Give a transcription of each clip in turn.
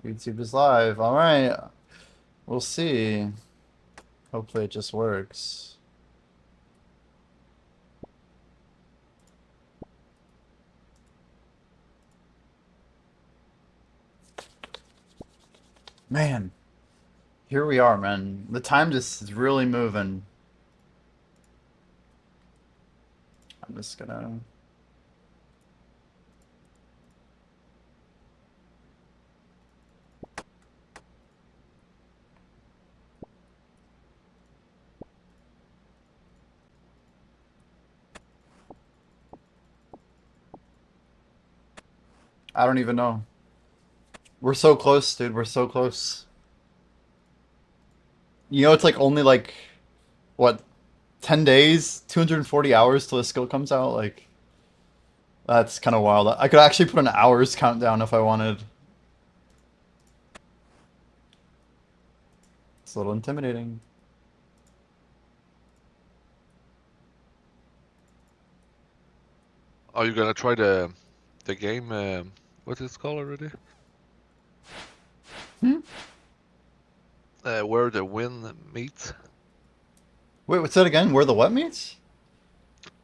YouTube is live. All right. We'll see. Hopefully it just works. Man, here we are, man. The time just is really moving. I'm just gonna... I don't even know. We're so close, dude. We're so close. You know, it's like only like, what, 10 days, 240 hours till the skill comes out? Like, that's kind of wild. I could actually put an hours countdown if I wanted. It's a little intimidating. Are you gonna try the game? What is it called already? Hmm? Where the wind meets. Wait, what's that again? Where the what meets?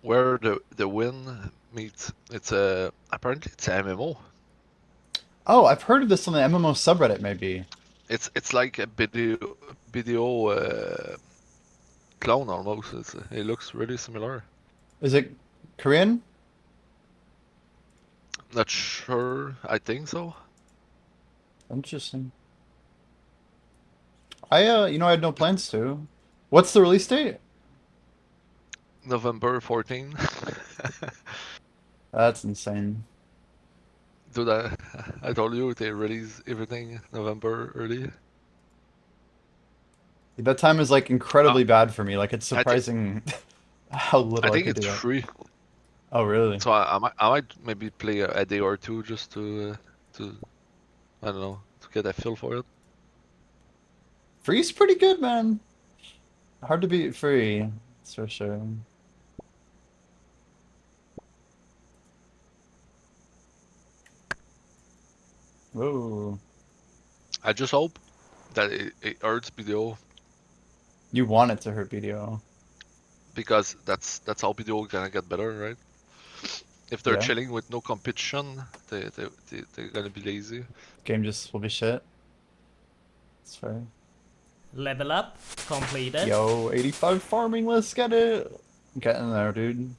Where the wind meets. It's a apparently it's a MMO. Oh, I've heard of this on the MMO subreddit, maybe. It's like a video clone almost. It looks really similar. Is it Korean? Not sure. I think so. Interesting. I had no plans to. What's the release date? November 14. That's insane. Dude, I told you they release everything November early. That time is like Uh, incredibly bad for me. Like it's I think surprising how I little I think could do it's that. free. Oh, really? So I might maybe play a day or two just to I don't know to get a feel for it. Free's pretty good, man. Hard to beat free. That's for sure. Whoa. I just hope that it hurts BDO You want it to hurt BDO. because that's how BDO gonna get better, right? If they're Yeah. chilling with no competition, they're gonna be lazy. Game just will be shit. That's fair. Level up completed. Yo, 85 farming, let's get it. Getting there, dude.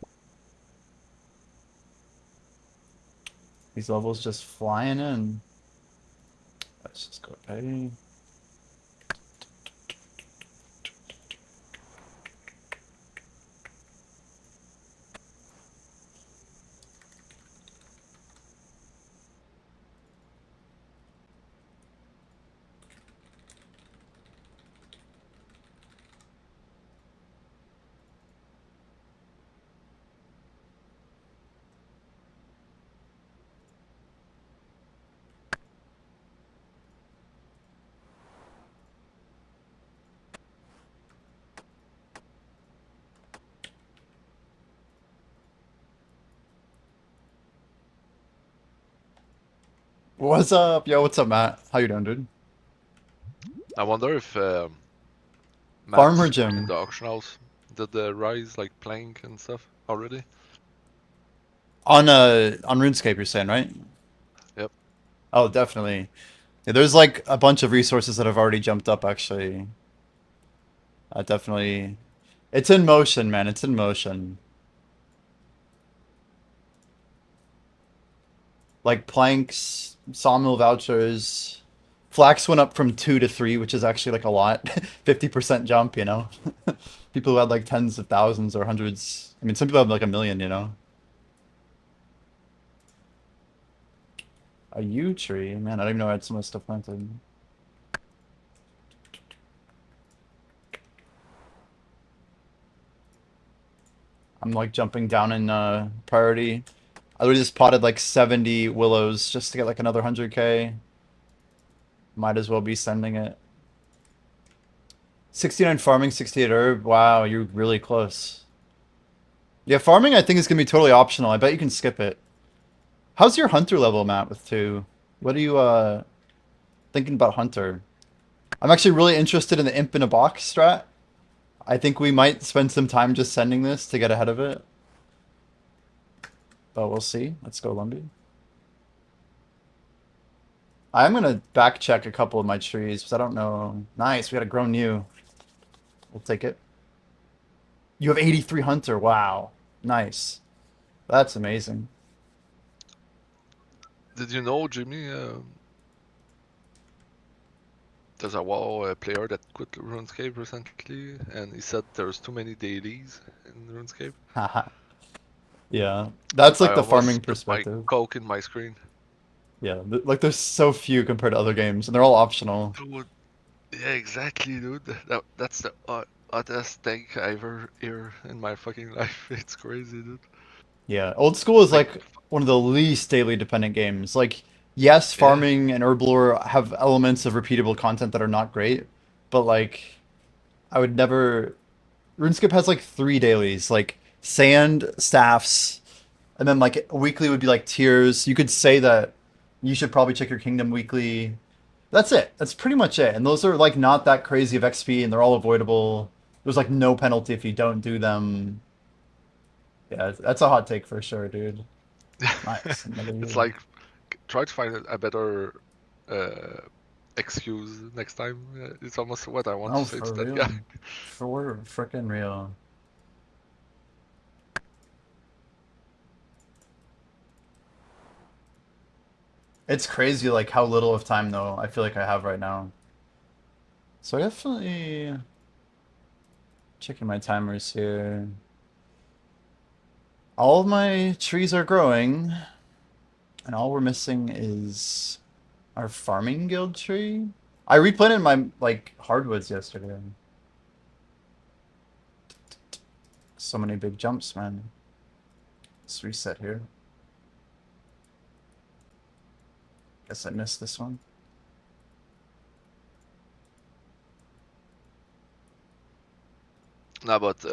These levels just flying in. Let's just go pay. What's up? Yo, what's up, Matt? How you doing, dude? I wonder if Farmer Matt in Jim. the auction house did the rise like plank and stuff already. On RuneScape, you're saying, right? Yep. Oh, definitely. Yeah, there's like a bunch of resources that have already jumped up, actually. Definitely. It's in motion, man. It's in motion. Like planks, sawmill vouchers. Flax went up from 2 to 3, which is actually like a lot. 50% jump, you know? People who had like tens of thousands or hundreds. I mean, some people have like a million, you know? A yew tree? Man, I don't even know I had so much stuff planted. I'm like jumping down in priority. I literally just potted like 70 willows just to get like another 100k. Might as well be sending it. 69 farming, 68 herb. Wow, you're really close. Yeah, farming I think is gonna be totally optional. I bet you can skip it. How's your hunter level, Matt, with 2? What do you Thinking about Hunter. I'm actually really interested in the imp in a box strat. I think we might spend some time just sending this to get ahead of it. But we'll see. Let's go, Lumby. I'm gonna back check a couple of my trees because I don't know. Nice, we got a grown new. We'll take it. You have 83 Hunter. Wow. Nice. That's amazing. Did you know, Jimmy? There's a WoW player that quit RuneScape recently, and he said there's too many dailies in RuneScape. Haha. Yeah. That's I like the almost farming put my perspective. coke in my screen. Yeah. Like there's so few compared to other games, and they're all optional. Dude, yeah, exactly, dude. That's the oddest thing I ever hear in my fucking life. It's crazy, dude. Yeah. Old school is Like, like one of the least daily dependent games. Like, yes, yeah, farming and herblore have elements of repeatable content that are not great, but like I would never RuneScape has like three dailies, like sand, staffs, and then like a weekly would be like tiers. You could say that you should probably check your kingdom weekly. That's it. That's pretty much it. And those are like not that crazy of XP and they're all avoidable. There's like no penalty if you don't do them. Yeah, that's a hot take for sure, dude. Nice. Another it's year. like try to find a better uh, excuse next time. It's almost what I want to Oh, say for to that guy. real. For freaking real. It's crazy like how little of time though I feel like I have right now. So I definitely checking my timers here. All of my trees are growing, and all we're missing is our farming guild tree. I replanted my like hardwoods yesterday. So many big jumps, man. Let's reset here. Guess I missed this one. No, but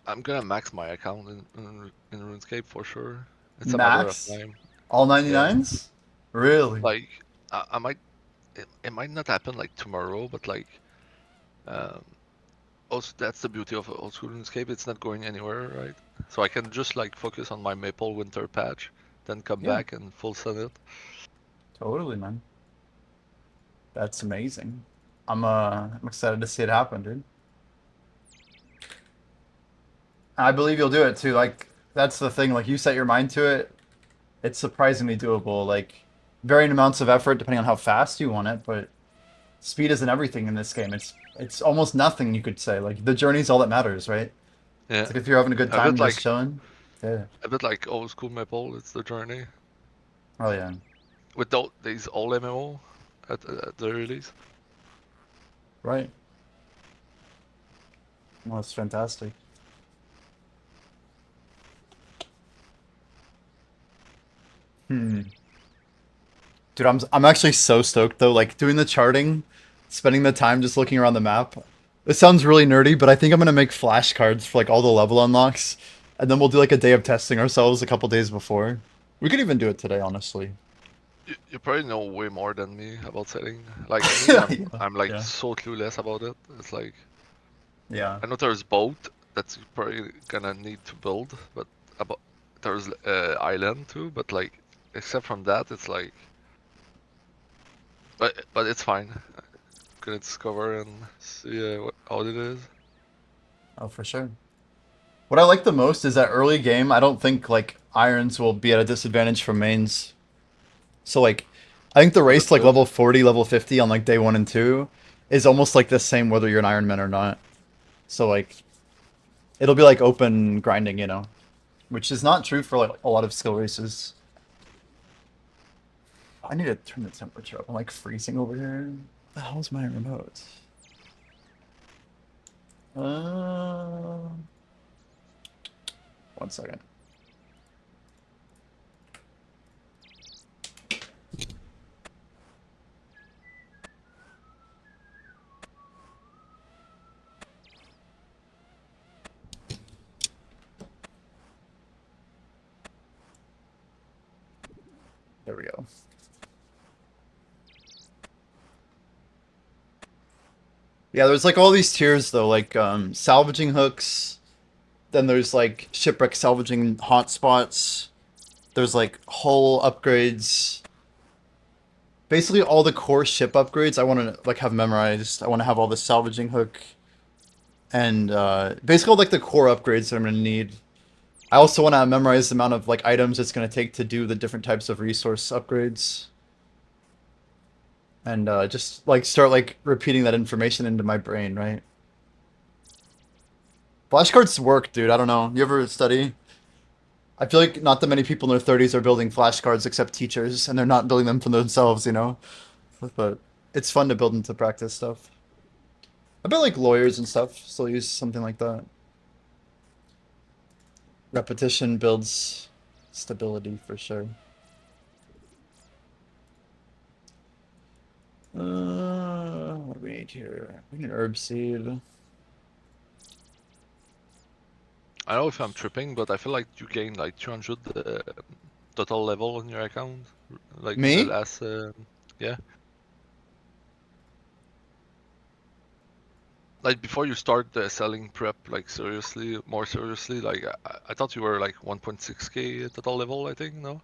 I'm gonna max my account in RuneScape for sure. It's a matter of Max? time. All Yeah, 99s? Really? like I might. It might not happen like tomorrow, but like um, also that's the beauty of old school RuneScape. It's not going anywhere, right? So I can just like focus on my Maple Winter patch, then come Yeah, back and full send it. totally, man. That's amazing. I'm excited to see it happen, dude. I believe you'll do it too. Like that's the thing. Like you set your mind to it, it's surprisingly doable. Like varying amounts of effort depending on how fast you want it, but speed isn't everything in this game. It's almost nothing you could say. Like the journey's all that matters, right? It's Yeah, like if you're having a good a bit time just like chilling. Yeah. a bit like old school Maple. It's the journey Oh yeah. with these old MMO at the release. Right. Well, it's fantastic. Hmm. Dude, I'm actually so stoked though. Like doing the charting, spending the time just looking around the map. It sounds really nerdy, but I think I'm gonna make flashcards for like all the level unlocks, and then we'll do like a day of testing ourselves a couple days before. We could even do it today, honestly. You probably know way more than me about setting. Like me, Yeah, I'm like yeah, so clueless about it. It's like yeah. I know there's boat that's probably gonna need to build, but about there's island too. But like except from that, it's like but it's fine. Gonna discover and see how it is. Oh, for sure. What I like the most is that early game. I don't think like irons will be at a disadvantage from mains. So like, I think the race to like Understood. level 40, level 50 on like day one and two is almost like the same whether you're an Ironman or not. So like, it'll be like open grinding, you know, which is not true for like a lot of skill races. I need to turn the temperature up. I'm like freezing over here. The hell's my remote? Uh, 1 second. There we go. Yeah, there's like all these tiers though, like salvaging hooks. Then there's like shipwreck salvaging hotspots. There's like hull upgrades. Basically, all the core ship upgrades I want to like have memorized. I want to have all the salvaging hook and basically all, like the core upgrades that I'm gonna need. I also want to memorize the amount of like items it's gonna take to do the different types of resource upgrades, and just like start like repeating that information into my brain, right? Flashcards work, dude. I don't know. You ever study? I feel like not that many people in their 30s are building flashcards except teachers, and they're not building them for themselves, you know? But it's fun to build into practice stuff. I bet like lawyers and stuff still use something like that. Repetition builds stability for sure. What do we need here? We need herb seed. I don't know if I'm tripping, but I feel like you gained like 200 total level on your account, like in the Me? last, yeah. Like before you start the selling prep, like seriously, more seriously, like I thought you were like 1.6k total level, I think, no?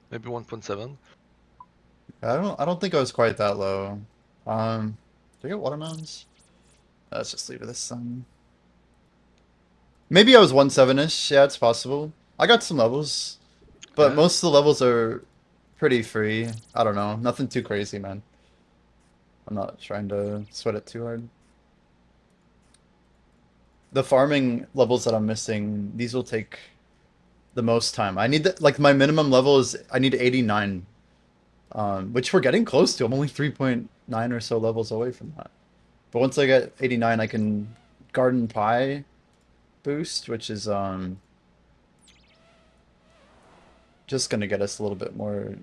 Maybe 1.7. I don't think I was quite that low. Do I get watermelons? Let's just leave it this time. Maybe I was 1.7-ish. Yeah, it's possible. I got some levels, but Yeah. most of the levels are pretty free. I don't know. Nothing too crazy, man. I'm not trying to sweat it too hard. The farming levels that I'm missing, these will take the most time. I need like my minimum level is I need 89, which we're getting close to. I'm only 3.9 or so levels away from that. But once I get 89, I can garden pie boost, which is just gonna get us a little bit more.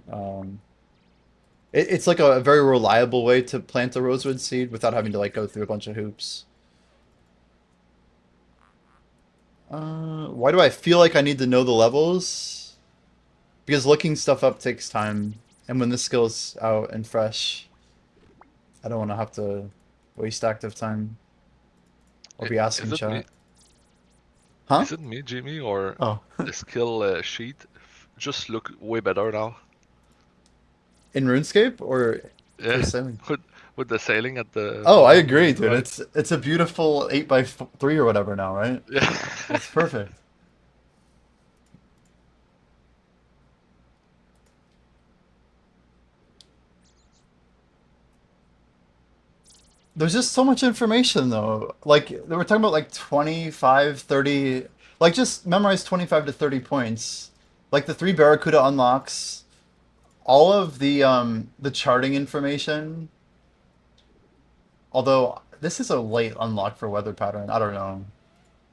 It's like a very reliable way to plant a rosewood seed without having to like go through a bunch of hoops. Why do I feel like I need to know the levels? Because looking stuff up takes time, and when the skill's out and fresh, I don't want to have to waste active time or be Is asking it me? chat. Huh? Is it me, Jimmy, or Oh, the skill sheet just look way better now? in RuneScape or for Yeah, sailing? with with the sailing at the Oh, I bottom agree, dude. right. It's a beautiful 8 by 3 or whatever now, right? Yeah. It's perfect. There's just so much information though. Like they were talking about like 25, 30, like just memorize 25 to 30 points. Like the 3 Barracuda unlocks all of the charting information. Although this is a late unlock for weather pattern. I don't know.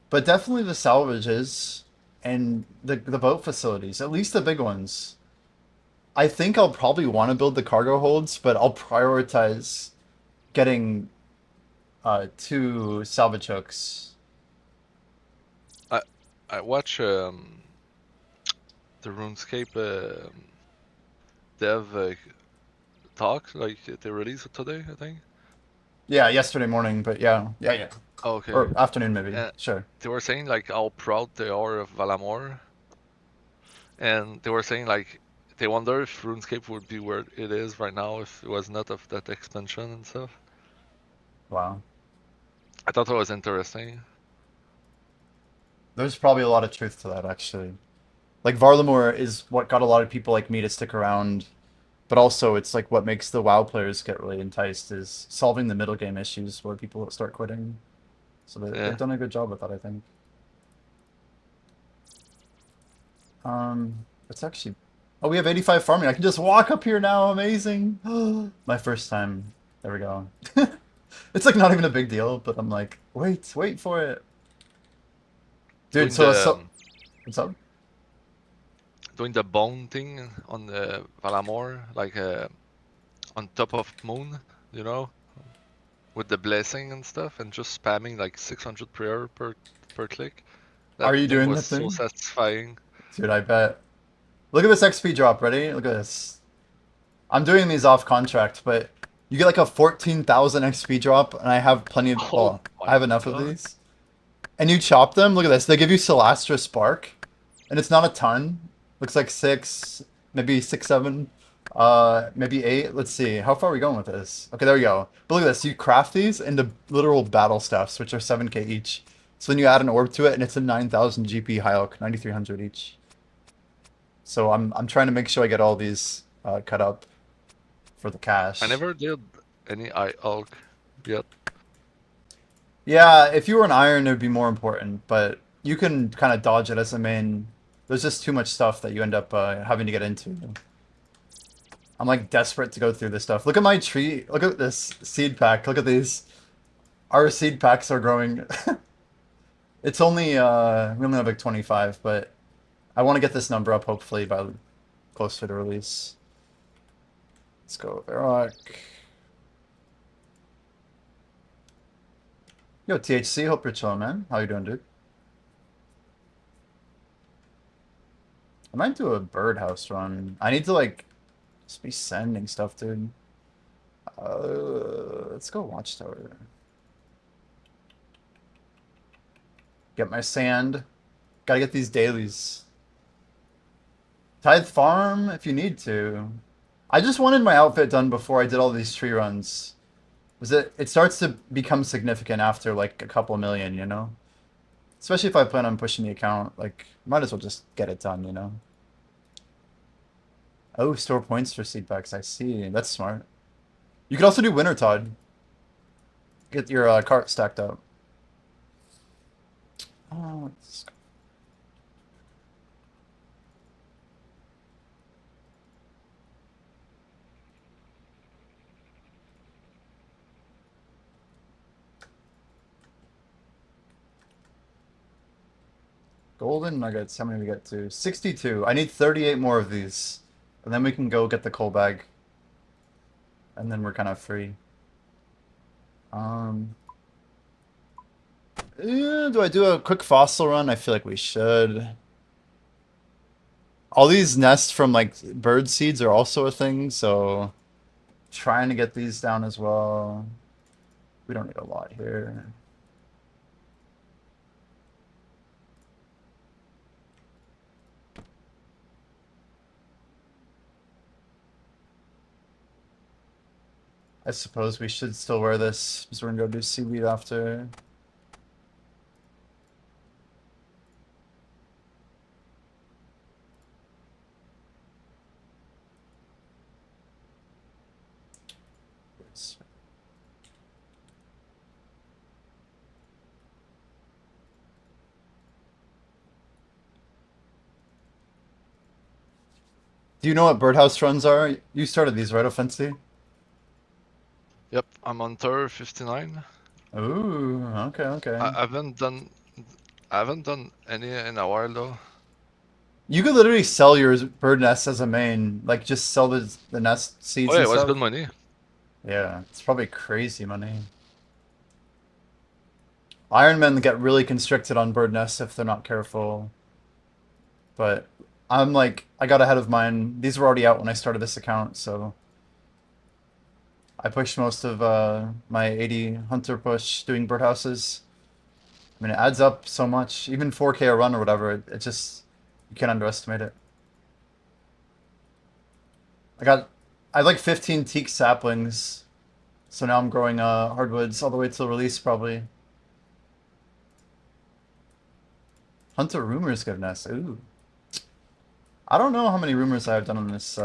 But definitely the salvages and the boat facilities, at least the big ones. I think I'll probably want to build the cargo holds, but I'll prioritize getting 2 salvage hooks. I I watch the RuneScape dev talk, like they released it today, I think. Yeah, yesterday morning, but yeah, yeah, yeah. Oh, okay. Or afternoon maybe. Uh, Sure. they were saying like how proud they are of Valamor, and they were saying like they wonder if RuneScape would be where it is right now if it was not of that expansion and stuff. Wow. I thought that was interesting. There's probably a lot of truth to that actually. Like Varlamore is what got a lot of people like me to stick around, but also it's like what makes the WoW players get really enticed is solving the middle game issues where people start quitting. So they've Yeah. done a good job with that, I think. It's actually. Oh, we have 85 farming. I can just walk up here now. Amazing. My first time. There we go. It's like not even a big deal, but I'm like, wait for it. Dude, Doing the what's up? doing the bone thing on the Valamor, like on top of moon, you know, with the blessing and stuff, and just spamming like 600 prayer per click. That Are you thing doing was the so thing? satisfying. Dude, I bet. Look at this XP drop. Ready? Look at this. I'm doing these off contract, but You get like a 14,000 XP drop, and I have plenty of. Oh Well, I my have enough of god. these. And you chop them. Look at this. They give you Celastra Spark, and it's not a ton. Looks like six, maybe six, seven, maybe eight. Let's see. How far are we going with this? Okay, there we go. But look at this. You craft these into literal battle stuffs, which are 7k each. So then you add an orb to it, and it's a 9,000 GP High Elk, 9,300 each. So I'm trying to make sure I get all these cut up for the I cash. never did any eye elk yet. Yeah, if you were an iron, it would be more important, but you can kind of dodge it as a main. There's just too much stuff that you end up having to get into. I'm like desperate to go through this stuff. Look at my tree. Look at this seed pack. Look at these. Our seed packs are growing. It's only we only have like 25, but I want to get this number up hopefully by closer to release. Let's go Varrock. Yo, THC, hope you're chilling, man. How you doing, dude? I might do a birdhouse run. I need to like just be sending stuff, dude. Let's go Watchtower. Get my sand. Gotta get these dailies. Tithe farm if you need to. I just wanted my outfit done before I did all these tree runs. Was it starts to become significant after like a couple million, you know? Especially if I plan on pushing the account, like might as well just get it done, you know? Oh, store points for seed packs. I see. That's smart. You could also do Winter Tide. Get your cart stacked up. Oh, golden nuggets. How many we get to? 62. I need 38 more of these. And then we can go get the coal bag. And then we're kind of free. Um, do I do a quick fossil run? I feel like we should. All these nests from like bird seeds are also a thing, so trying to get these down as well. We don't need a lot here. I suppose we should still wear this because we're gonna go do seaweed after. Do you know what birdhouse runs are? You started these, right, Offensi? Yep, I'm on tour 59. Ooh, okay, okay. I haven't done any in a while though. You could literally sell your bird nest as a main, like just sell the nest Oh seeds yeah, and it was stuff. good money. Yeah, it's probably crazy money. Ironmen get really constricted on bird nests if they're not careful. But I'm like, I got ahead of mine. These were already out when I started this account, so I pushed most of my 80 hunter push doing birdhouses. I mean, it adds up so much. Even 4K a run or whatever, it just, you can't underestimate it. I have like 15 teak saplings, so now I'm growing hardwoods all the way till release probably. Hunter rumors goodness. Ooh. I don't know how many rumors I've done on this.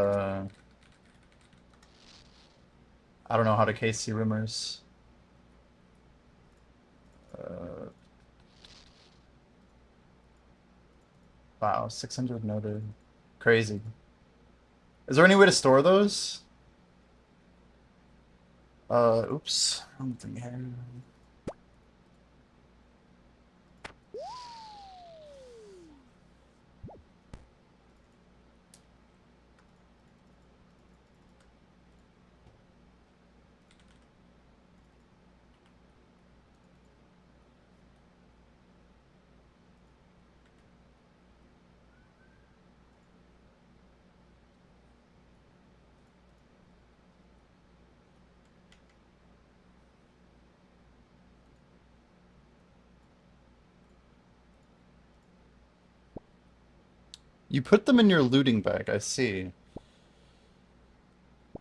I don't know how to KC rumors. Uh, wow, 600 noted. Crazy. Is there any way to store those? Oops. Wrong thing here. You put them in your looting bag, I see.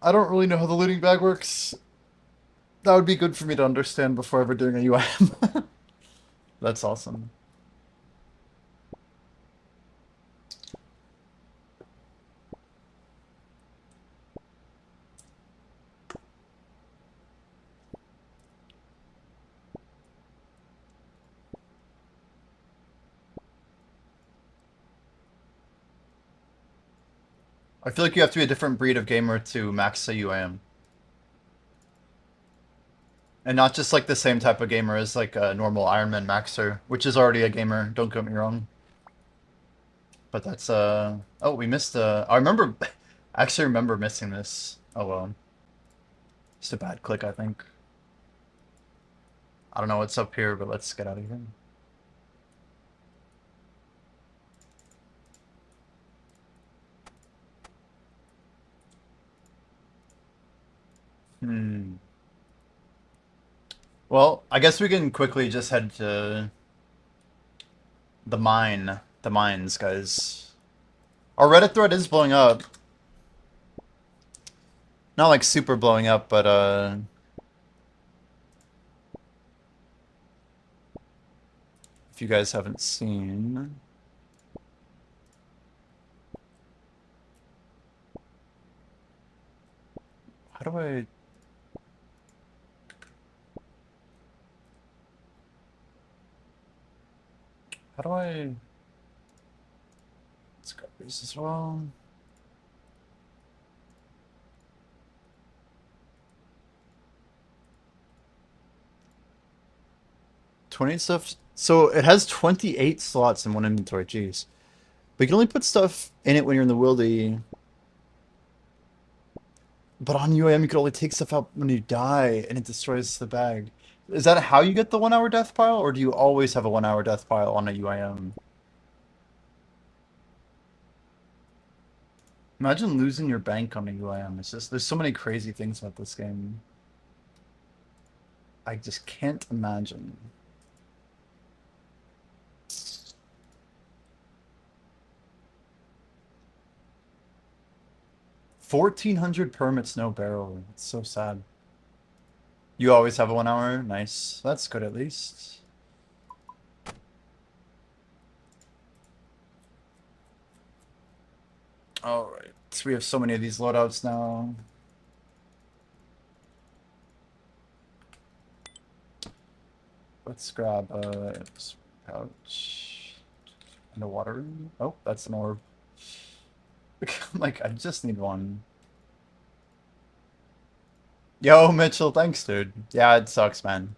I don't really know how the looting bag works. That would be good for me to understand before ever doing a UIM. That's awesome. I feel like you have to be a different breed of gamer to max a UIM. And not just like the same type of gamer as like a normal Ironman maxer, which is already a gamer, don't get me wrong. But that's oh, we missed I remember I actually remember missing this. Oh well. Just a bad click, I think. I don't know what's up here, but let's get out of here. Hmm. Well, I guess we can quickly just head to the mines, guys. Our Reddit thread is blowing up. Not like super blowing up, but if you guys haven't seen, how do I? How do I? Let's grab these as well. Stuff. So it has 28 slots in one inventory. Jeez, but you can only put stuff in it when you're in the wildy. But on UAM, you can only take stuff out when you die, and it destroys the bag. Is that how you get the 1 hour death pile, or do you always have a 1 hour death pile on a UIM? Imagine losing your bank on a UIM. It's just there's so many crazy things about this game. I just can't imagine. $1,400 permits, no barrel. It's so sad. You always have a 1 hour? Nice. That's good at least. Alright. So we have so many of these loadouts now. Let's grab a pouch and a water. Oh, that's an orb. Like, I just need one. Yo, Mitchell, thanks, dude. Yeah, it sucks, man.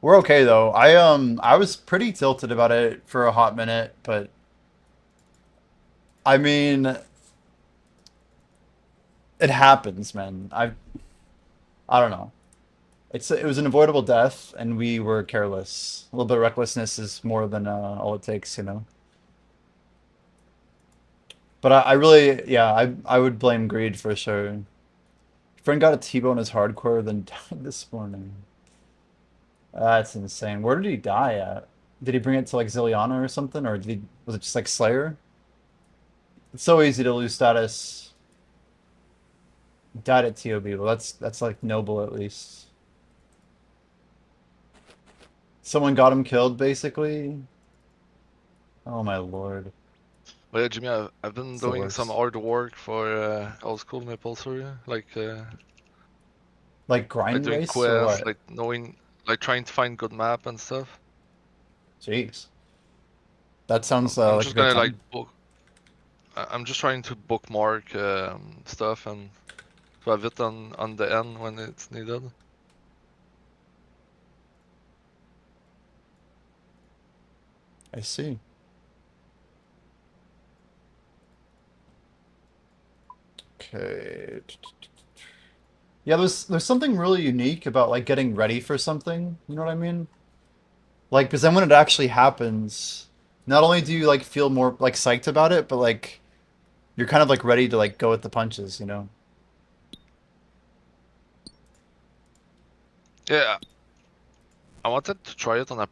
We're okay though. I was pretty tilted about it for a hot minute, but I mean, it happens, man. I don't know. It was an avoidable death, and we were careless. A little bit of recklessness is more than all it takes, you know. But I really, yeah, I would blame greed for sure. Friend got a T-bone as hardcore, then died this morning. That's insane. Where did he die at? Did he bring it to like Zilliana or something, or was it just like Slayer? It's so easy to lose status. Died at TOB. Well, that's like noble at least. Someone got him killed, basically. Oh my lord. But yeah, Jimmy, I've been It's the doing some worst. hard work for old school maple story, Like like grind doing race or quests, what? like knowing, like trying to find good map and stuff. Jeez. That sounds I'm like a just good gonna like time. book. I'm just trying to bookmark stuff and to have it on the end when it's needed. I see. Okay. Yeah, there's something really unique about like getting ready for something. You know what I mean? Like, because then when it actually happens, not only do you like feel more like psyched about it, but like you're kind of like ready to like go with the punches, you know? Yeah, I wanted to try it on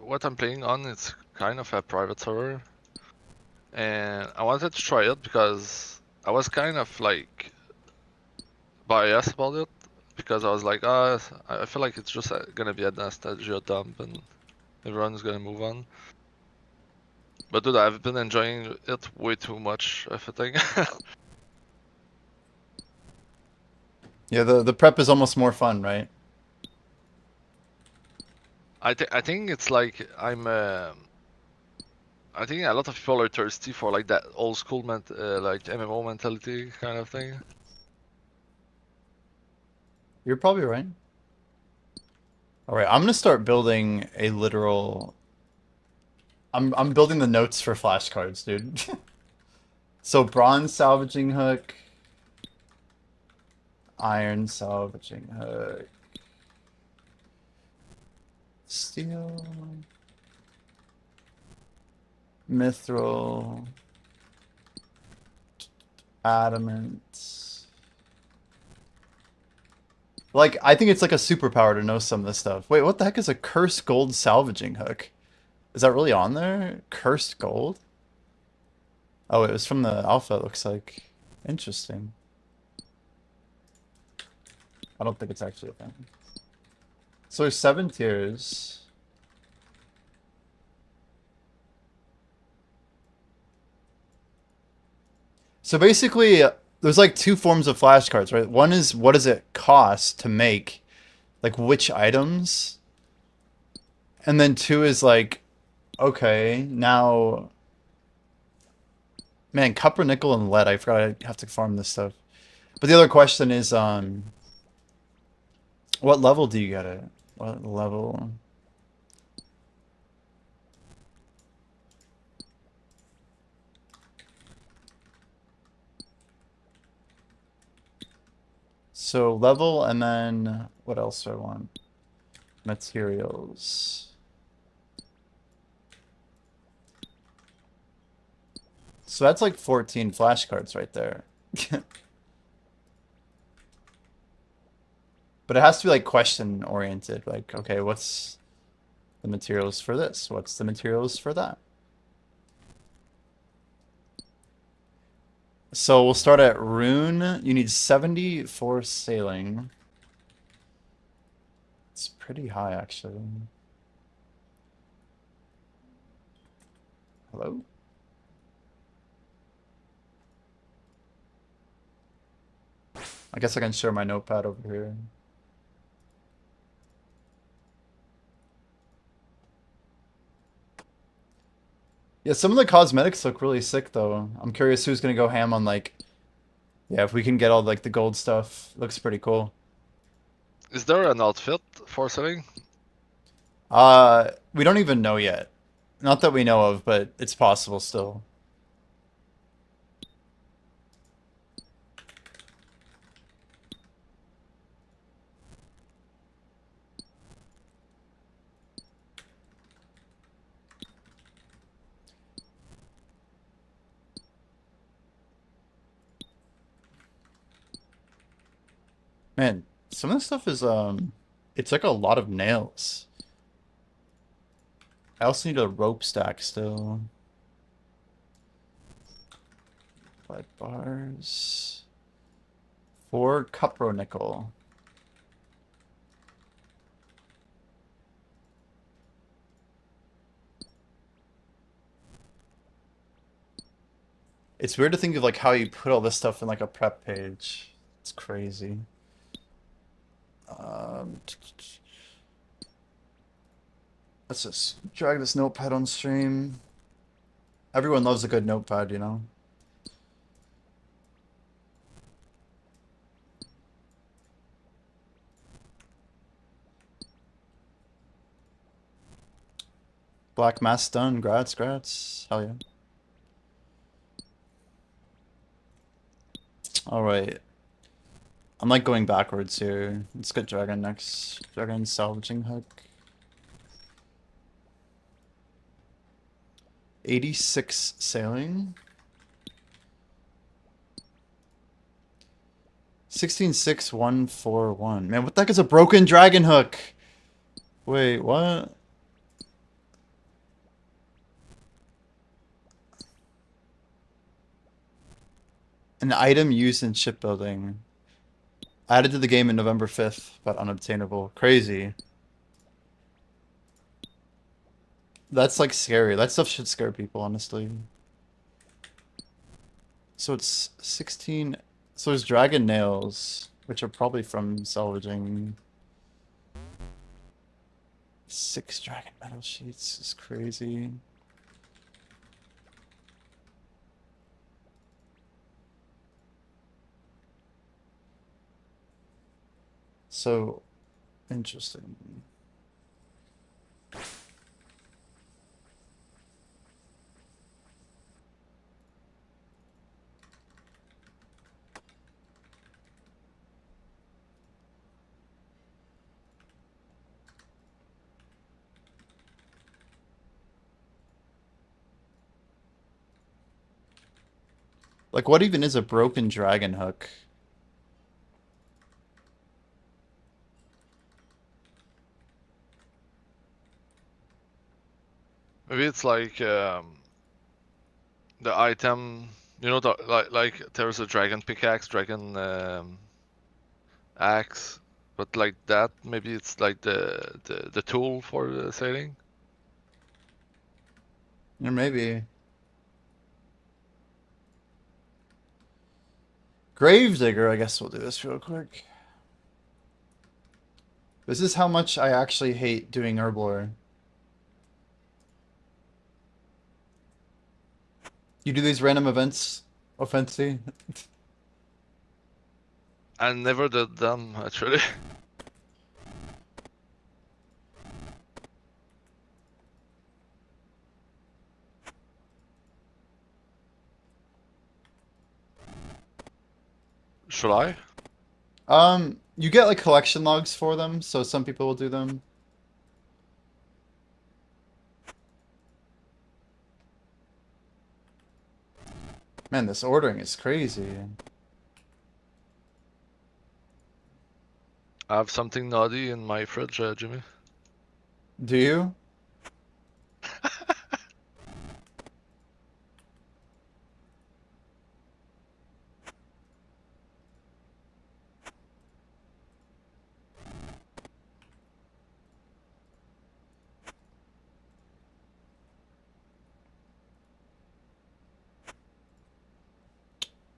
what I'm playing on. It's kind of a private server. and I wanted to try it because I was kind of like biased about it because I was like, I feel like it's just gonna be a nostalgia dump and everyone's gonna move on. But dude, I've been enjoying it way too much, I think. Yeah, the prep is almost more fun, right? I think it's like I think a lot of people are thirsty for like that old school like MMO mentality kind of thing. You're probably right. All right, I'm gonna start building a literal. I'm building the notes for flashcards, dude. So bronze salvaging hook, iron salvaging hook, steel, mithril, adamant. Like, I think it's like a superpower to know some of this stuff. Wait, what the heck is a cursed gold salvaging hook? Is that really on there? Cursed gold? Oh, it was from the alpha, it looks like. Interesting. I don't think it's actually a thing. So there's 7 tiers. So basically, there's like 2 forms of flashcards, right? One is what does it cost to make, like which items? And then 2 is like, okay, now, man, copper, nickel, and lead. I forgot I have to farm this stuff. But the other question is, what level do you get it? What level? So level, and then what else do I want? Materials. So that's like 14 flashcards right there. But it has to be like question oriented. Like, okay, what's the materials for this? What's the materials for that? So we'll start at rune. You need 70 for sailing. It's pretty high, actually. Hello? I guess I can share my notepad over here. Yeah, some of the cosmetics look really sick, though. I'm curious who's gonna go ham on, like... Yeah, if we can get all, like, the gold stuff. Looks pretty cool. Is there an outfit for selling? We don't even know yet. Not that we know of, but it's possible still. Man, some of this stuff is, it's like a lot of nails. I also need a rope stack still. 5 bars. 4 cupro nickel. It's weird to think of like how you put all this stuff in like a prep page. It's crazy. Um, let's just drag this notepad on stream. Everyone loves a good notepad, you know? Black mass done. Grats, grats. Hell yeah. Alright. I'm like going backwards here. Let's get dragon next. Dragon salvaging hook. 86 sailing. 166141. Man, what the heck is a broken dragon hook? Wait, what? An item used in shipbuilding. Added to the game in November 5th, but unobtainable. Crazy. That's like scary. That stuff should scare people, honestly. So it's 16. So there's dragon nails, which are probably from salvaging. 6 dragon metal sheets is crazy. So interesting. Like, what even is a broken dragon hook? Maybe it's like the item, you know, like there's a dragon pickaxe, dragon axe, but like that, maybe it's like the tool for the sailing. Or maybe. Gravedigger, I guess we'll do this real quick. This is how much I actually hate doing herblore. You do these random events, Offensi? I never did them actually. Should I? You get like collection logs for them, so some people will do them. Man, this ordering is crazy. I have something naughty in my fridge, Jimmy. Do you?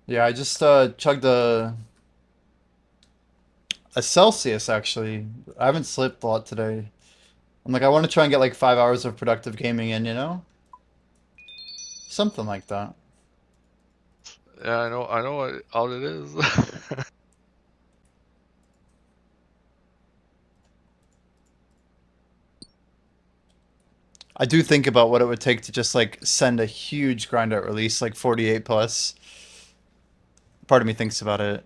Yeah, I just chugged a Celsius actually. I haven't slept a lot today. I'm like, I want to try and get like 5 hours of productive gaming in, you know? Something like that. Yeah, I know what, all it is. I do think about what it would take to just like send a huge grind out release, like 48 plus. Part of me thinks about it.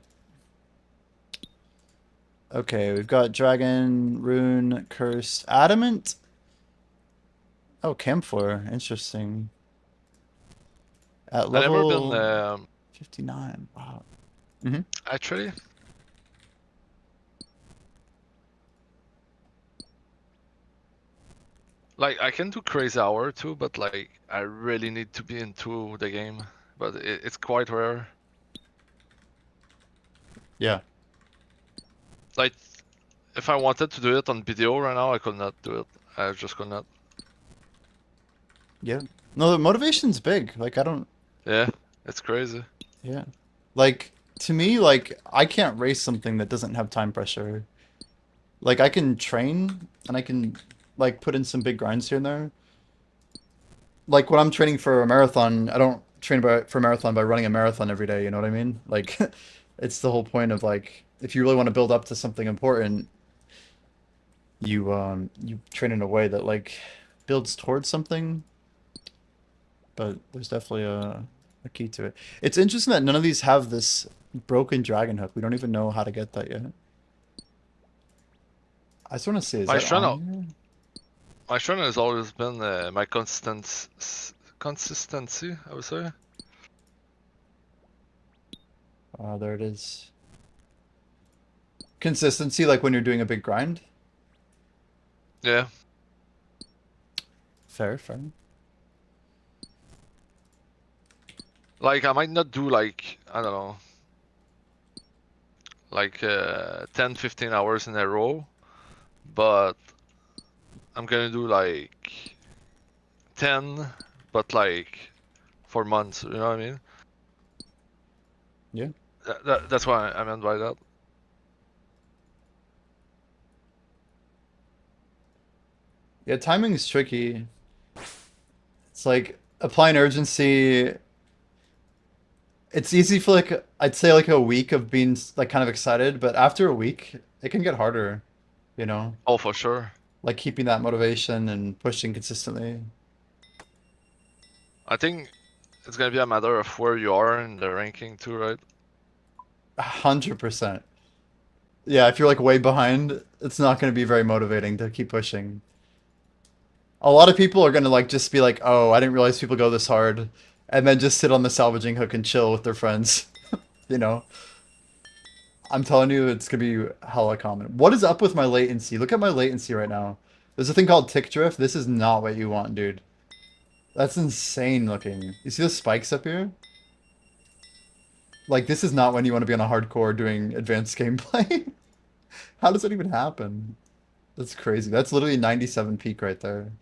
Okay, we've got Dragon, Rune, Cursed, Adamant. Oh, Camphor. Interesting. At I never been level 59. Wow. Mm-hmm. actually. Like I can do crazy hour too, but like I really need to be into the game. But it's quite rare. Yeah. Like if I wanted to do it on video right now, I could not do it. I just could not. Yeah. No, the motivation's big. Like, I don't. Yeah, it's crazy. Yeah. Like, to me, like, I can't race something that doesn't have time pressure. Like, I can train and I can, like, put in some big grinds here and there. Like, when I'm training for a marathon, I don't train for a marathon by running a marathon every day, you know what I mean? Like, it's the whole point of, like, if you really want to build up to something important, you train in a way that, like, builds towards something. But there's definitely a key to it. It's interesting that none of these have this broken dragon hook. We don't even know how to get that yet. I just want to see, is My that strength, on here? my strength has always been my consistency. I would say. There it is. Consistency, like when you're doing a big grind? Yeah. Fair, fair. Like I might not do like, I don't know, like 10, 15 hours in a row, but I'm gonna do like 10, but like for months. You know what I mean? Yeah. That's what I meant by that. Yeah, timing is tricky. It's like applying urgency. It's easy for like I'd say like a week of being like kind of excited, but after a week, it can get harder, you know? Oh, for sure. Like keeping that motivation and pushing consistently. I think it's gonna be a matter of where you are in the ranking too, right? 100%. Yeah, if you're like way behind, it's not going to be very motivating to keep pushing. A lot of people are going to like just be like, "Oh, I didn't realize people go this hard," and then just sit on the salvaging hook and chill with their friends, you know? I'm telling you, it's gonna be hella common. What is up with my latency? Look at my latency right now. There's a thing called tick drift. This is not what you want, dude. That's insane looking. You see the spikes up here? Like, this is not when you want to be on a hardcore doing advanced gameplay. How does that even happen? That's crazy. That's literally 97 peak right there.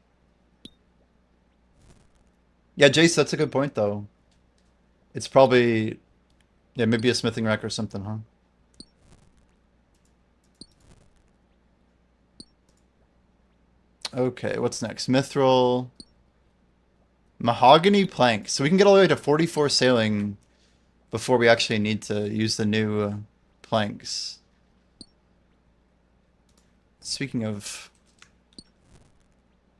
Yeah, Jace, that's a good point, though. It's probably, yeah, maybe a smithing rack or something, huh? Okay, what's next? Mithril. Mahogany plank. So we can get all the way to 44 sailing before we actually need to use the new planks. Speaking of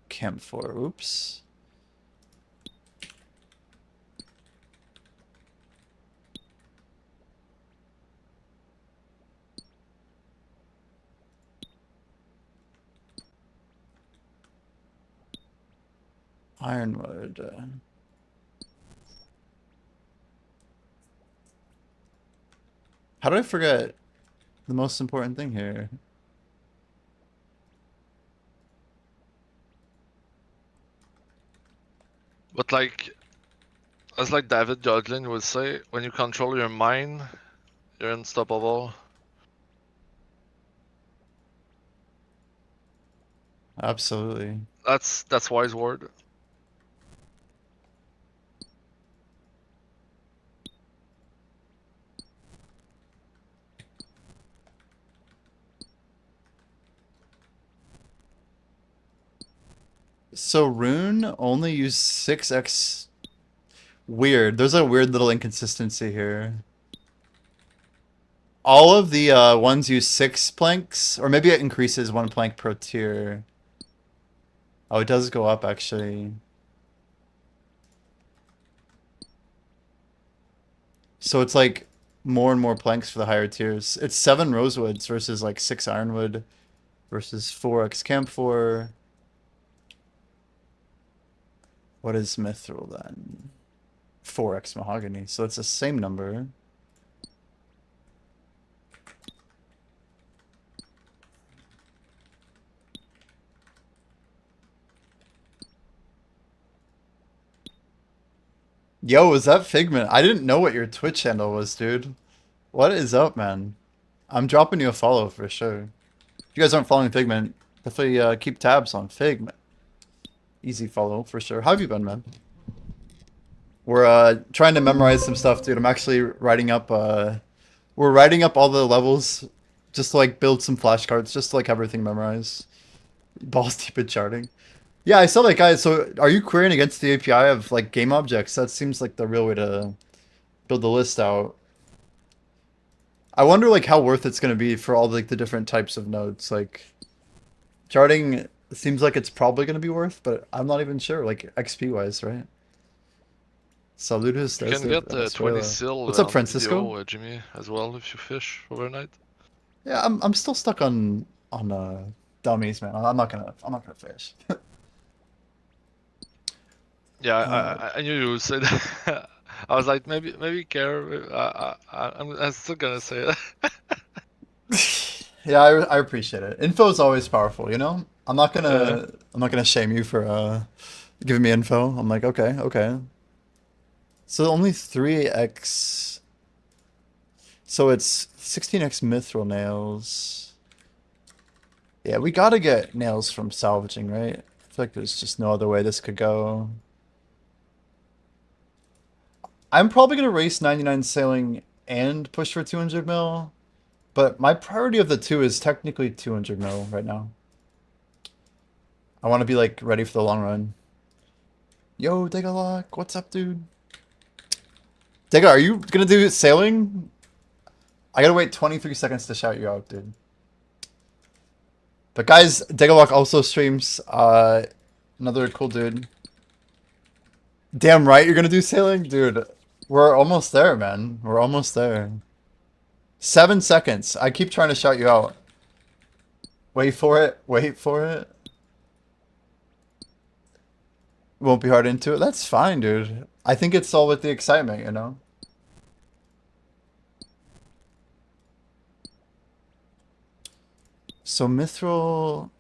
camphor, oops. Ironwood. How did I forget the most important thing here? But like, as like David Jodlin would say, when you control your mind, you're unstoppable. Absolutely. That's wise word. So Rune only use 6x. Weird. There's a weird little inconsistency here. All of the ones use 6 planks, or maybe it increases 1 plank per tier. Oh, it does go up actually. So it's like more and more planks for the higher tiers. It's 7 rosewoods versus like 6 ironwood versus 4x camphor. What is mithril then? 4x mahogany. So it's the same number. Yo, is that Figment? I didn't know what your Twitch handle was, dude. What is up, man? I'm dropping you a follow for sure. If you guys aren't following Figment, definitely keep tabs on Figment. Easy follow for sure. How have you been, man? We're trying to memorize some stuff, dude. I'm actually writing up we're writing up all the levels just to like build some flashcards, just to like have everything memorized. Balls deep in charting. Yeah, I saw that guy. So are you querying against the API of like game objects? That seems like the real way to build the list out. I wonder like how worth it's gonna be for all like the different types of nodes. Like charting seems like it's probably gonna be worth, but I'm not even sure, like XP wise, right? Saludos You can desde get 20 Venezuela. sil What's up, on Francisco? video, Jimmy, as well if you fish overnight. Yeah, I'm still stuck on dummies, man. I'm not gonna fish. Yeah, Uh, I knew you would say that. I was like, maybe care. I'm still gonna say it. yeah, I appreciate it. Info is always powerful, you know? Yeah. I'm not gonna shame you for giving me info. I'm like, okay, okay. So only 3x. So it's 16x mithril nails. Yeah, we gotta get nails from salvaging, right? I feel like there's just no other way this could go. I'm probably gonna race 99 sailing and push for 200 mil, but my priority of the two is technically 200 mil right now. I want to be like ready for the long run. Yo, Digalock, what's up, dude? Diga, are you gonna do sailing? I gotta wait 23 seconds to shout you out, dude. But guys, Digalock also streams. Another cool dude. Damn right, you're gonna do sailing, dude. We're almost there, man. We're almost there. 7 seconds. I keep trying to shout you out. Wait for it. Wait for it. Won't be hard into it. That's fine, dude. I think it's all with the excitement, you know? So mithril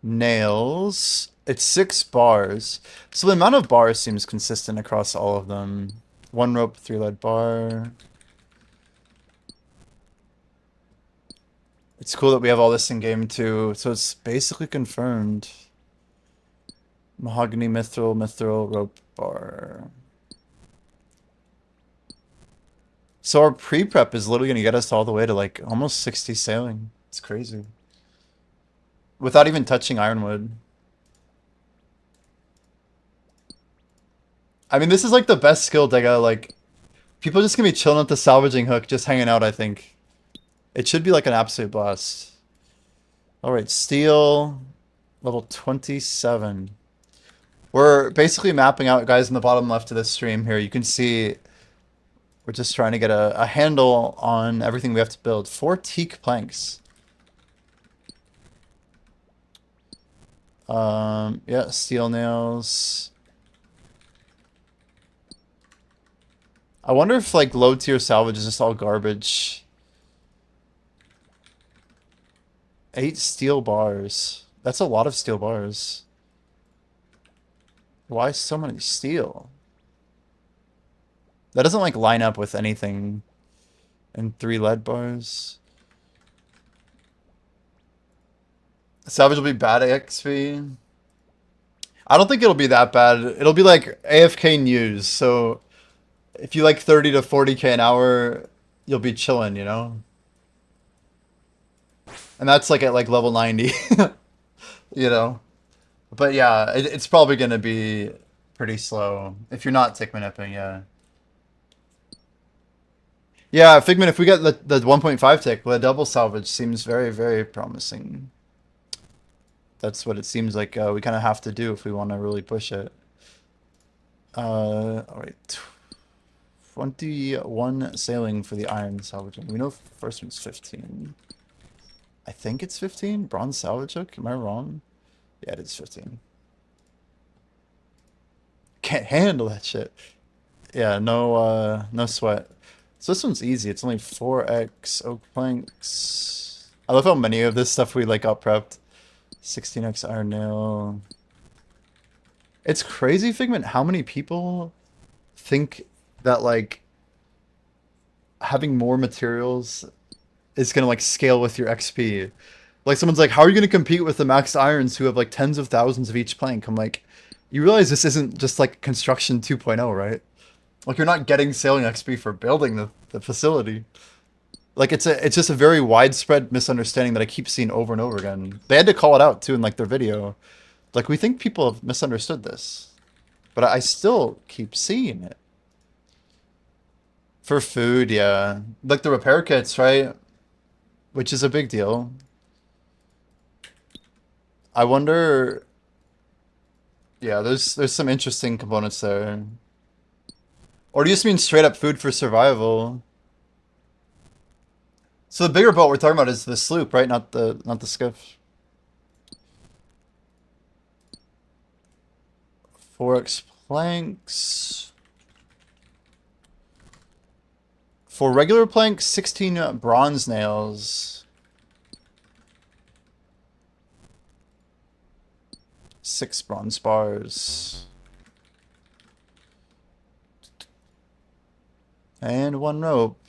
nails. It's 6 bars. So the amount of bars seems consistent across all of them. 1 rope, 3 lead bar. It's cool that we have all this in game too. So it's basically confirmed. Mahogany, mithril, rope bar. So our pre-prep is literally going to get us all the way to like almost 60 sailing. It's crazy. Without even touching ironwood. I mean, this is like the best skill, Dega. Like, people are just going to be chilling at the salvaging hook, just hanging out, I think. It should be like an absolute blast. Alright, steel. Level 27. We're basically mapping out, guys, in the bottom left of this stream here. You can see we're just trying to get a handle on everything we have to build. 4 teak planks. Yeah, steel nails. I wonder if like low tier salvage is just all garbage. 8 steel bars. That's a lot of steel bars. Why so many steel? That doesn't like line up with anything. And 3 lead bars. Salvage will be bad at XP. I don't think it'll be that bad. It'll be like AFK news. So if you like 30 to 40k an hour, you'll be chilling, you know? And that's like at like level 90. You know? But yeah, it's probably going to be pretty slow. If you're not tick nipping, yeah. Yeah, Figment, if we get the 1.5 tick, the double salvage seems very, very promising. That's what it seems like we kind of have to do if we want to really push it. Alright. 21 sailing for the iron salvaging. We know first one's 15. I think it's 15? Bronze salvage hook? Am I wrong? Yeah, it is 15. Can't handle that shit. Yeah, no sweat. So this one's easy. It's only 4x oak planks. I love how many of this stuff we like got prepped. 16x iron nail. It's crazy, Figment, how many people think that like having more materials is gonna like scale with your XP. Like someone's like, how are you gonna compete with the max irons who have like tens of thousands of each plank? I'm like, you realize this isn't just like construction 2.0, right? Like you're not getting sailing XP for building the facility. Like it's just a very widespread misunderstanding that I keep seeing over and over again. They had to call it out too in like their video. Like we think people have misunderstood this. But I still keep seeing it. For food, yeah. Like the repair kits, right? Which is a big deal. I wonder... Yeah, there's some interesting components there. Or do you just mean straight up food for survival? So the bigger boat we're talking about is the sloop, right? Not the skiff. 4x planks. For regular planks, 16 bronze nails. 6 bronze bars. And one rope.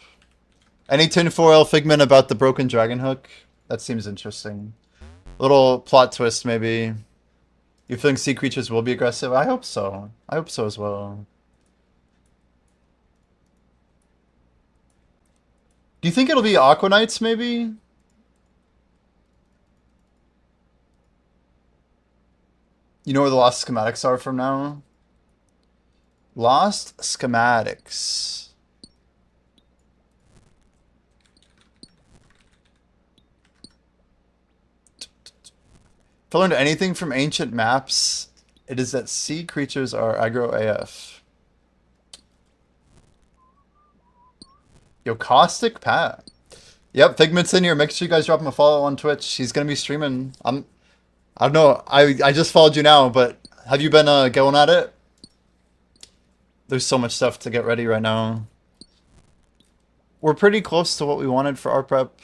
Any tinfoil figment about the broken dragon hook? That seems interesting. Little plot twist, maybe. You think sea creatures will be aggressive? I hope so. I hope so as well. Do you think it'll be Aqua Knights, maybe? You know where the lost schematics are from now? Lost schematics. If I learned anything from ancient maps, it is that sea creatures are aggro AF. Yo, Caustic Pat. Yep, Figment's in here. Make sure you guys drop him a follow on Twitch. He's gonna be streaming. I don't know. I just followed you now, but have you been going at it? There's so much stuff to get ready right now. We're pretty close to what we wanted for our prep.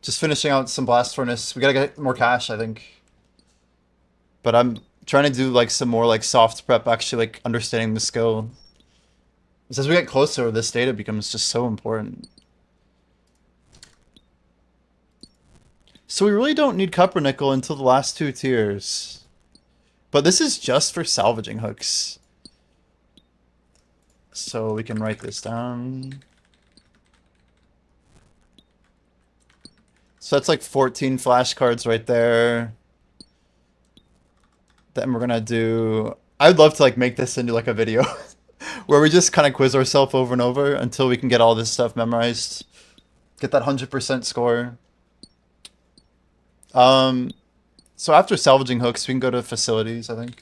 Just finishing out some blast furnace. We gotta get more cash, I think. But I'm trying to do like some more like soft prep, actually like understanding the skill. As we get closer, this data becomes just so important. So we really don't need Coppernickel until the last 2 tiers. But this is just for salvaging hooks. So we can write this down. So that's like 14 flashcards right there. Then we're gonna do... I'd love to like make this into like a video. Where we just kind of quiz ourselves over and over until we can get all this stuff memorized. Get that 100% score. So after salvaging hooks, we can go to facilities, I think.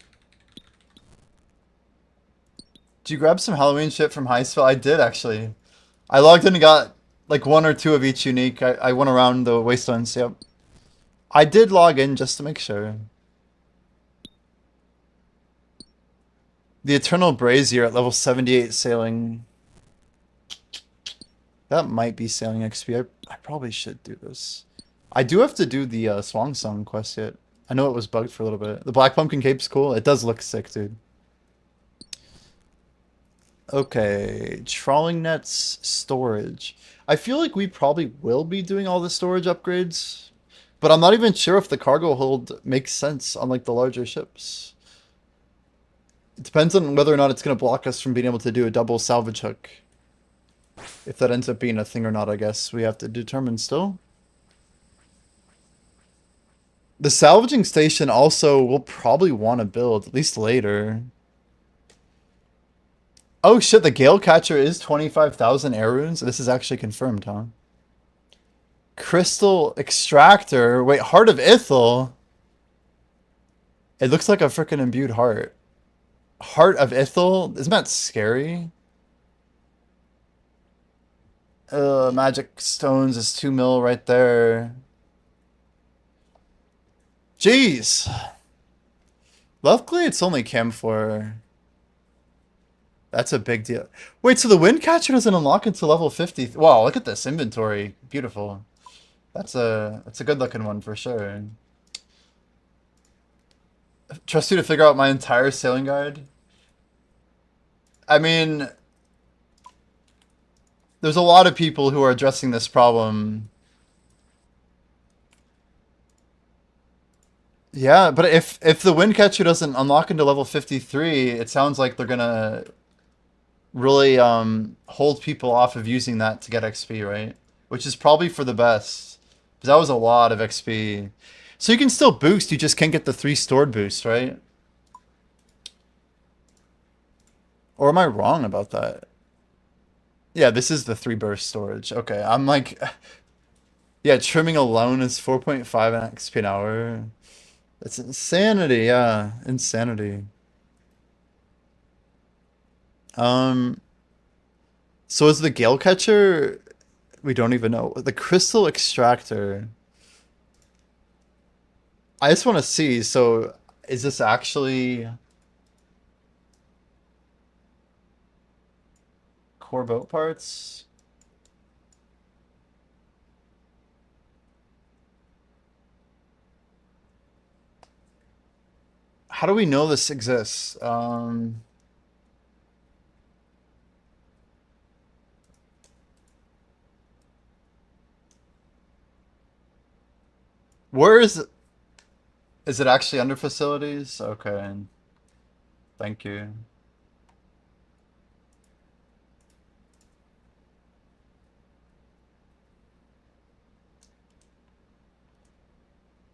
Did you grab some Halloween shit from Heistville? I did, actually. I logged in and got like 1 or 2 of each unique. I went around the wastelands, yep. I did log in just to make sure. The Eternal Brazier at level 78 sailing. That might be sailing XP. I probably should do this. I do have to do the Swan Song quest yet. I know it was bugged for a little bit. The Black Pumpkin Cape's cool. It does look sick, dude. Okay, trawling nets, storage. I feel like we probably will be doing all the storage upgrades, but I'm not even sure if the cargo hold makes sense on like the larger ships. It depends on whether or not it's going to block us from being able to do a double salvage hook. If that ends up being a thing or not, I guess we have to determine still. The salvaging station also we'll probably want to build, at least later. Oh shit, the Gale Catcher is 25,000 air runes? This is actually confirmed, huh? Crystal Extractor. Wait, Heart of Ithil? It looks like a freaking imbued heart. Heart of Ithil? Isn't that scary? Magic Stones is 2 mil right there. Jeez. Luckily, it's only Camphor. That's a big deal. Wait, so the Windcatcher doesn't unlock until level 50. Wow, look at this inventory. Beautiful. That's a good looking one for sure. Trust you to figure out my entire sailing guide. I mean, there's a lot of people who are addressing this problem. Yeah, but if the Windcatcher doesn't unlock into level 53, it sounds like they're gonna really hold people off of using that to get XP, right? Which is probably for the best. Because that was a lot of XP. So you can still boost, you just can't get the 3 stored boosts, right? Or am I wrong about that? Yeah, this is the 3 burst storage. Okay, I'm like... Yeah, trimming alone is 4.5 XP an hour. That's insanity, yeah. Insanity. So is the Gale Catcher... We don't even know. The Crystal Extractor... I just want to see, so is this actually... Core boat parts? How do we know this exists? Where is it actually under facilities? Okay. Thank you.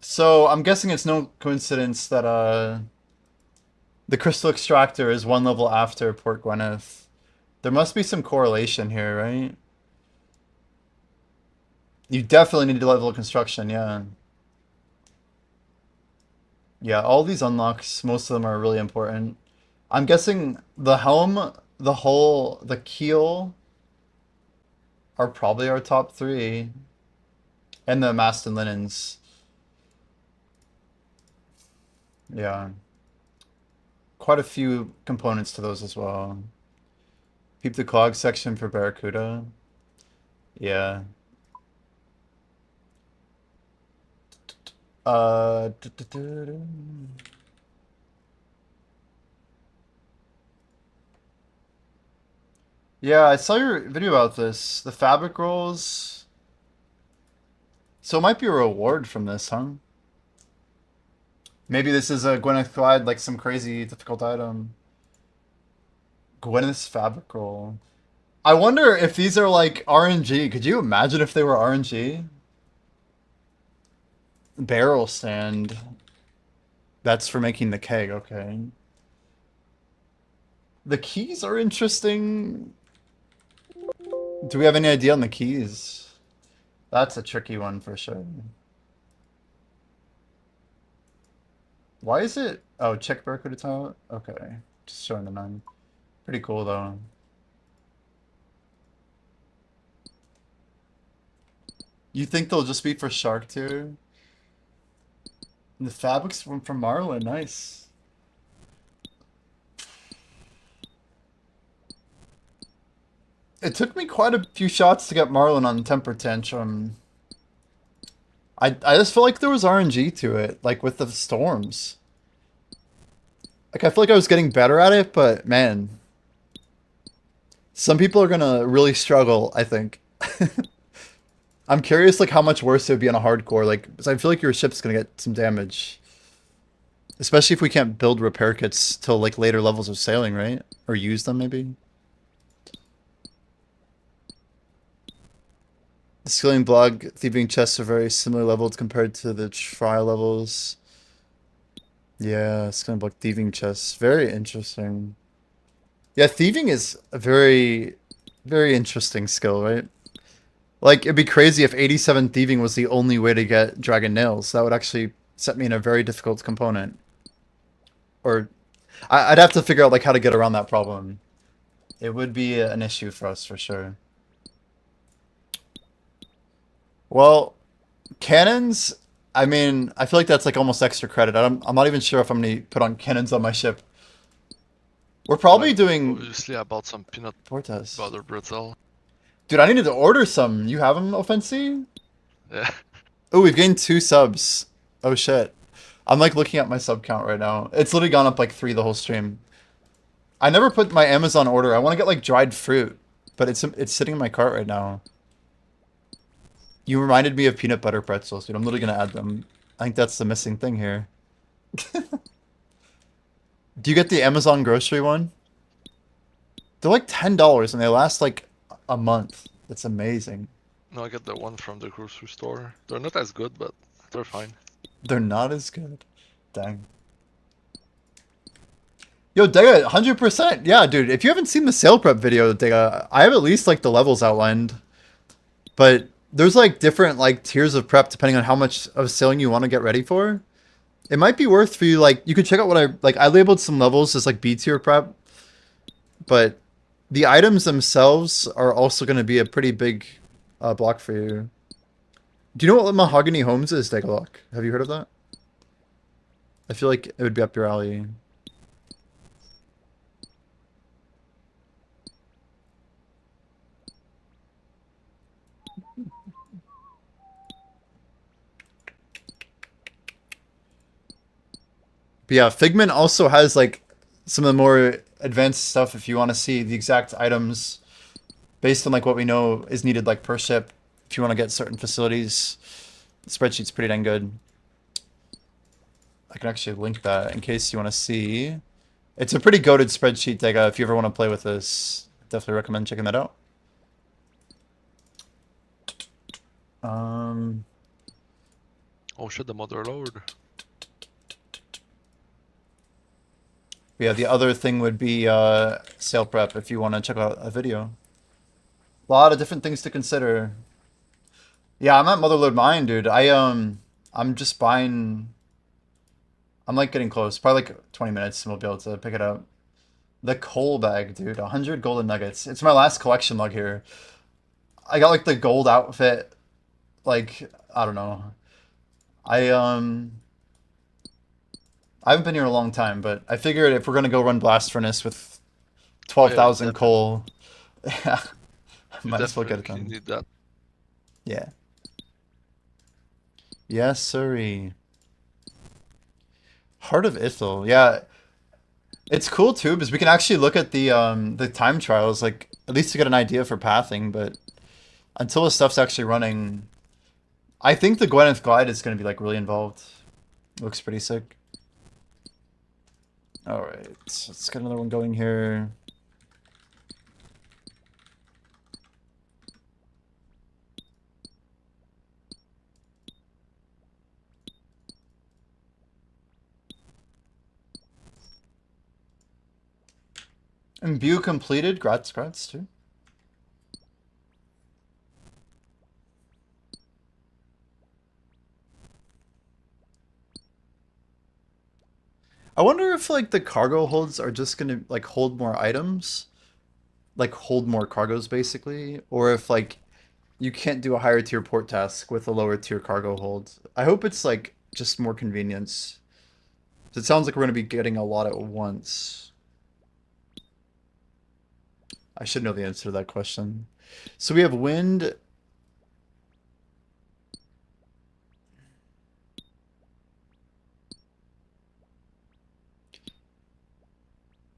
So I'm guessing it's no coincidence that the crystal extractor is one level after Port Gwyneth. There must be some correlation here, right? You definitely need to level construction, yeah. Yeah, all these unlocks, most of them are really important. I'm guessing the helm, the hull, the keel are probably our top three, and the mast and linens. Yeah, quite a few components to those as well. Keep the clog section for Barracuda. Yeah. Uh, du- du- du- du. Yeah, I saw your video about this. The fabric rolls. So it might be a reward from this, huh? Maybe this is a Gwyneth Glide, like some crazy difficult item. Gwyneth's fabric roll. I wonder if these are like RNG. Could you imagine if they were RNG? Barrel stand. That's for making the keg, okay. The keys are interesting. Do we have any idea on the keys? That's a tricky one for sure. Why is it? Oh, check Barracuda tile? Okay. Just showing the none. Pretty cool though. You think they'll just be for Shark too? The fabrics from Marlin, nice. It took me quite a few shots to get Marlin on Temper Tantrum. I just felt like there was RNG to it, like with the storms. Like I feel like I was getting better at it, but man, some people are gonna really struggle, I think. I'm curious like how much worse it would be on a hardcore, like 'cause I feel like your ship's gonna get some damage. Especially if we can't build repair kits till like later levels of sailing, right? Or use them maybe. The skilling blog thieving chests are very similar leveled compared to the trial levels. Yeah, skilling blog thieving chests. Very interesting. Yeah, thieving is a very, very interesting skill, right? Like, it'd be crazy if 87 thieving was the only way to get dragon nails. That would actually set me in a very difficult component. Or, I'd have to figure out, like, how to get around that problem. It would be an issue for us, for sure. Well, cannons, I mean, I feel like that's, like, almost extra credit. I'm not even sure if I'm gonna put on cannons on my ship. We're probably Like, doing obviously, I bought some peanut Vortex. butter brittle. Dude, I needed to order some. You have them, Offensi? Yeah. Oh, we've gained 2 subs. Oh shit. I'm like looking at my sub count right now. It's literally gone up like 3 the whole stream. I never put my Amazon order. I want to get like dried fruit, but it's sitting in my cart right now. You reminded me of peanut butter pretzels, dude. I'm literally gonna add them. I think that's the missing thing here. Do you get the Amazon grocery one? They're like $10 and they last like a month. It's amazing. No, I got the one from the grocery store. They're not as good, but they're fine. They're not as good. Dang. Yo, Dega, 100%. Yeah, dude. If you haven't seen the sale prep video, Dega, I have at least like the levels outlined. But there's like different like tiers of prep depending on how much of sailing you want to get ready for. It might be worth for you, like, you could check out what I labeled some levels as like B tier prep. But the items themselves are also going to be a pretty big block for you. Do you know what Mahogany Homes is, Dega? Have you heard of that? I feel like it would be up your alley. But yeah, Figment also has like some of the more advanced stuff if you want to see the exact items based on like what we know is needed like per ship if you want to get certain facilities. The spreadsheet's pretty dang good. I can actually link that in case you want to see. It's a pretty goated spreadsheet, Dega. If you ever want to play with this, definitely recommend checking that out. Oh shit, the mother lord. Yeah, the other thing would be sale prep if you want to check out a video. A lot of different things to consider. Yeah, I'm at Motherlode Mine, dude. I'm just buying. I'm like getting close. Probably like 20 minutes and we'll be able to pick it up. The coal bag, dude. 100 golden nuggets. It's my last collection log here. I got like the gold outfit. Like, I don't know. I I haven't been here a long time, but I figured if we're gonna go run blast furnace with Oh yeah, 12,000 coal, yeah, you might as well get it definitely done. need that. Yeah. Yes, sirree. Heart of Ithil. Yeah, it's cool too because we can actually look at the time trials, like at least to get an idea for pathing. But until the stuff's actually running, I think the Gwyneth Glide is gonna be like really involved. Looks pretty sick. All right, let's get another one going here. Imbue completed. Grats too. I wonder if like the cargo holds are just gonna like hold more items, like hold more cargoes basically, or if like you can't do a higher tier port task with a lower tier cargo hold. I hope it's like just more convenience. It sounds like we're gonna be getting a lot at once. I should know the answer to that question. So we have wind.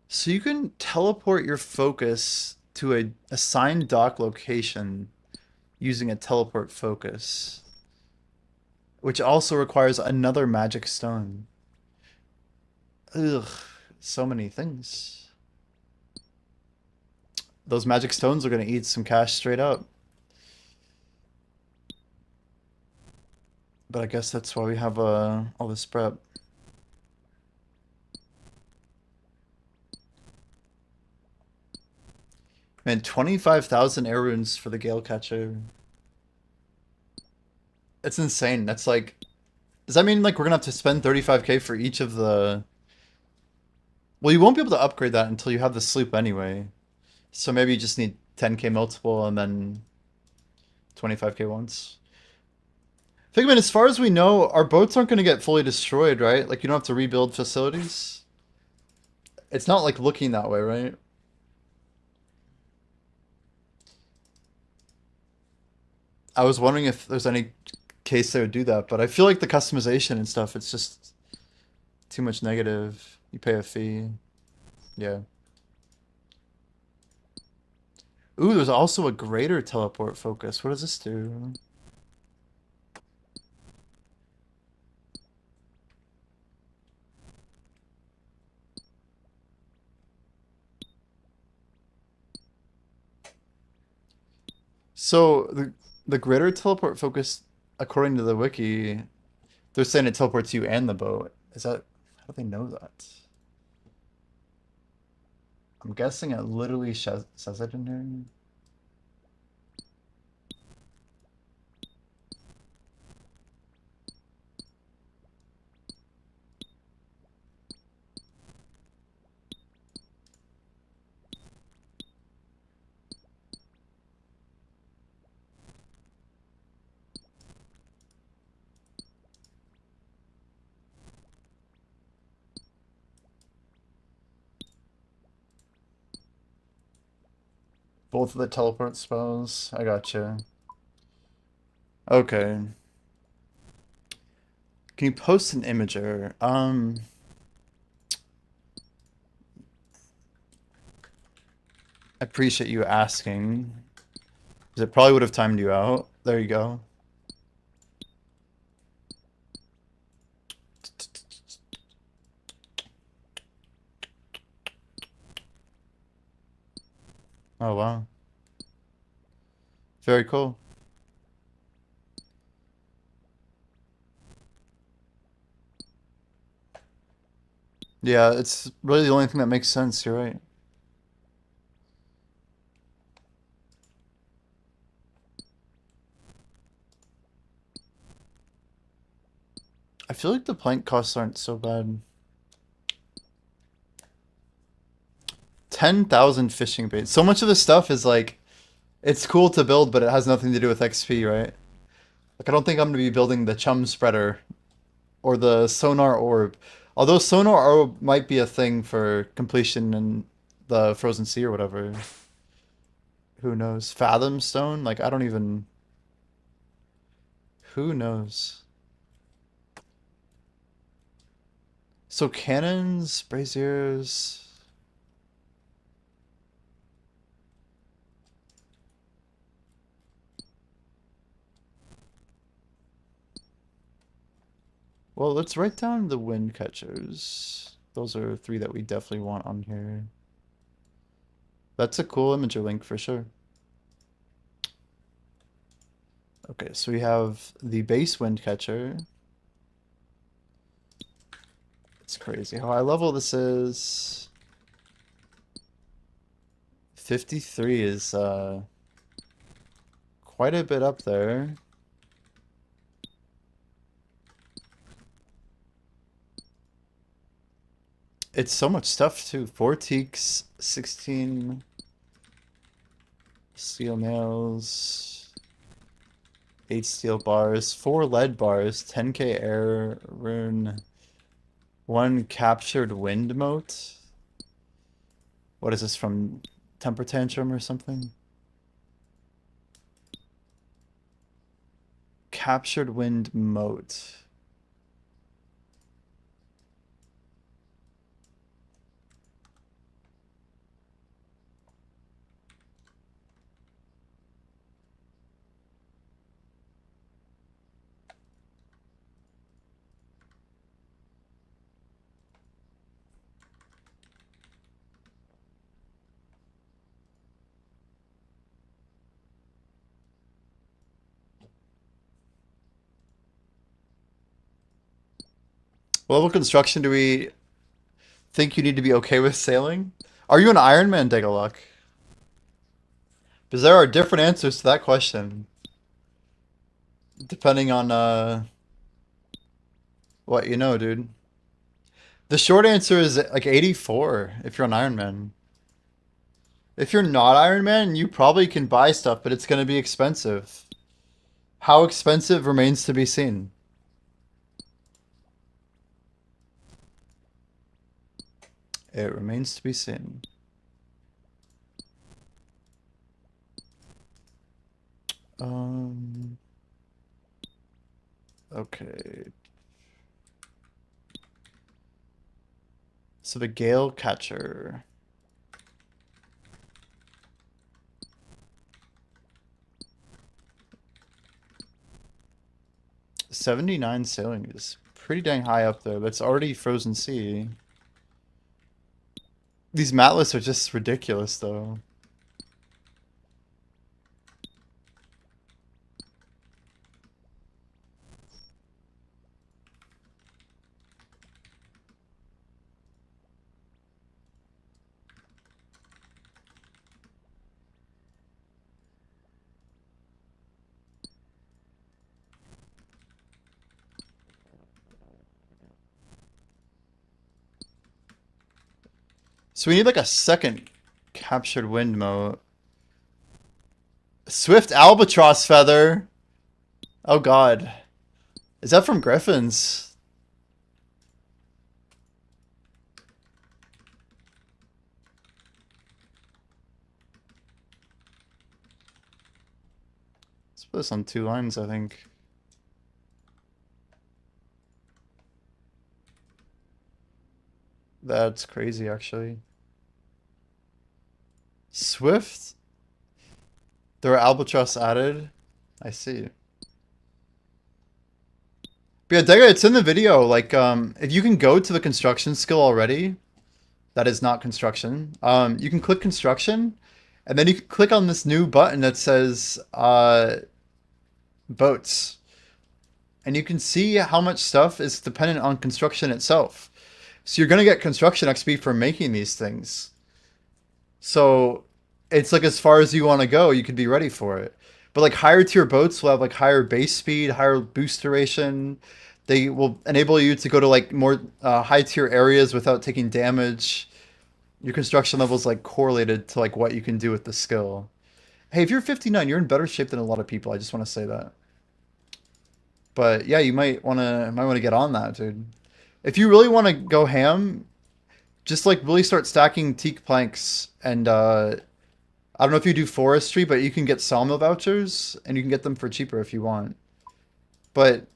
So you can teleport your focus to a assigned dock location using a teleport focus, which also requires another magic stone. Ugh, so many things. Those magic stones are gonna eat some cash straight up. But I guess that's why we have all this prep. Man, 25,000 air runes for the Gale Catcher. It's insane. That's like... Does that mean like we're gonna have to spend 35k for each of the... Well, you won't be able to upgrade that until you have the sloop anyway. So maybe you just need 10k multiple and then 25k once. Figment, as far as we know, our boats aren't going to get fully destroyed, right? Like, you don't have to rebuild facilities? It's not, like, looking that way, right? I was wondering if there's any case they would do that, but I feel like the customization and stuff, it's just too much negative. You pay a fee. Yeah. Ooh, there's also a greater teleport focus. What does this do? So the greater teleport focus, according to the wiki, they're saying it teleports you and the boat. Is that how do they know that? I'm guessing it literally says it in here. Both of the teleport spells. I gotcha. Okay. Can you post an imager? I appreciate you asking. 'Cause it probably would have timed you out. There you go. Oh wow. Very cool. Yeah, it's really the only thing that makes sense, you're right. I feel like the plank costs aren't so bad. 10,000 fishing baits. So much of this stuff is like, it's cool to build, but it has nothing to do with XP, right? Like, I don't think I'm going to be building the chum spreader or the sonar orb. Although sonar orb might be a thing for completion in the frozen sea or whatever. Who knows? Fathom stone? Like, I don't even... Who knows? So cannons, braziers... Well, let's write down the wind catchers. Those are 3 that we definitely want on here. That's a cool imager link for sure. Okay, so we have the base wind catcher. It's crazy how high level this is. 53 is quite a bit up there. It's so much stuff too. 4 teaks, 16 steel nails, 8 steel bars, 4 lead bars, 10k air rune, 1 captured wind mote. What is this from Temper Tantrum or something? Captured wind mote. What level of construction do we think you need to be okay with sailing? Are you an Ironman, Degaluck? Because there are different answers to that question. Depending on what you know, dude. The short answer is like 84 if you're an Ironman. If you're not Ironman, you probably can buy stuff, but it's going to be expensive. How expensive remains to be seen. It remains to be seen. Okay. So the Gale Catcher. $79 sailing is pretty dang high up there, but it's already frozen sea. These mat lists are just ridiculous, though. So we need like a second captured wind mote. Swift albatross feather. Oh god. Is that from Griffins? Let's put this on 2 lines, I think. That's crazy, actually. Swift? There are albatross added? I see. But yeah, Dega, it's in the video. Like, if you can go to the construction skill already, that is not construction. You can click construction, And then you can click on this new button that says boats. And you can see how much stuff is dependent on construction itself. So you're going to get construction XP for making these things. So it's like as far as you want to go, you could be ready for it. But like higher tier boats will have like higher base speed, higher boost duration. They will enable you to go to like more high tier areas without taking damage. Your construction level is like correlated to like what you can do with the skill. Hey, if you're 59, you're in better shape than a lot of people. I just want to say that. But yeah, you might want to get on that, dude. If you really want to go ham, just like really start stacking teak planks and I don't know if you do forestry, but you can get sawmill vouchers and you can get them for cheaper if you want. But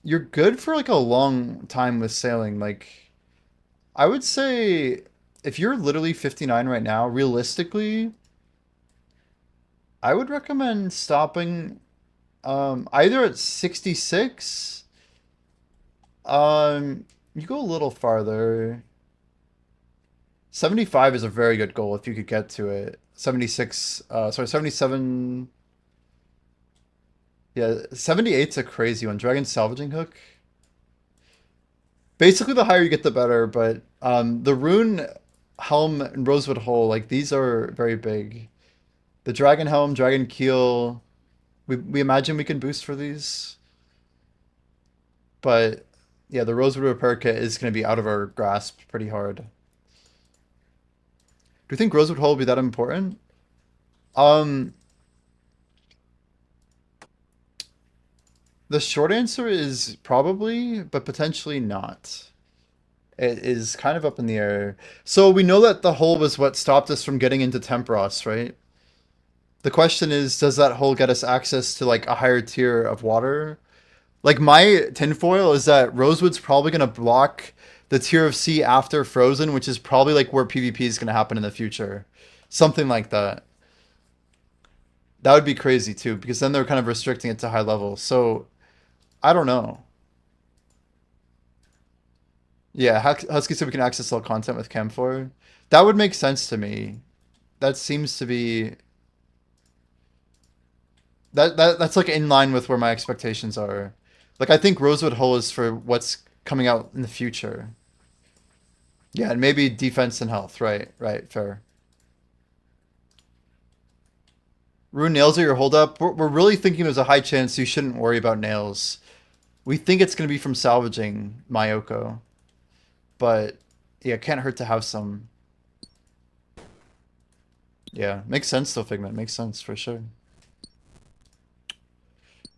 you're good for like a long time with sailing. Like I would say if you're literally 59 right now, realistically, I would recommend stopping either at 66. You go a little farther. 75 is a very good goal if you could get to it. 76, sorry, 77. Yeah, 78's a crazy one. Dragon Salvaging Hook. Basically, the higher you get, the better, but the Rune Helm and Rosewood Hole, like, these are very big. The Dragon Helm, Dragon Keel, we imagine we can boost for these. But, yeah, the Rosewood Repair Kit is going to be out of our grasp pretty hard. Do you think Rosewood Hole will be that important? The short answer is probably, but potentially not. It is kind of up in the air. So we know that the hole was what stopped us from getting into Temperos, right? The question is, does that hole get us access to like a higher tier of water? Like my tinfoil is that Rosewood's probably gonna block the tier of sea after Frozen, which is probably like where PvP is gonna happen in the future. Something like that. That would be crazy too, because then they're kind of restricting it to high level. So I don't know. Yeah, Husky said we can access all content with Cam4. That would make sense to me. That seems to be that's like in line with where my expectations are. Like I think Rosewood Hole is for what's coming out in the future. Yeah, and maybe defense and health. Right, right, fair. Rune nails are your holdup. We're really thinking there's a high chance you shouldn't worry about nails. We think it's going to be from salvaging Mayoko. But, yeah, can't hurt to have some. Yeah, makes sense though, Figment. Makes sense, for sure.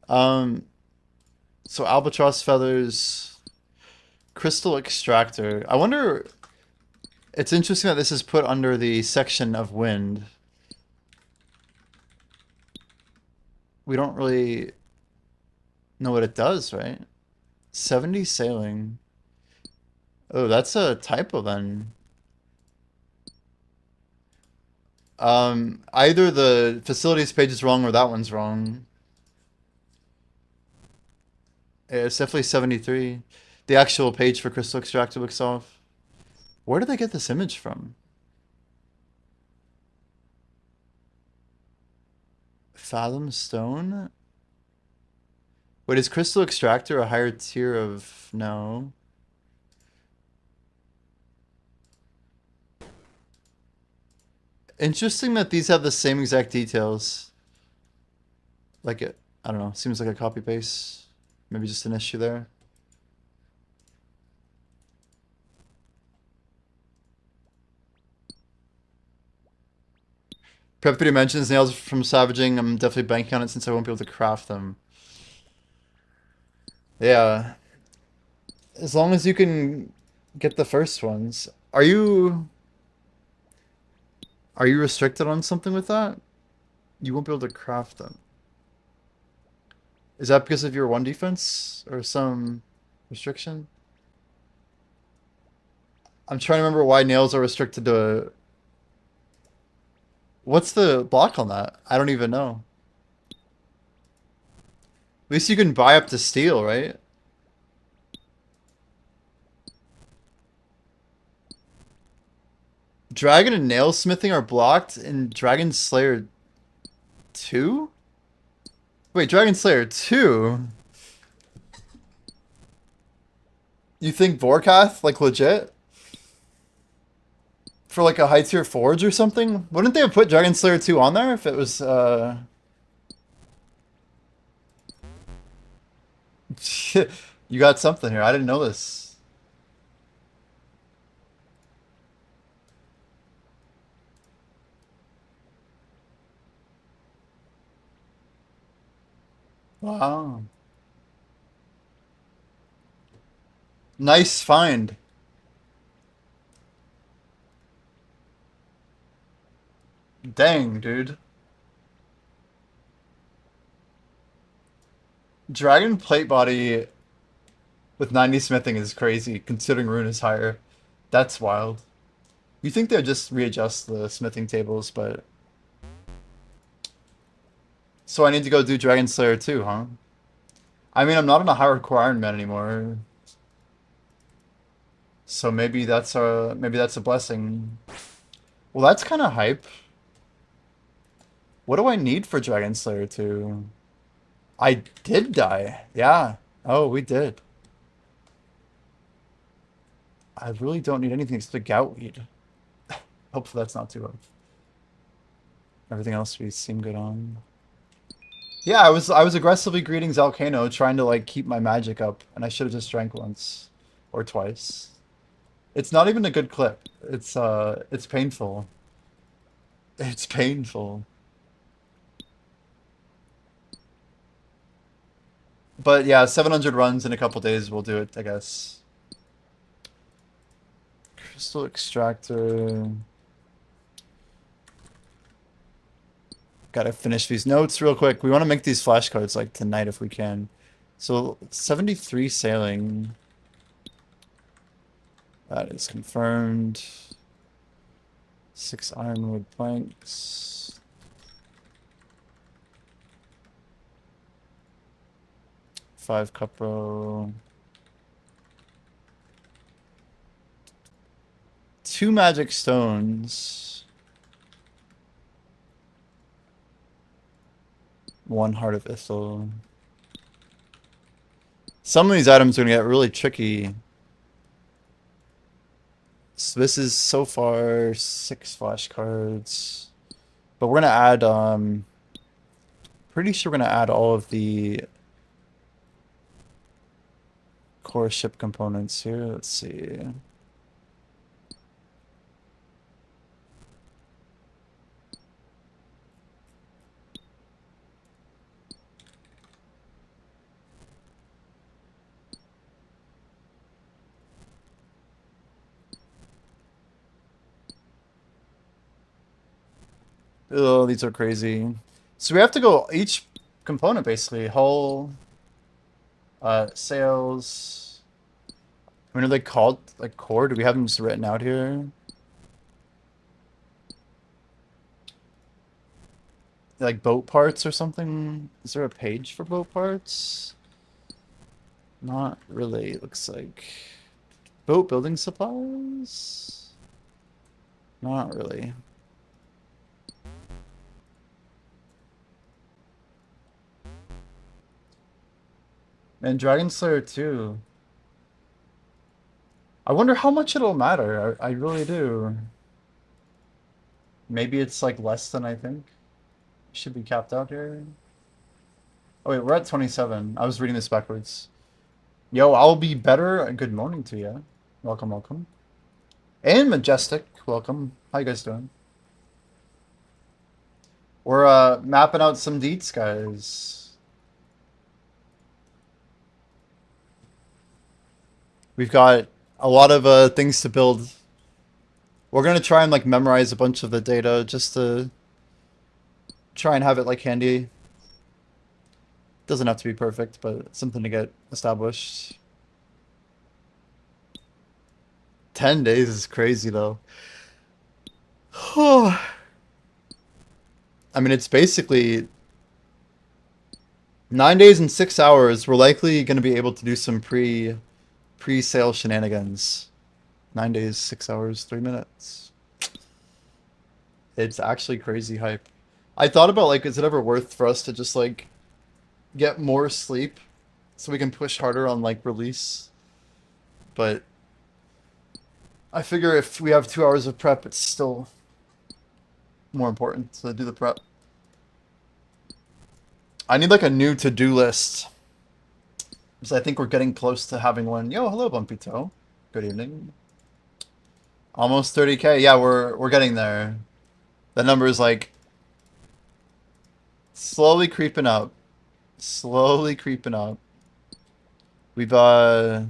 So Albatross Feathers, Crystal Extractor. I wonder... It's interesting that this is put under the section of wind. We don't really know what it does, right? 70 sailing. Oh, that's a typo then. Either the facilities page is wrong or that one's wrong. Yeah, it's definitely 73. The actual page for Crystal Extractor looks off. Where did they get this image from? Fathom Stone? Wait, is Crystal Extractor a higher tier of... No. Interesting that these have the same exact details. Like, I don't know, seems like a copy paste. Maybe just an issue there. Prep video mentions nails from savaging. I'm definitely banking on it since I won't be able to craft them. Yeah. As long as you can get the first ones. Are you restricted on something with that? You won't be able to craft them. Is that because of your one defense or some restriction? I'm trying to remember why nails are restricted to... What's the block on that? I don't even know. At least you can buy up to steel, right? Dragon and nail smithing are blocked in Dragon Slayer 2? Wait, Dragon Slayer 2? You think Vorkath, like legit? For like a high tier forge or something? Wouldn't they have put Dragon Slayer 2 on there if it was You got something here. I didn't know this. Wow. Nice find. Dang, dude. Dragon plate body with 90 smithing is crazy, considering rune is higher. That's wild. You think they'd just readjust the smithing tables, but... So I need to go do Dragon Slayer 2, huh? I mean, I'm not on a hardcore Ironman anymore. So maybe that's a blessing. Well, that's kind of hype. What do I need for Dragon Slayer 2? I did die. Yeah. Oh, we did. I really don't need anything except a gout weed. Hopefully that's not too rough. Everything else we seem good on. Yeah, I was aggressively greeting Zalcano, trying to like keep my magic up, and I should have just drank once or twice. It's not even a good clip. It's painful. It's painful. But yeah, 700 runs in a couple days will do it, I guess. Crystal extractor. Gotta finish these notes real quick. We want to make these flashcards like tonight if we can. So 73 sailing. That is confirmed. 6 ironwood planks. 5 cupro. 2 magic stones. 1 heart of Ithil. Some of these items are going to get really tricky. So this is so far 6 flashcards. But we're going to add, pretty sure we're going to add all of the core ship components here. Let's see. Oh, these are crazy. So we have to go each component basically. Hull, sails. I mean, are they called like core? Do we have them just written out here? Like boat parts or something? Is there a page for boat parts? Not really, it looks like. Boat building supplies? Not really. And Dragon Slayer 2. I wonder how much it'll matter. I really do. Maybe it's like less than I think. Should be capped out here. Oh wait, we're at 27. I was reading this backwards. Yo, I'll be better. Good morning to you. Welcome, welcome. And Majestic, welcome. How you guys doing? We're mapping out some deets, guys. We've got a lot of things to build. We're gonna try and like memorize a bunch of the data just to try and have it like handy. Doesn't have to be perfect, but it's something to get established. 10 days is crazy though. I mean, it's basically 9 days and 6 hours. We're likely going to be able to do some pre-sale shenanigans. 9 days, 6 hours, 3 minutes. It's actually crazy hype. I thought about like, is it ever worth for us to just like get more sleep so we can push harder on like release? But I figure if we have 2 hours of prep, it's still more important to do the prep. I need like a new to-do list because I think we're getting close to having one. Yo, hello, Bumpy Toe. Good evening. Almost 30K. Yeah, we're getting there. The number is like slowly creeping up. Slowly creeping up. We've yeah,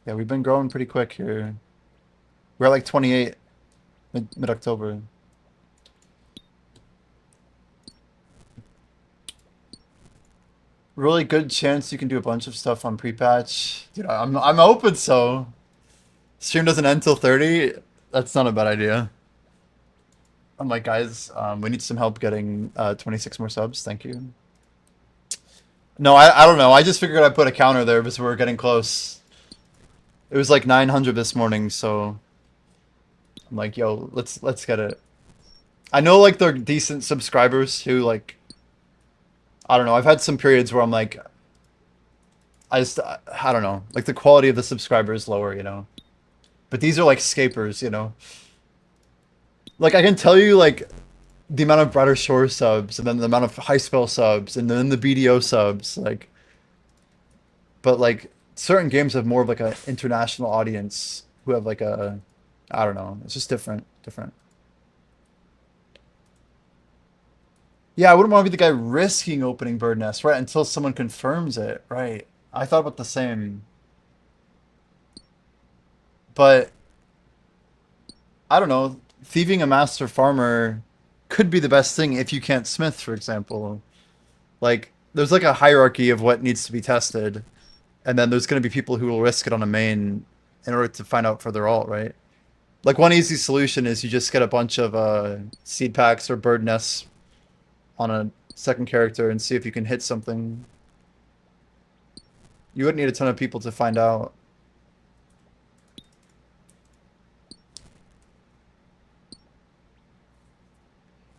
we've been growing pretty quick here. We're at like 28 mid-October. Really good chance you can do a bunch of stuff on pre-patch. Dude, I'm hoping so. Stream doesn't end till 30. That's not a bad idea. I'm like, guys, we need some help getting 26 more subs. Thank you. No, I don't know. I just figured I'd put a counter there because we're getting close. It was like 900 this morning, so I'm like, yo, let's get it. I know like they're decent subscribers who like, I don't know. I've had some periods where I'm like, I don't know. Like the quality of the subscriber is lower, you know. But these are like scapers, you know. Like I can tell you like the amount of Brighter Shore subs and then the amount of High Spell subs and then the BDO subs, like, but like certain games have more of like an international audience who have like a, I don't know. It's just different. Yeah, I wouldn't want to be the guy risking opening Bird Nest, right? Until someone confirms it, right? I thought about the same. But I don't know. Thieving a master farmer could be the best thing if you can't smith, for example. Like, there's like a hierarchy of what needs to be tested, and then there's going to be people who will risk it on a main in order to find out for their alt, right? Like, one easy solution is you just get a bunch of seed packs or bird nests on a second character and see if you can hit something. You wouldn't need a ton of people to find out.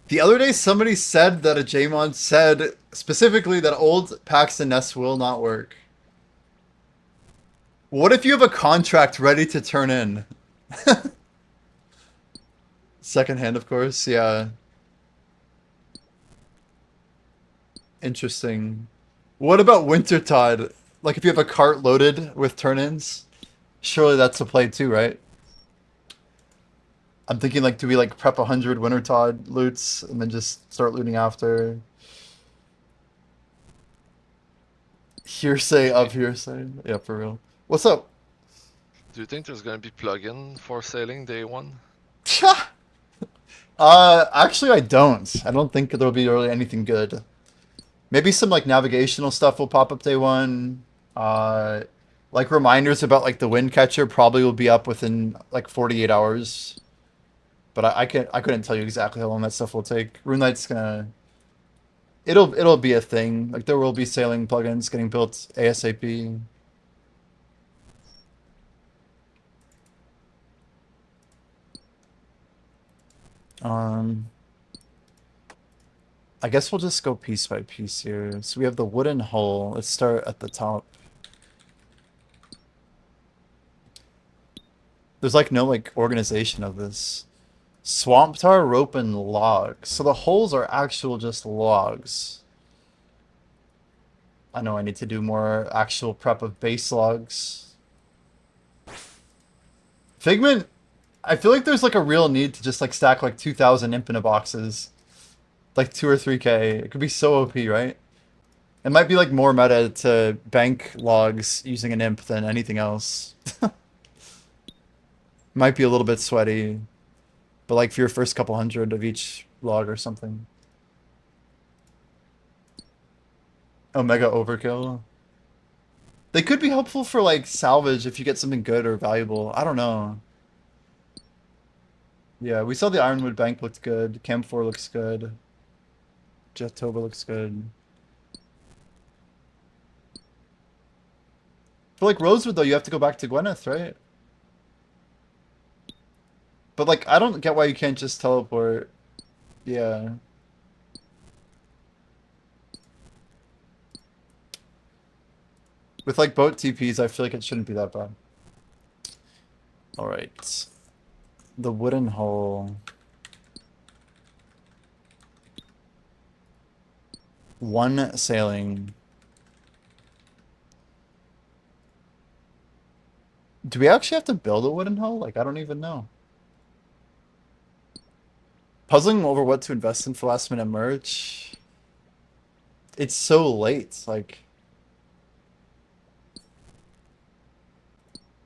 The other day, somebody said that a Jmon said specifically that old packs and nests will not work. What if you have a contract ready to turn in? Second hand, of course, yeah. Interesting. What about Wintertide? Like if you have a cart loaded with turn-ins? Surely that's a play too, right? I'm thinking like, do we like prep 100 Wintertide loots and then just start looting after? Hearsay of hearsay. Yeah, for real. What's up? Do you think there's gonna be plugin for sailing day one? Actually I don't. I don't think there'll be really anything good. Maybe some like navigational stuff will pop up day one. Like reminders about like the wind catcher probably will be up within like 48 hours. But I couldn't tell you exactly how long that stuff will take. Rune Knight's gonna it'll be a thing. Like there will be sailing plugins getting built ASAP. I guess we'll just go piece by piece here. So we have the wooden hull. Let's start at the top. There's like no like organization of this. Swamp tar, rope, and logs. So the holes are actual just logs. I know I need to do more actual prep of base logs. Figment, I feel like there's like a real need to just like stack like 2,000 imp in a boxes. Like 2 or 3K. It could be so OP, right? It might be like more meta to bank logs using an imp than anything else. Might be a little bit sweaty. But like for your first couple hundred of each log or something. Omega overkill. They could be helpful for like salvage if you get something good or valuable. I don't know. Yeah, we saw the Ironwood bank looked good. Camphor looks good. Jetoba looks good. For like Rosewood though, you have to go back to Gwyneth, right? But like, I don't get why you can't just teleport. Yeah. With like boat TPs, I feel like it shouldn't be that bad. All right. The wooden hull. One sailing. Do we actually have to build a wooden hull? Like, I don't even know. Puzzling over what to invest in for last minute merch. It's so late. Like,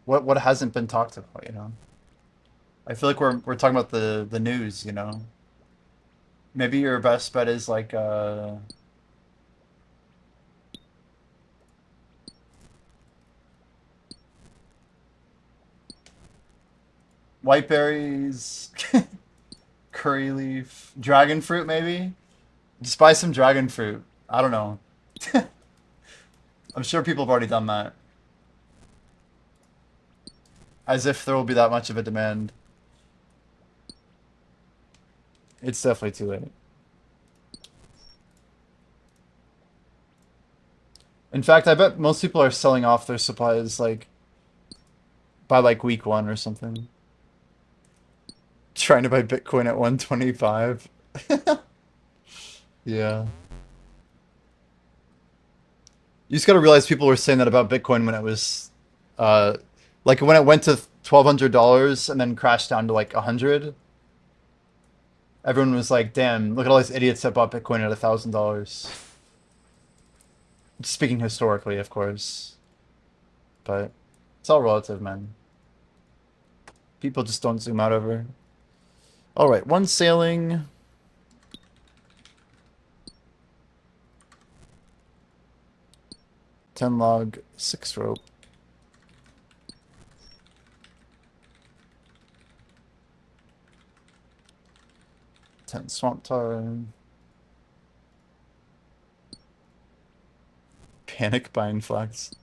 what hasn't been talked about, you know? I feel like we're talking about the news, you know? Maybe your best bet is like white berries, curry leaf, dragon fruit maybe? Just buy some dragon fruit. I don't know. I'm sure people have already done that. As if there will be that much of a demand. It's definitely too late. In fact, I bet most people are selling off their supplies like by like week 1 or something. Trying to buy Bitcoin at 125. Yeah. You just got to realize people were saying that about Bitcoin when it was, uh, like when it went to $1,200 and then crashed down to like 100. Everyone was like, "Damn, look at all these idiots that bought Bitcoin at $1,000." Speaking historically, of course, but it's all relative, man. People just don't zoom out over. All right, one sailing. 10 log, 6 rope. 10 swamp tar. Panic buying flax.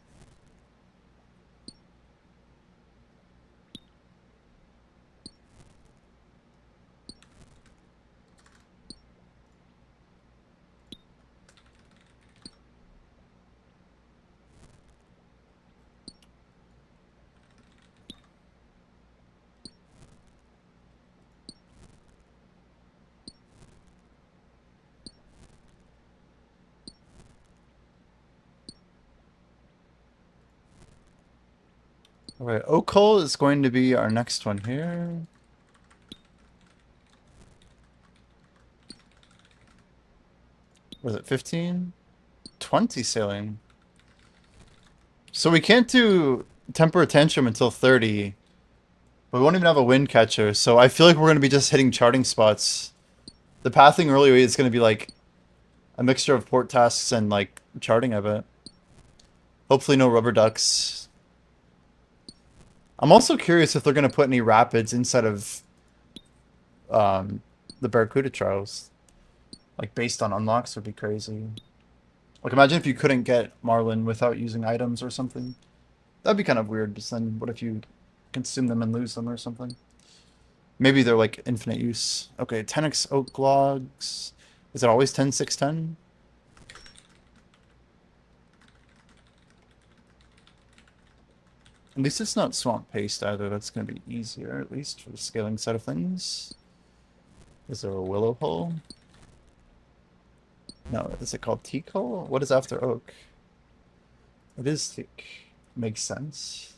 All right, oak hull is going to be our next one here. Was it 15? 20 sailing. So we can't do temper tantrum until 30. But we won't even have a wind catcher, so I feel like we're going to be just hitting charting spots. The pathing earlier is going to be like a mixture of port tasks and like charting, I bet. Hopefully no rubber ducks. I'm also curious if they're going to put any rapids inside of the Barracuda trials. Like based on unlocks would be crazy. Like imagine if you couldn't get Marlin without using items or something. That'd be kind of weird, because then what if you consume them and lose them or something? Maybe they're like infinite use. Okay, 10x oak logs. Is it always 10, 6, 10? At least it's not swamp paste either. That's going to be easier, at least for the scaling side of things. Is there a willow hole? No, is it called teak hole? What is after oak? It is teak. Makes sense.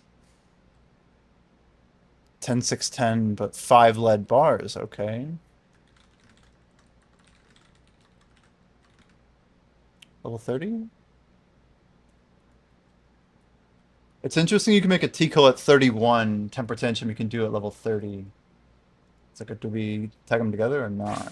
10, 6, 10, but 5 lead bars. Okay. Level 30? It's interesting you can make a teak hole at 31. Temper tantrum you can do at level 30. It's like, do we tag them together or not?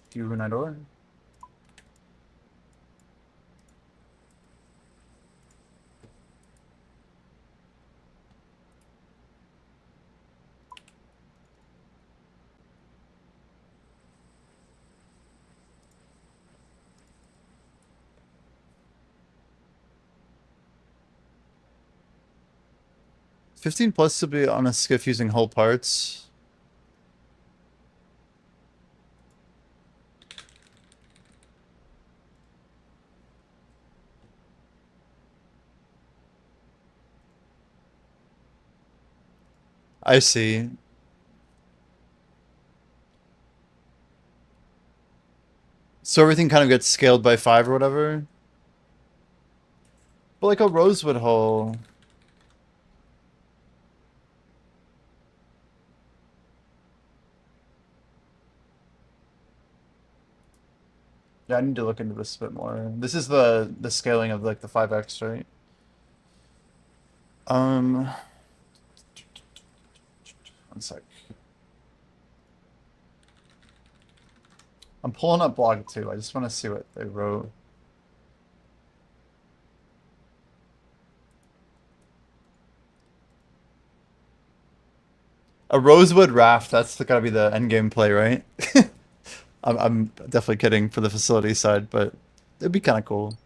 Do you rune that door? 15 plus to be on a skiff using hull parts. I see. So everything kind of gets scaled by 5 or whatever? But like a rosewood hull. Yeah, I need to look into this a bit more. This is the scaling of like the 5x, right? One sec. I'm pulling up blog 2. I just want to see what they wrote. A rosewood raft, gotta be the end game play, right? I'm definitely kidding for the facility side, but it'd be kind of cool.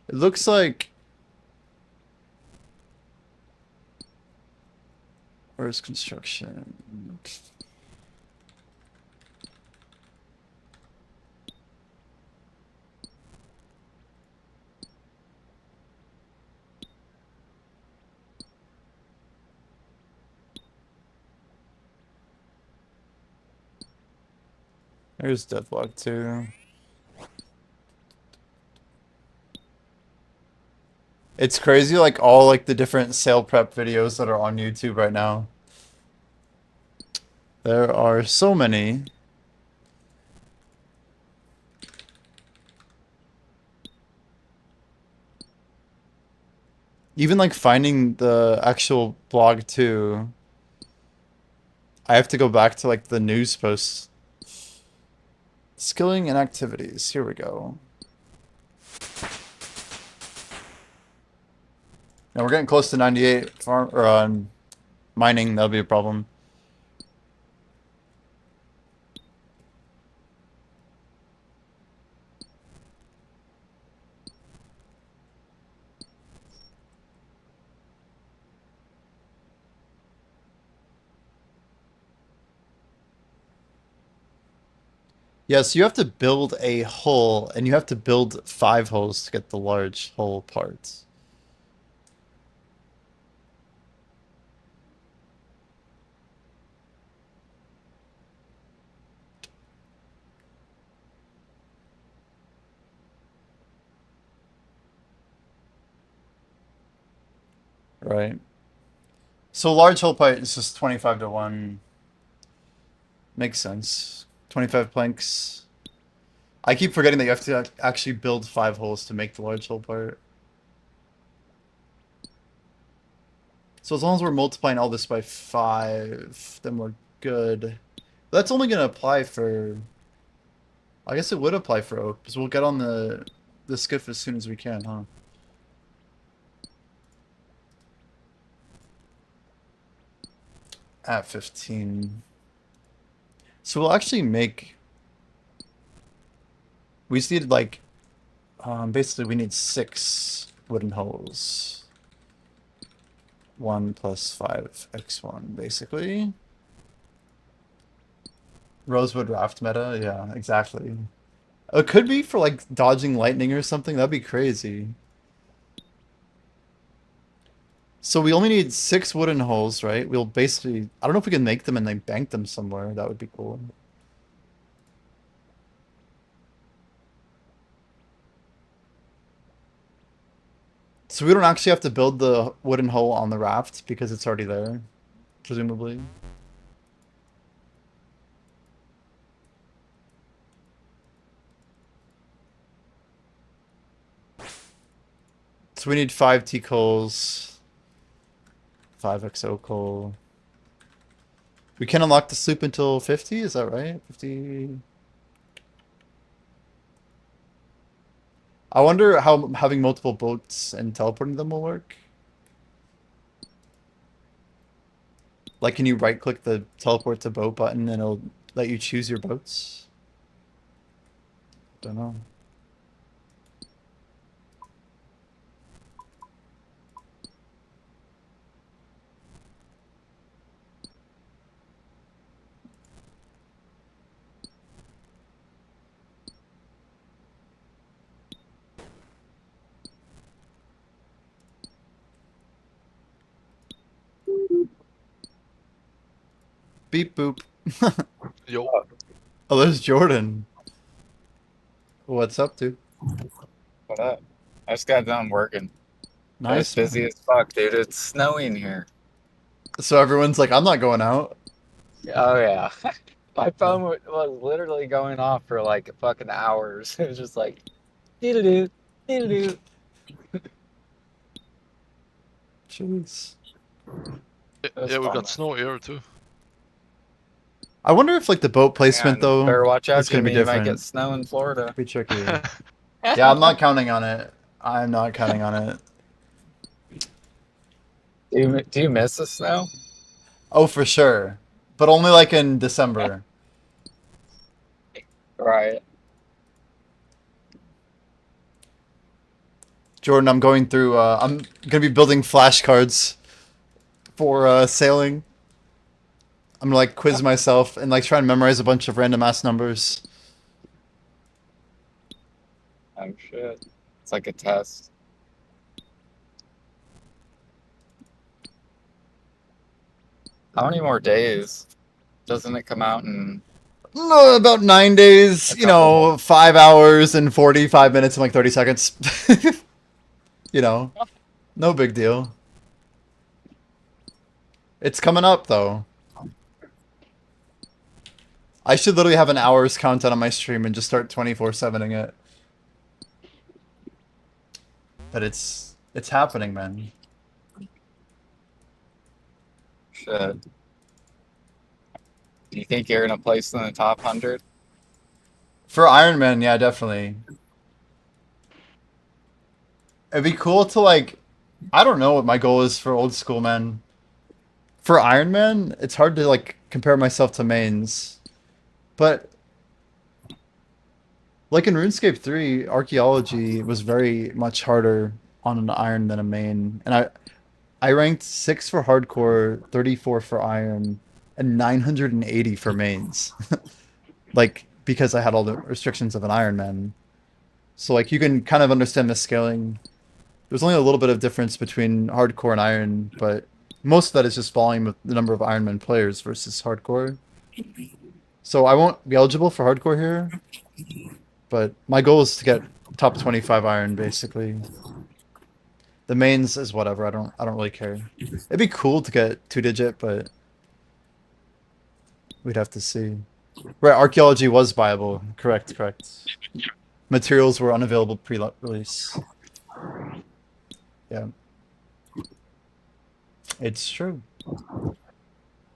It looks like... Where's construction? There's Deadlock too. It's crazy, like all like the different sail prep videos that are on YouTube right now. There are so many. Even like finding the actual blog too. I have to go back to like the news posts. Skilling and activities. Here we go. Now we're getting close to 98 farm or mining. That'll be a problem. Yeah, so you have to build a hull, and you have to build 5 hulls to get the large hull parts. Right. So large hull part is just 25 to 1. Makes sense. 25 planks. I keep forgetting that you have to actually build 5 holes to make the large hull part. So as long as we're multiplying all this by 5, then we're good. That's only going to apply for... I guess it would apply for oak, because we'll get on the skiff as soon as we can, huh? At 15. So we'll actually make... We just need like... basically we need 6 wooden hulls. 1 plus 5x1, basically. Rosewood raft meta, yeah, exactly. It could be for like dodging lightning or something. That'd be crazy. So we only need 6 wooden holes, right? We'll basically... I don't know if we can make them and then bank them somewhere. That would be cool. So we don't actually have to build the wooden hull on the raft because it's already there, presumably. So we need 5 T coals, 5 XO coal. We can unlock the sloop until 50, is that right? 50. I wonder how having multiple boats and teleporting them will work. Like, can you right click the teleport to boat button and it'll let you choose your boats? Don't know. Beep boop. Yo, Oh, there's Jordan. What's up, dude? What up? I just got done working. It was Nice, busy man. as fuck, dude. It's snowing here. So everyone's like, I'm not going out. Oh yeah. My phone was literally going off for like fucking hours. It was just like doo doo doo. Jeez. It was yeah, we fun got though. snow here too. I wonder if like the boat placement And though better watch out, is gonna be Jimmy. You might get different. snow in Florida. Be tricky. Yeah, I'm not counting on it. I'm not counting on it. Do you miss the snow? Oh, for sure. But only like in December. Right. Jordan, I'm going through I'm gonna be building flashcards for sailing. I'm gonna like quiz myself and like try and memorize a bunch of random ass numbers. Oh shit. It's like a test. How many more days? Doesn't it come out in No, about 9 days, a couple more? 5 hours and 45 minutes and like 30 seconds. you know, no big deal. It's coming up though. I should literally have an hour's content on my stream and just start 24/7ing it. But it's happening, man. Shit. Do you think you're gonna place in the top 100? For Ironman, yeah, definitely. It'd be cool to like, I don't know what my goal is for old school, man. For Ironman, it's hard to like compare myself to mains, but like in RuneScape 3, archaeology was very much harder on an iron than a main, and I ranked 6 for hardcore, 34 for iron, and 980 for mains. Like because I had all the restrictions of an Ironman. So like you can kind of understand the scaling. There's only a little bit of difference between hardcore and iron, but most of that is just volume with the number of Ironman players versus hardcore. So I won't be eligible for hardcore here, but my goal is to get top 25 iron basically. The mains is whatever. I don't really care. It'd be cool to get 2-digit, but we'd have to see. Right, archaeology was viable. Correct, correct. Materials were unavailable pre-release. Yeah. It's true.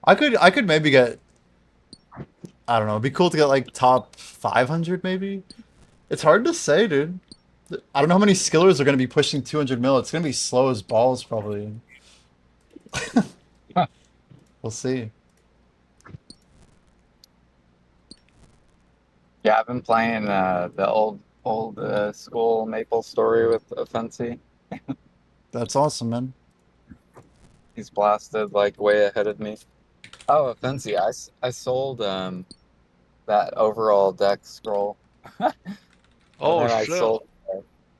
I could maybe get, I don't know, it'd be cool to get like top 500 maybe. It's hard to say, dude. I don't know how many skillers are going to be pushing 200 mil. It's going to be slow as balls probably. Huh. We'll see. Yeah, I've been playing the old school Maple Story with Offensi. That's awesome, man. He's blasted like way ahead of me. Oh, Offensi, I sold that overall deck scroll, and Oh then shit.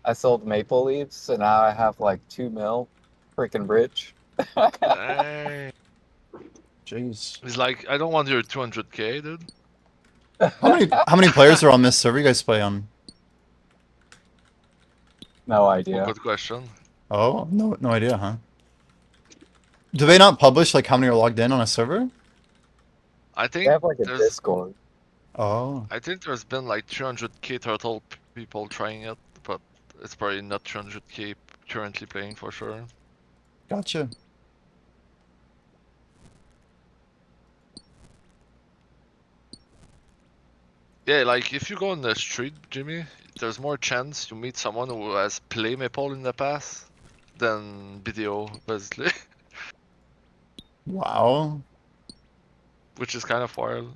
I sold Maple Leaves, so now I have like 2 mil, freaking rich. Dang. Jeez. He's like, I don't want your 200k, dude. How many players are on this server you guys play on? No Oh, idea. good question. Oh, no idea, huh? Do they not publish like how many are logged in on a server? I They think have like a there's Discord. Oh, I think there's been like 300k total people trying it, but it's probably not 300k currently playing for sure. gotcha. Yeah, like if you go on the street, Jimmy, there's more chance you meet someone who has played Maple in the past than BDO, basically. Wow. which is kind of wild.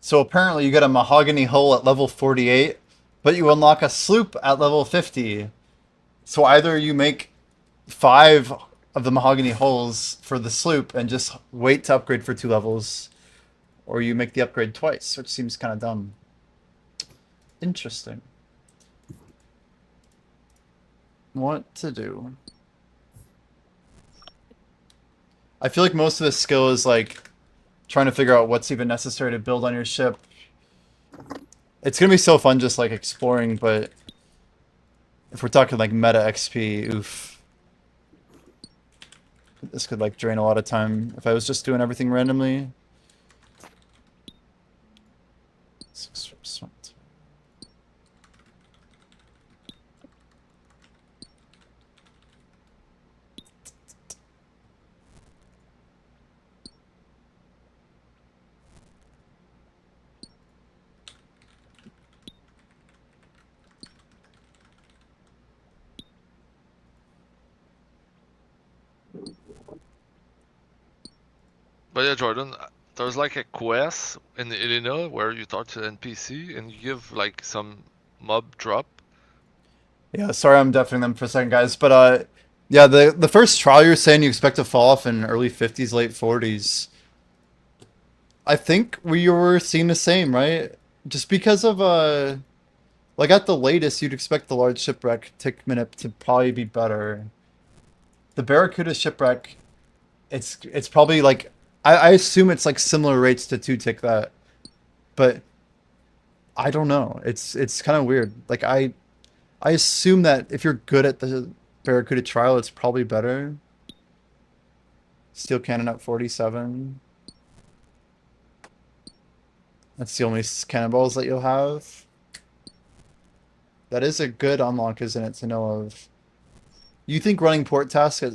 So apparently you get a mahogany hull at level 48, but you unlock a sloop at level 50. So either you make 5 of the mahogany hulls for the sloop and just wait to upgrade for 2 levels, or you make the upgrade twice, which seems kind of dumb. Interesting. What to do? I feel like most of this skill is like trying to figure out what's even necessary to build on your ship. It's gonna be so fun just like exploring, but if we're talking like meta XP, oof. This could like drain a lot of time if I was just doing everything randomly. 6%. But yeah, Jordan, there's like a quest in Illinois where you talk to an NPC and you give like some mob drop. Yeah, sorry I'm deafening them for a second, guys. But yeah, the first trial you're saying you expect to fall off in early 50s, late 40s. I think we were seeing the same, right? Just because of like at the latest, you'd expect the large shipwreck tick minute to probably be better. The Barracuda shipwreck, it's probably like I assume it's like similar rates to 2 tick that, but I don't know. It's kind of weird. Like I assume that if you're good at the Barracuda trial, it's probably better. Steel cannon at 47. That's the only cannonballs that you'll have. That is a good unlock, isn't it, to know of? You think running port task at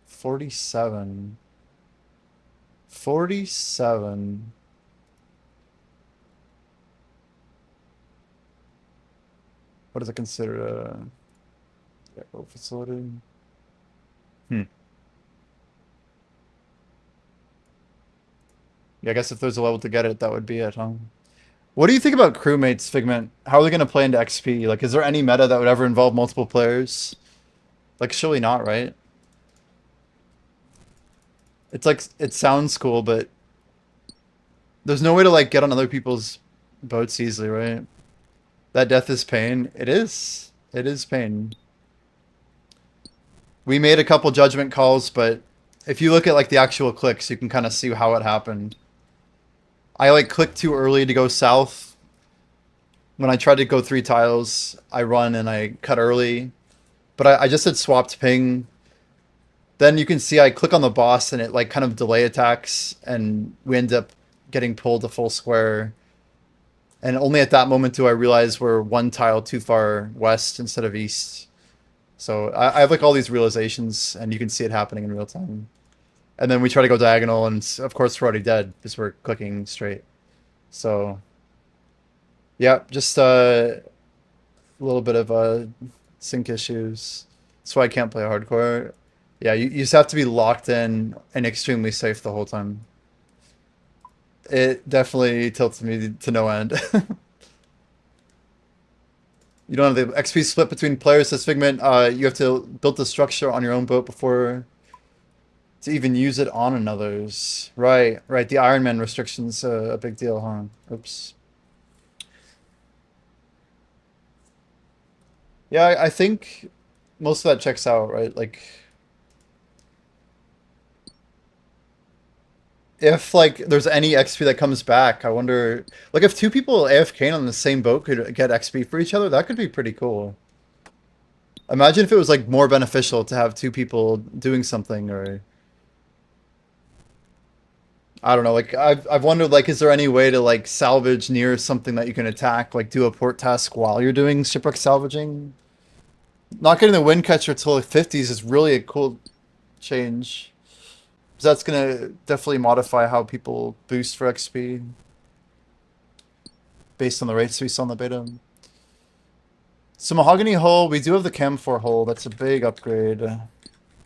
47. 47. What is it considered a airport facility? Yeah, I guess if there's a level to get it, that would be it, huh? What do you think about crewmates, Figment? How are they going to play into XP? Like, is there any meta that would ever involve multiple players? Like, surely not, right? It's like, it sounds cool, but there's no way to, like, get on other people's boats easily, right? That death is pain. It is. It is pain. We made a couple judgment calls, but if you look at, like, the actual clicks, you can kind of see how it happened. I, like, clicked too early to go south. When I tried to go 3 tiles, I run and I cut early. But I just had swapped ping. Then you can see I click on the boss and it like kind of delay attacks and we end up getting pulled to full square. And only at that moment do I realize we're 1 tile too far west instead of east. So I have like all these realizations and you can see it happening in real time. And then we try to go diagonal and of course we're already dead because we're clicking straight. So yeah, just a little bit of sync issues. That's why I can't play hardcore. Yeah, you just have to be locked in and extremely safe the whole time. It definitely tilts me to no end. You don't have the XP split between players, says Figment. You have to build the structure on your own boat before to even use it on another's. Right, right. The Ironman restriction's a big deal, huh? Oops. Yeah, I think most of that checks out, right? Like, if like there's any XP that comes back, I wonder, like, if 2 people AFK on the same boat could get XP for each other, that could be pretty cool. Imagine if it was like more beneficial to have 2 people doing something, or I don't know. Like, I've wondered, like, is there any way to like salvage near something that you can attack, like do a port task while you're doing shipwreck salvaging? Not getting the wind catcher till the 50s is really a cool change. So that's gonna definitely modify how people boost for XP based on the rates we saw in the beta. So mahogany hull, we do have the camphor hull. That's a big upgrade.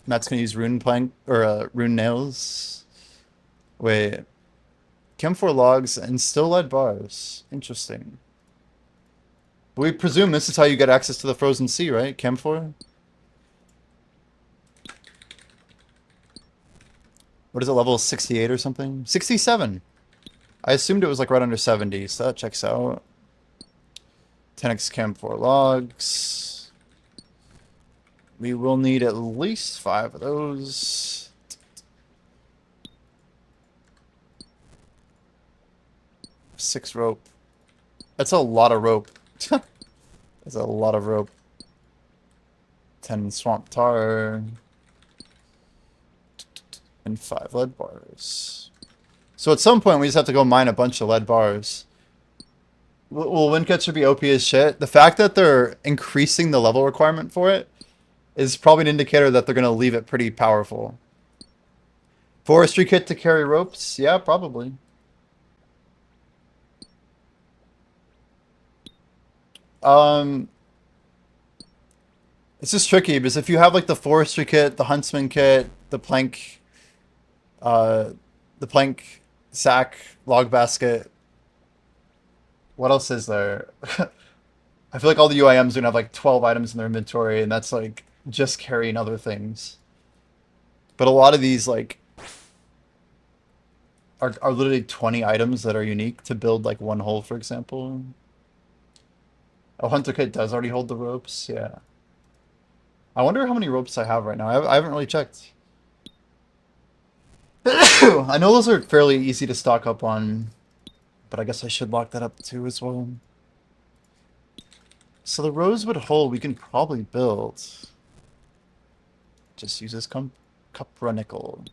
Matt's gonna use rune plank or rune nails. Wait, camphor logs and still lead bars. Interesting. We presume this is how you get access to the frozen sea, right? Camphor. What is it? Level 68 or something? 67. I assumed it was like right under 70, so that checks out. 10x camphor logs. We will need at least 5 of those. Six rope. That's a lot of rope. That's a lot of rope. 10 swamp tar. And 5 lead bars. So at some point we just have to go mine a bunch of lead bars. Will Windcatcher be OP as shit? The fact that they're increasing the level requirement for it is probably an indicator that they're going to leave it pretty powerful. Forestry kit to carry ropes? Yeah, probably. It's just tricky because if you have like the forestry kit, the huntsman kit, the plank sack, log basket, what else is there? I feel like all the UIMs are gonna have like 12 items in their inventory, and that's like just carrying other things. But a lot of these like are literally 20 items that are unique to build like one hole, for example. Oh, Hunter Kit does already hold the ropes, yeah. I wonder how many ropes I have right now. I haven't really checked. I know those are fairly easy to stock up on, but I guess I should lock that up too as well. So the rosewood hole we can probably build. Just use this cupronickel.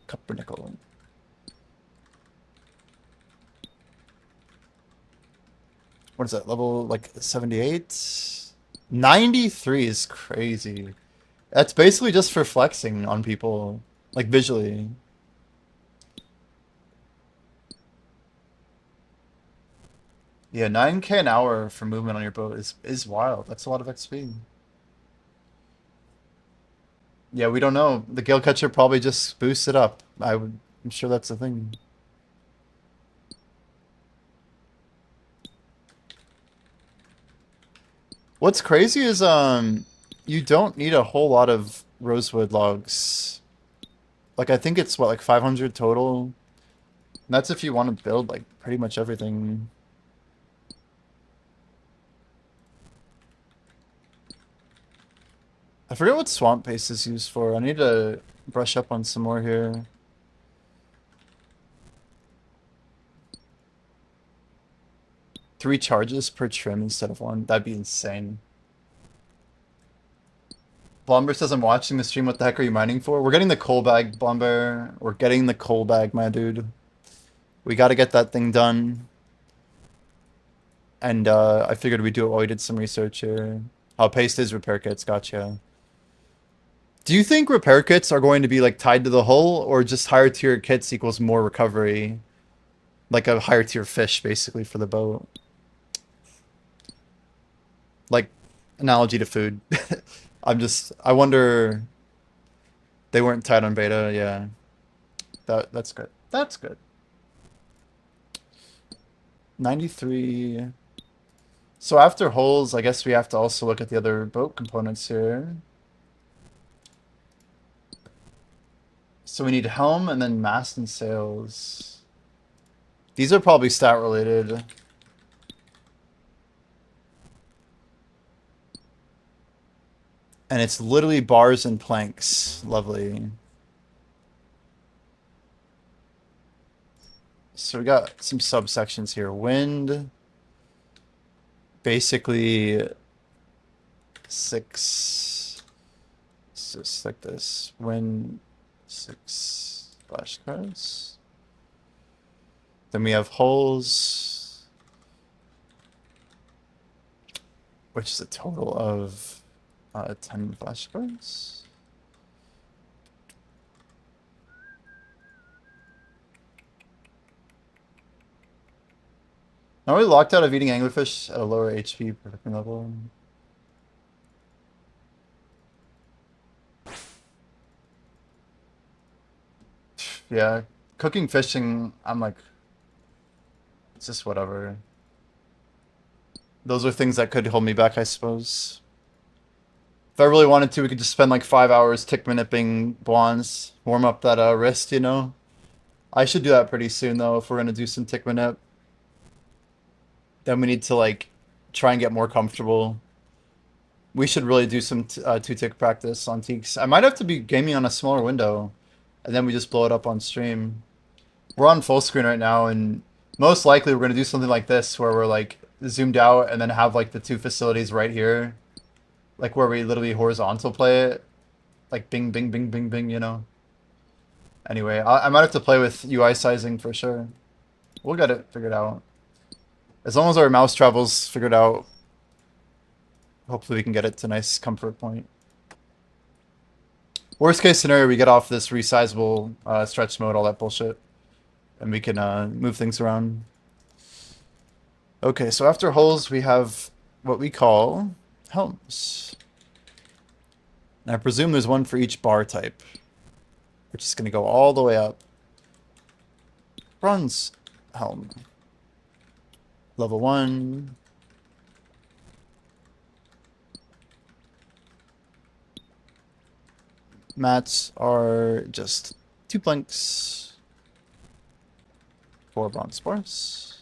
What is that, level like 78? 93 is crazy. That's basically just for flexing on people, like visually. Yeah, 9k an hour for movement on your boat is wild. That's a lot of XP. Yeah, we don't know. The Gale Catcher probably just boosts it up. I'm sure that's the thing. What's crazy is you don't need a whole lot of rosewood logs. Like I think it's what, like 500 total. And that's if you want to build like pretty much everything. I forget what swamp paste is used for. I need to brush up on some more here. Three charges per trim instead of one. That'd be insane. Blomber says I'm watching the stream. What the heck are you mining for? We're getting the coal bag, Blomber. We're getting the coal bag, my dude. We got to get that thing done. And I figured we'd do it while we did some research here. Oh, paste is repair kits. Gotcha. Do you think repair kits are going to be like tied to the hull, or just higher tier kits equals more recovery? Like a higher tier fish, basically, for the boat. Like, analogy to food. I wonder... They weren't tied on beta, yeah. That's good. That's good. 93... So after hulls, I guess we have to also look at the other boat components here. So we need helm and then mast and sails. These are probably stat related. And it's literally bars and planks. Lovely. So we got some subsections here. Wind. Basically 6. It's just like this. Wind 6 flashcards. Then we have hulls, which is a total of 10 flashcards. Are we locked out of eating anglerfish at a lower HP protecting level? Yeah, cooking, fishing, I'm like, it's just whatever. Those are things that could hold me back, I suppose. If I really wanted to, we could just spend like 5 hours tick nipping blondes, warm up that wrist, you know? I should do that pretty soon though, if we're gonna do some tick nip. Then we need to like try and get more comfortable. We should really do some two tick practice on teaks. I might have to be gaming on a smaller window, and then we just blow it up on stream. We're on full screen right now, and most likely we're gonna do something like this, where we're like zoomed out and then have like the two facilities right here, like where we literally horizontal play it, like bing, bing, bing, bing, bing, you know. Anyway, I might have to play with UI sizing for sure. We'll get it figured out. As long as our mouse travels figured out, hopefully we can get it to a nice comfort point. Worst case scenario, we get off this resizable stretch mode, all that bullshit, and we can move things around. Okay, so after holes, we have what we call helms. And I presume there's one for each bar type, which is going to go all the way up. Bronze helm. Level 1. Mats are just 2 planks. 4 bronze bars.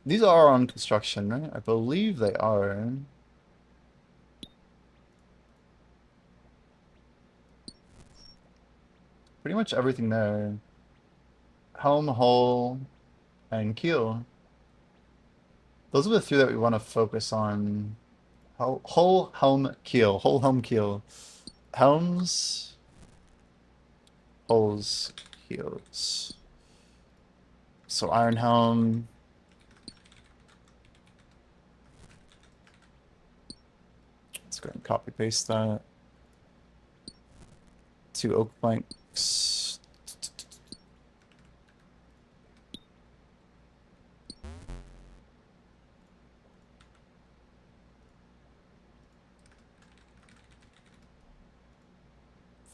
These are on construction, right? I believe they are. Pretty much everything there. Helm, hull, and keel. Those are the 3 that we want to focus on. Hull, helm, keel. Hull, helm, keel. Helms, hulls, keels. So iron helm. Let's go ahead and copy paste that. 2 oak planks.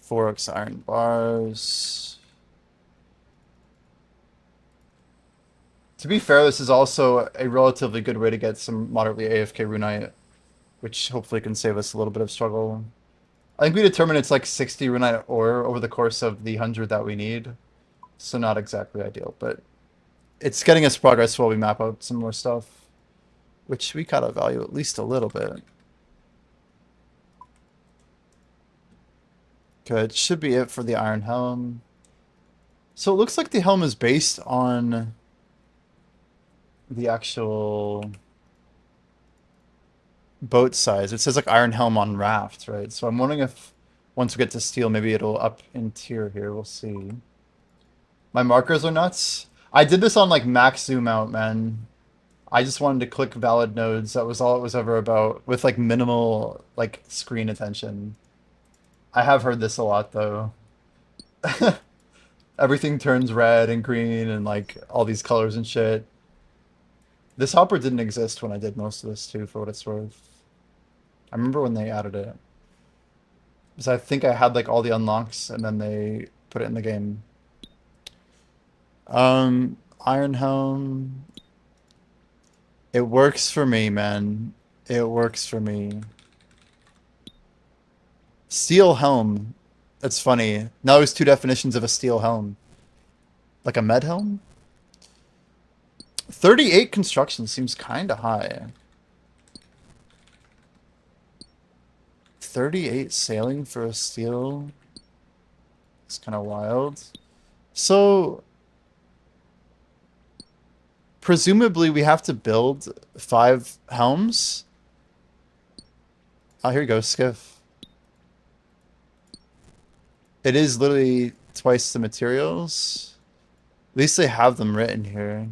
Four oaks iron bars. To be fair, this is also a relatively good way to get some moderately AFK runite, which hopefully can save us a little bit of struggle. I think we determined it's like 60 runite ore over the course of the 100 that we need. So not exactly ideal, but it's getting us progress while we map out some more stuff, which we gotta value at least a little bit. Good, should be it for the iron helm. So it looks like the helm is based on the actual boat size. It says like iron helm on raft, right? So I'm wondering if once we get to steel, maybe it'll up in tier here. We'll see. My markers are nuts. I did this on like max zoom out, man. I just wanted to click valid nodes. That was all it was ever about, with like minimal like screen attention. I have heard this a lot though. Everything turns red and green and like all these colors and shit. This hopper didn't exist when I did most of this too, for what it's worth. I remember when they added it. Because I think I had like all the unlocks and then they put it in the game. Iron Helm. It works for me, man. It works for me. Steel helm. That's funny. Now there's 2 definitions of a steel helm. Like a med helm? 38 construction seems kind of high. 38 sailing for a steel? It's kind of wild. So, presumably we have to build 5 helms. Oh, here you go, skiff. It is literally twice the materials. At least they have them written here.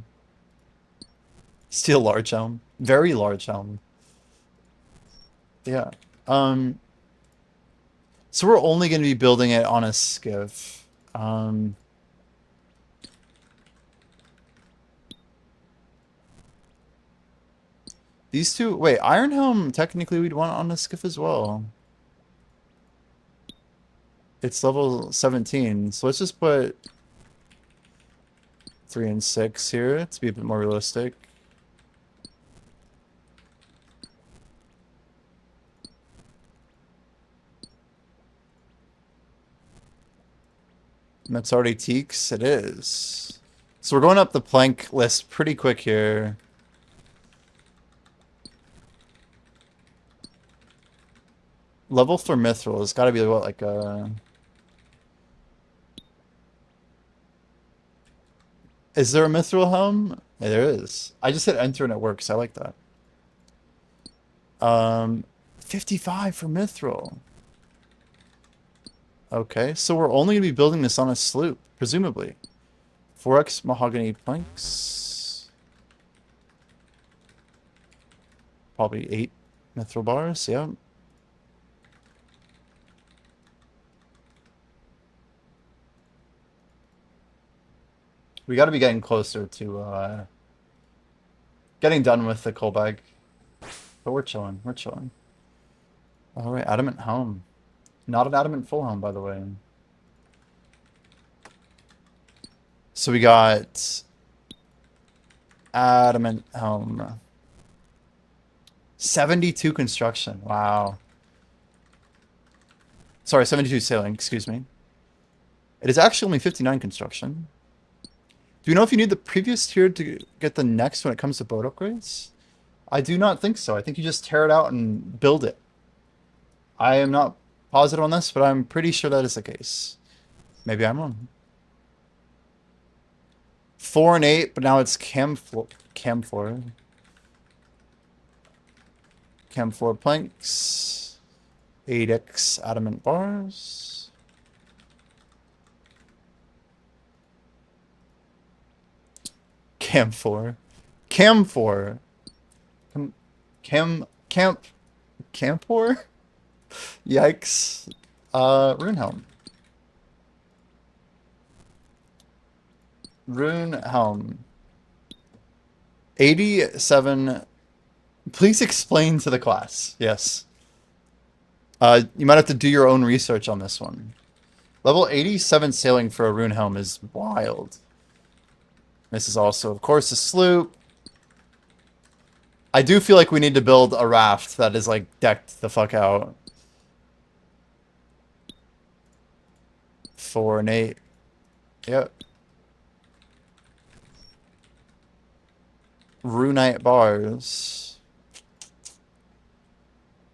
Steel large helm. Very large helm. Yeah. So we're only going to be building it on a skiff. These 2... Wait, Iron Helm, technically we'd want on a skiff as well. It's level 17, so let's just put 3 and 6 here to be a bit more realistic. And that's already teaks. It is. So we're going up the plank list pretty quick here. Level for mithril has got to be what, like a... Is there a mithril helm? Yeah, there is. I just hit enter and it works. I like that. 55 for mithril. Okay, so we're only going to be building this on a sloop, presumably. 4x mahogany planks. Probably 8 mithril bars, yeah. We got to be getting closer to getting done with the coal bag. But we're chilling, we're chilling. Alright, adamant helm. Not an adamant full helm, by the way. So we got adamant helm. 72 construction. Wow. Sorry, 72 sailing, excuse me. It is actually only 59 construction. Do you know if you need the previous tier to get the next when it comes to boat upgrades? I do not think so. I think you just tear it out and build it. I am not positive on this, but I'm pretty sure that is the case. Maybe I'm wrong. 4 and 8, but now it's cam 4. Cam 4 planks. 8x adamant bars. Cam 4. Cam 4. Camp 4? Yikes. Rune helm. Rune helm. 87. Please explain to the class. Yes. You might have to do your own research on this one. Level 87 sailing for a rune helm is wild. This is also, of course, a sloop. I do feel like we need to build a raft that is, like, decked the fuck out. 4 and 8. Yep. Runite bars.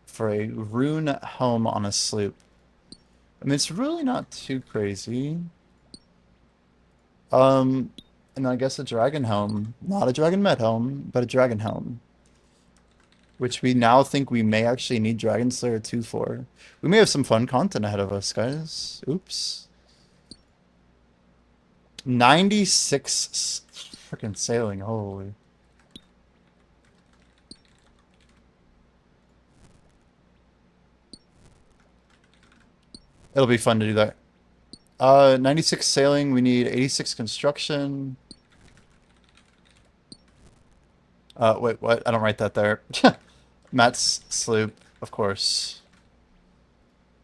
For a rune helm on a sloop. I mean, it's really not too crazy. And I guess a dragon helm. Not a dragon med helm, but a dragon helm. Which we now think we may actually need Dragon Slayer 2 for. We may have some fun content ahead of us, guys. Oops. 96 freaking sailing, holy. It'll be fun to do that. 96 sailing, we need 86 construction. Wait, what? I don't write that there. Matt's sloop, of course.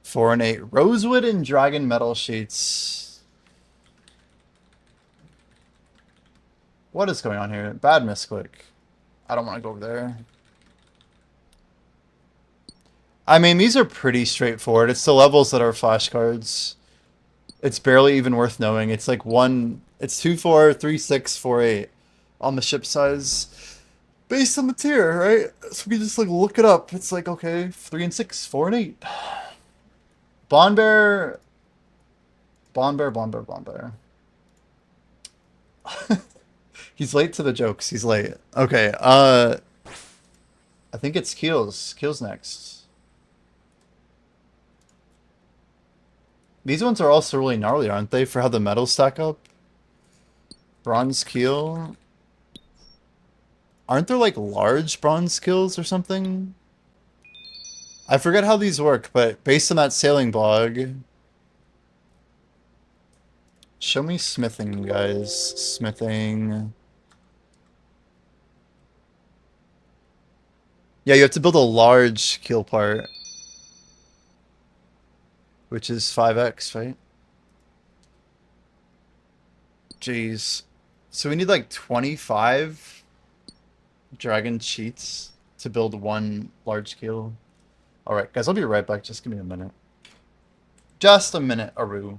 4 and 8. Rosewood and dragon metal sheets. What is going on here? Bad misclick. I don't want to go over there. I mean, these are pretty straightforward. It's the levels that are flashcards. It's barely even worth knowing. It's like it's 2, 4, 3, 6, 4, 8 on the ship size. Based on the tier, right? So we just like look it up. It's like, okay, 3 and 6, 4 and 8. Bond Bear. He's late to the jokes. He's late. Okay, I think it's Keels. Keels next. These ones are also really gnarly, aren't they, for how the metals stack up? Bronze keel. Aren't there like large bronze keels or something? I forget how these work, but based on that sailing blog... Show me smithing, guys. Smithing. Yeah, you have to build a large keel part. which is 5x, right? Jeez. So we need like 25 dragon cheats to build one large scale. Alright, guys, I'll be right back. Just give me a minute. Just a minute, Aru.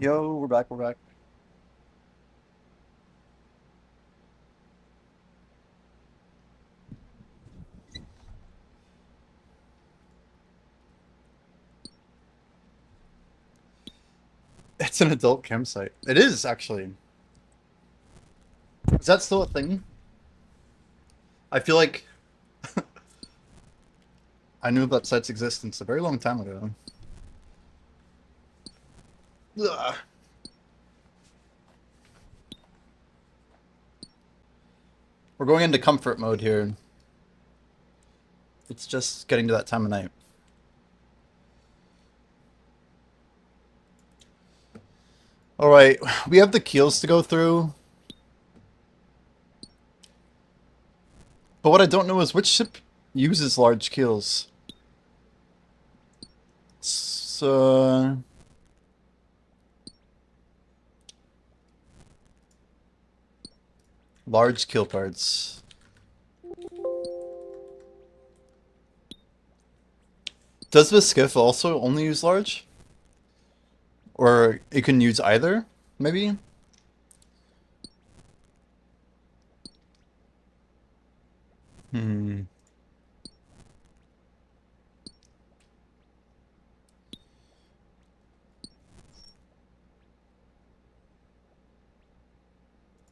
Yo, we're back, we're back. It's an adult campsite. It is, actually. Is that still a thing? I feel like I knew that site's existence a very long time ago. Ugh. We're going into comfort mode here. It's just getting to that time of night. Alright, we have the keels to go through. But what I don't know is which ship uses large keels. So... large keel parts. Does the skiff also only use large? Or it can use either, maybe? Hmm.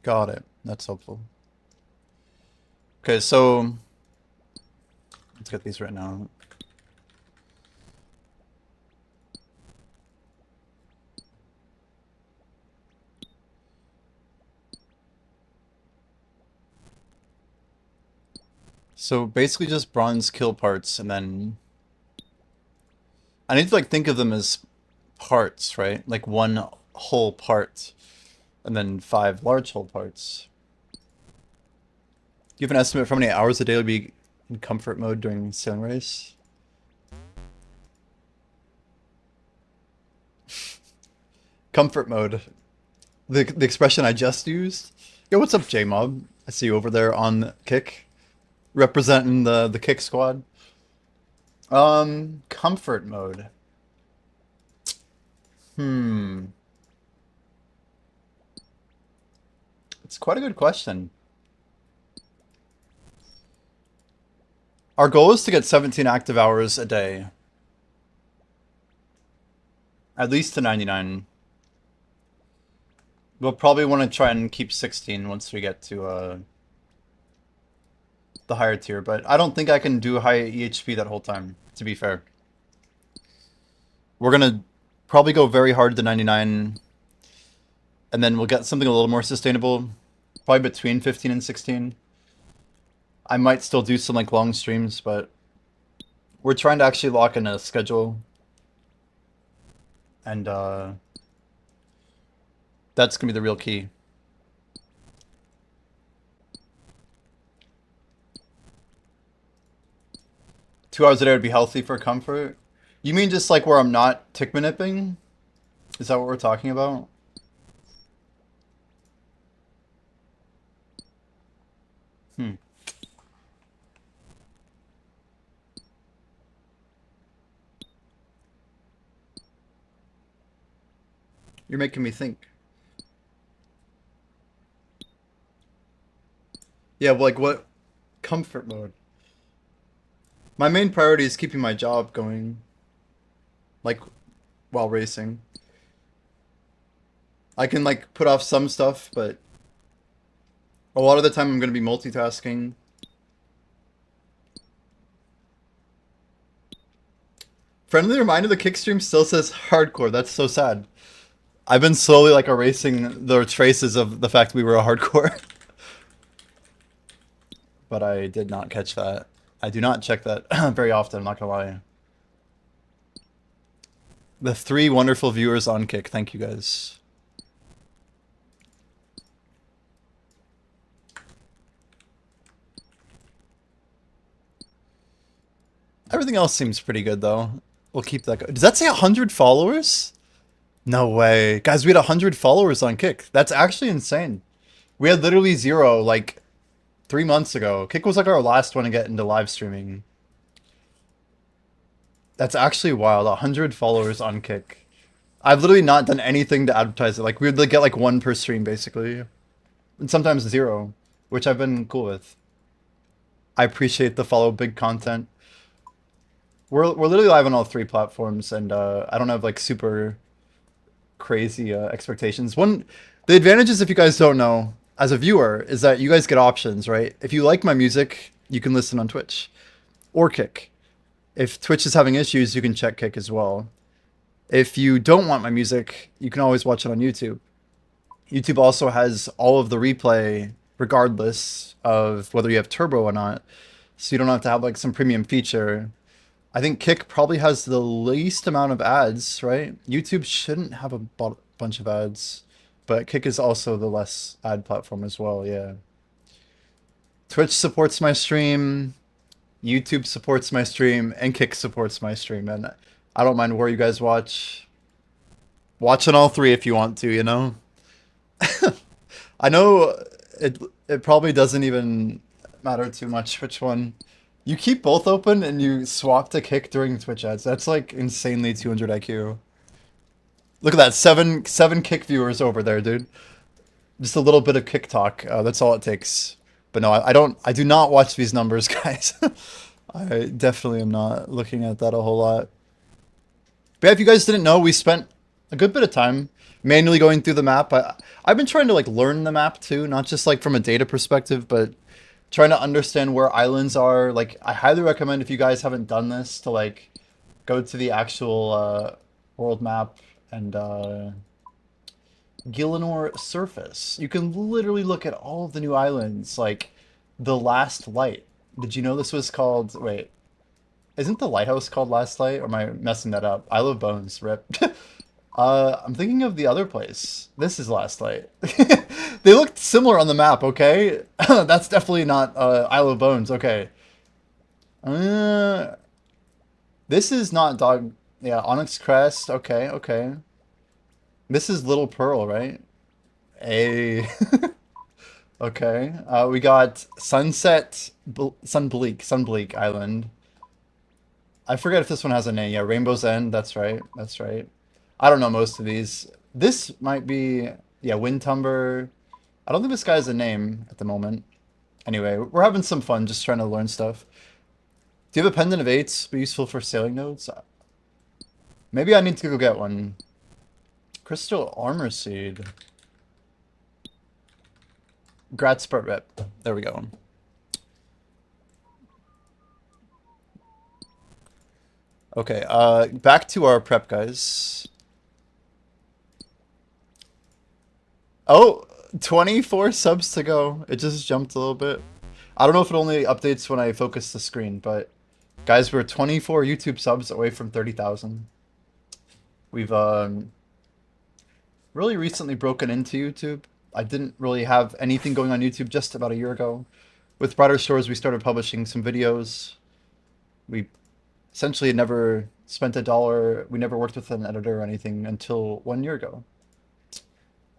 Got it. That's helpful. Okay, so let's get these right now. So basically just bronze kill parts, and then I need to like think of them as parts, right? Like one whole part, and then 5 large whole parts. Do you have an estimate for how many hours a day would be in comfort mode during sailing race? Comfort mode. The expression I just used. Yo, what's up, J-Mob? I see you over there on Kick, representing the Kick squad. Comfort mode. It's quite a good question. Our goal is to get 17 active hours a day. At least to 99. We'll probably want to try and keep 16 once we get to the higher tier, but I don't think I can do high EHP that whole time, to be fair. We're gonna probably go very hard to 99, and then we'll get something a little more sustainable, probably between 15 and 16. I might still do some like long streams, but we're trying to actually lock in a schedule, and that's gonna be the real key. Two hours a day would be healthy for comfort. You mean just like where I'm not tick nipping? Is that what we're talking about? You're making me think. Yeah, like what? Comfort mode. My main priority is keeping my job going. Like, while racing. I can like put off some stuff, but a lot of the time I'm going to be multitasking. Friendly reminder, the kickstream still says hardcore. That's so sad. I've been slowly like erasing the traces of the fact we were a hardcore. But I did not catch that. I do not check that very often, I'm not gonna lie. The 3 wonderful viewers on Kick, thank you guys. Everything else seems pretty good though. We'll keep that going. Does that say 100 followers? No way. Guys, we had 100 followers on Kick. That's actually insane. We had literally 0 like 3 months ago. Kick was like our last one to get into live streaming. That's actually wild. 100 followers on Kick. I've literally not done anything to advertise it. Like we would like, get like one per stream basically, and sometimes zero, which I've been cool with. I appreciate the follow big content. We're literally live on all three platforms, and I don't have like super crazy expectations. The advantages, if you guys don't know, as a viewer, is that you guys get options, right? If you like my music, you can listen on Twitch or Kick. If Twitch is having issues, you can check Kick as well. If you don't want my music, you can always watch it on YouTube. YouTube also has all of the replay, regardless of whether you have turbo or not. So you don't have to have like some premium feature. I think Kick probably has the least amount of ads, right? YouTube shouldn't have a bunch of ads, but Kick is also the less ad platform as well, yeah. Twitch supports my stream, YouTube supports my stream, and Kick supports my stream, and I don't mind where you guys watch. Watch on all three if you want to, you know? I know it probably doesn't even matter too much which one. You keep both open and you swap to Kick during Twitch ads. That's like insanely 200 IQ. Look at that, seven Kick viewers over there, dude. Just a little bit of Kick talk. That's all it takes. But no, I do not watch these numbers, guys. I definitely am not looking at that a whole lot. But yeah, if you guys didn't know, we spent a good bit of time manually going through the map. I've been trying to like learn the map too, not just like from a data perspective, but trying to understand where islands are. Like, I highly recommend if you guys haven't done this to like go to the actual world map and Gielinor surface. You can literally look at all of the new islands, like the Last Light. Did you know this was called? Wait, isn't the lighthouse called Last Light? Or am I messing that up? Isle of Bones, rip. I'm thinking of the other place. This is Last Light. They looked similar on the map, okay? That's definitely not Isle of Bones, okay. Uh, this is not Dog... Yeah, Onyx Crest, okay, okay. This is Little Pearl, right? A... Okay. We got Sunbleak Island. I forget if this one has a name. Yeah, Rainbow's End, that's right, that's right. I don't know most of these. This might be, yeah, Windtumber. I don't think this guy has a name at the moment. Anyway, we're having some fun just trying to learn stuff. Do you have a pendant of eights be useful for sailing nodes? Maybe I need to go get one. Crystal Armor Seed. Gradspurt Rep. There we go. Okay, back to our prep, guys. Oh, 24 subs to go. It just jumped a little bit. I don't know if it only updates when I focus the screen, but guys, we're 24 YouTube subs away from 30,000. We've really recently broken into YouTube. I didn't really have anything going on YouTube just about a year ago. With Brighter Shores, we started publishing some videos. We essentially never spent a dollar. We never worked with an editor or anything until 1 year ago.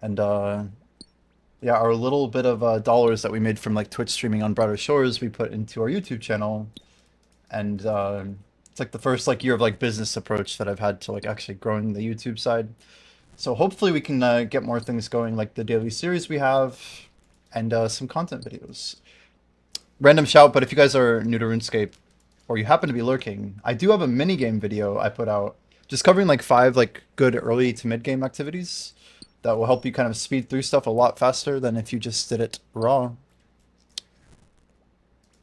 And yeah, our little bit of dollars that we made from like Twitch streaming on Brighter Shores, we put into our YouTube channel. And it's like the first like year of like business approach that I've had to like actually growing the YouTube side. So hopefully we can get more things going, like the daily series we have, and some content videos. Random shout, but if you guys are new to RuneScape, or you happen to be lurking, I do have a mini game video I put out, just covering like 5 like good early to mid game activities that will help you kind of speed through stuff a lot faster than if you just did it raw.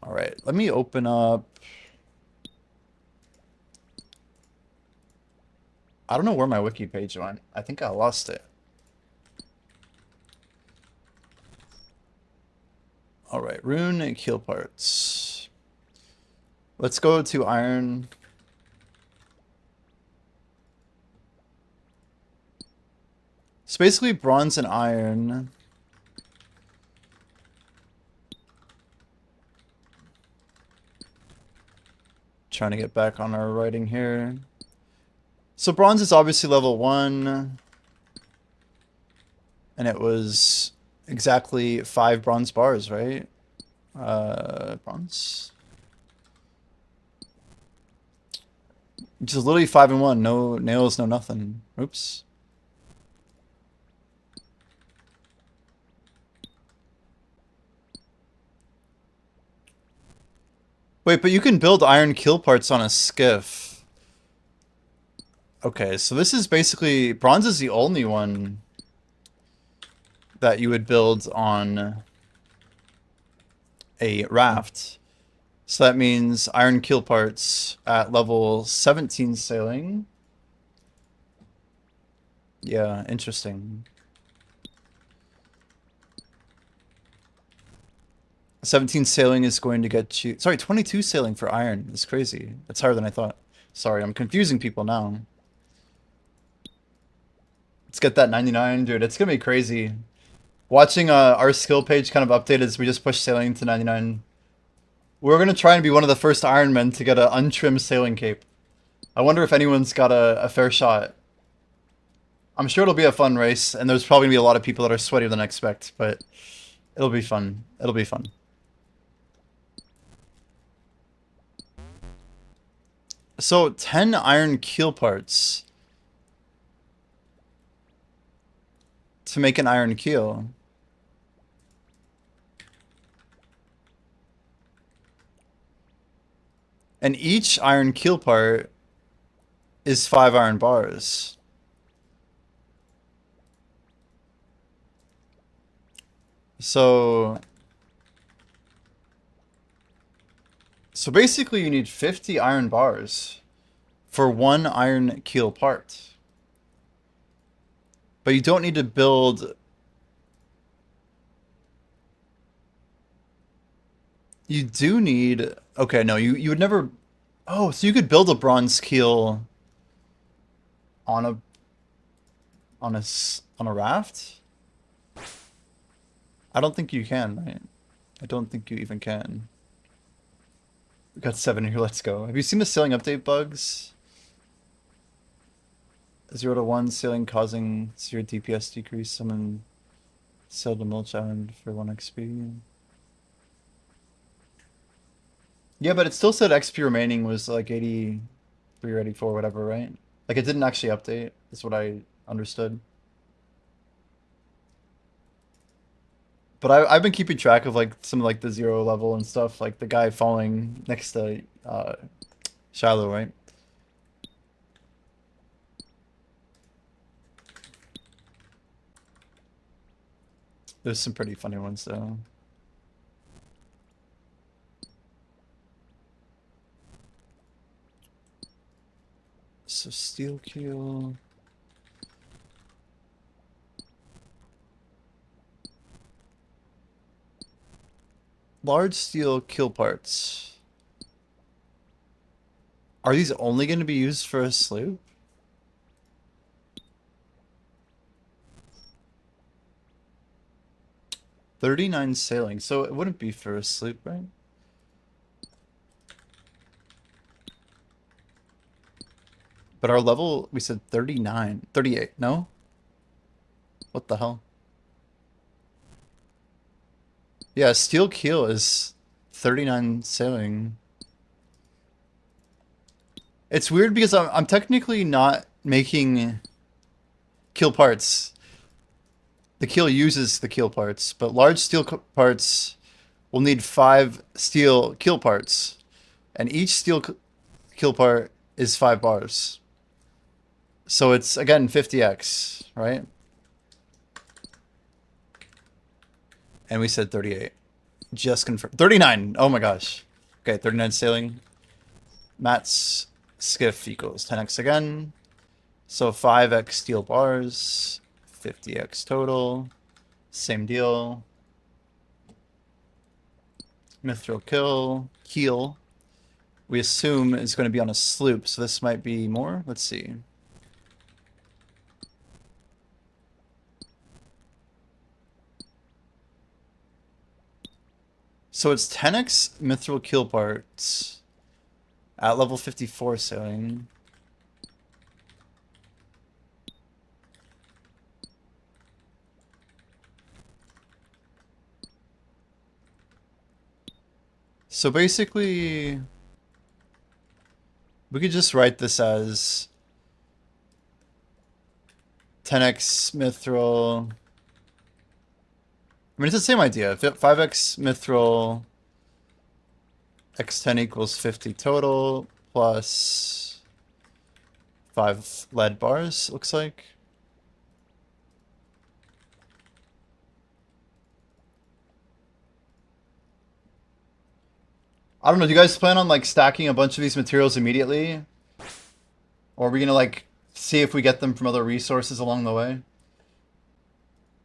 All right, let me open up. I don't know where my wiki page went. I think I lost it. All right, rune and keel parts. Let's go to iron. It's basically bronze and iron. Trying to get back on our writing here. So bronze is obviously level 1. And it was exactly 5 bronze bars, right? Bronze. Which is literally 5 and 1. No nails, no nothing. Oops. Wait, but you can build iron kill parts on a skiff. Okay, so this is basically... Bronze is the only one that you would build on a raft. So that means iron keel parts at level 17 sailing. Yeah, interesting. 17 sailing is going to get you... Sorry, 22 sailing for iron. That's crazy. That's higher than I thought. Sorry, I'm confusing people now. Let's get that 99, dude. It's gonna be crazy. Watching our skill page kind of update as we just push sailing to 99. We're gonna try and be one of the first Ironmen to get an untrimmed sailing cape. I wonder if anyone's got a fair shot. I'm sure it'll be a fun race, and there's probably gonna be a lot of people that are sweatier than I expect, but it'll be fun. It'll be fun. So 10 iron keel parts to make an iron keel. And each iron keel part is 5 iron bars. So basically you need 50 iron bars for 1 iron keel part. But you don't need to build... You do need... Okay, no, you would never... Oh, so you could build a bronze keel on a raft? I don't think you can, right? I don't think you even can. We got 7 here, let's go. Have you seen the sailing update bugs? 0 to 1 sailing causing 0 DPS decrease. Someone sailed to Mulch Island for 1 XP. Yeah, but it still said XP remaining was like 83 or 84, whatever, right? Like it didn't actually update, is what I understood. But I've been keeping track of like some like the 0 level and stuff, like the guy falling next to Shiloh, right? There's some pretty funny ones though. So steel keel. Large steel keel parts. Are these only going to be used for a sloop? $39 sailing, so it wouldn't be for a sloop, right? But our level, we said 39, 38, no? What the hell? Yeah, steel keel is 39 sailing. It's weird because I'm technically not making keel parts. The keel uses the keel parts, but large steel parts will need 5 steel keel parts. And each steel keel part is 5 bars. So it's, again, 50x, right? And we said 38. Just confirm. 39! Oh my gosh. Okay, 39 sailing. Matt's skiff equals 10x again. So 5x steel bars. 50x total. Same deal. Mithril keel. We assume is going to be on a sloop, so this might be more. Let's see. So it's 10x mithril keel parts at level 54 sailing. So basically, we could just write this as 10x mithril. I mean, it's the same idea. 5x mithril X10 equals 50 total, plus 5 lead bars, looks like. I don't know, do you guys plan on like stacking a bunch of these materials immediately? Or are we gonna like see if we get them from other resources along the way?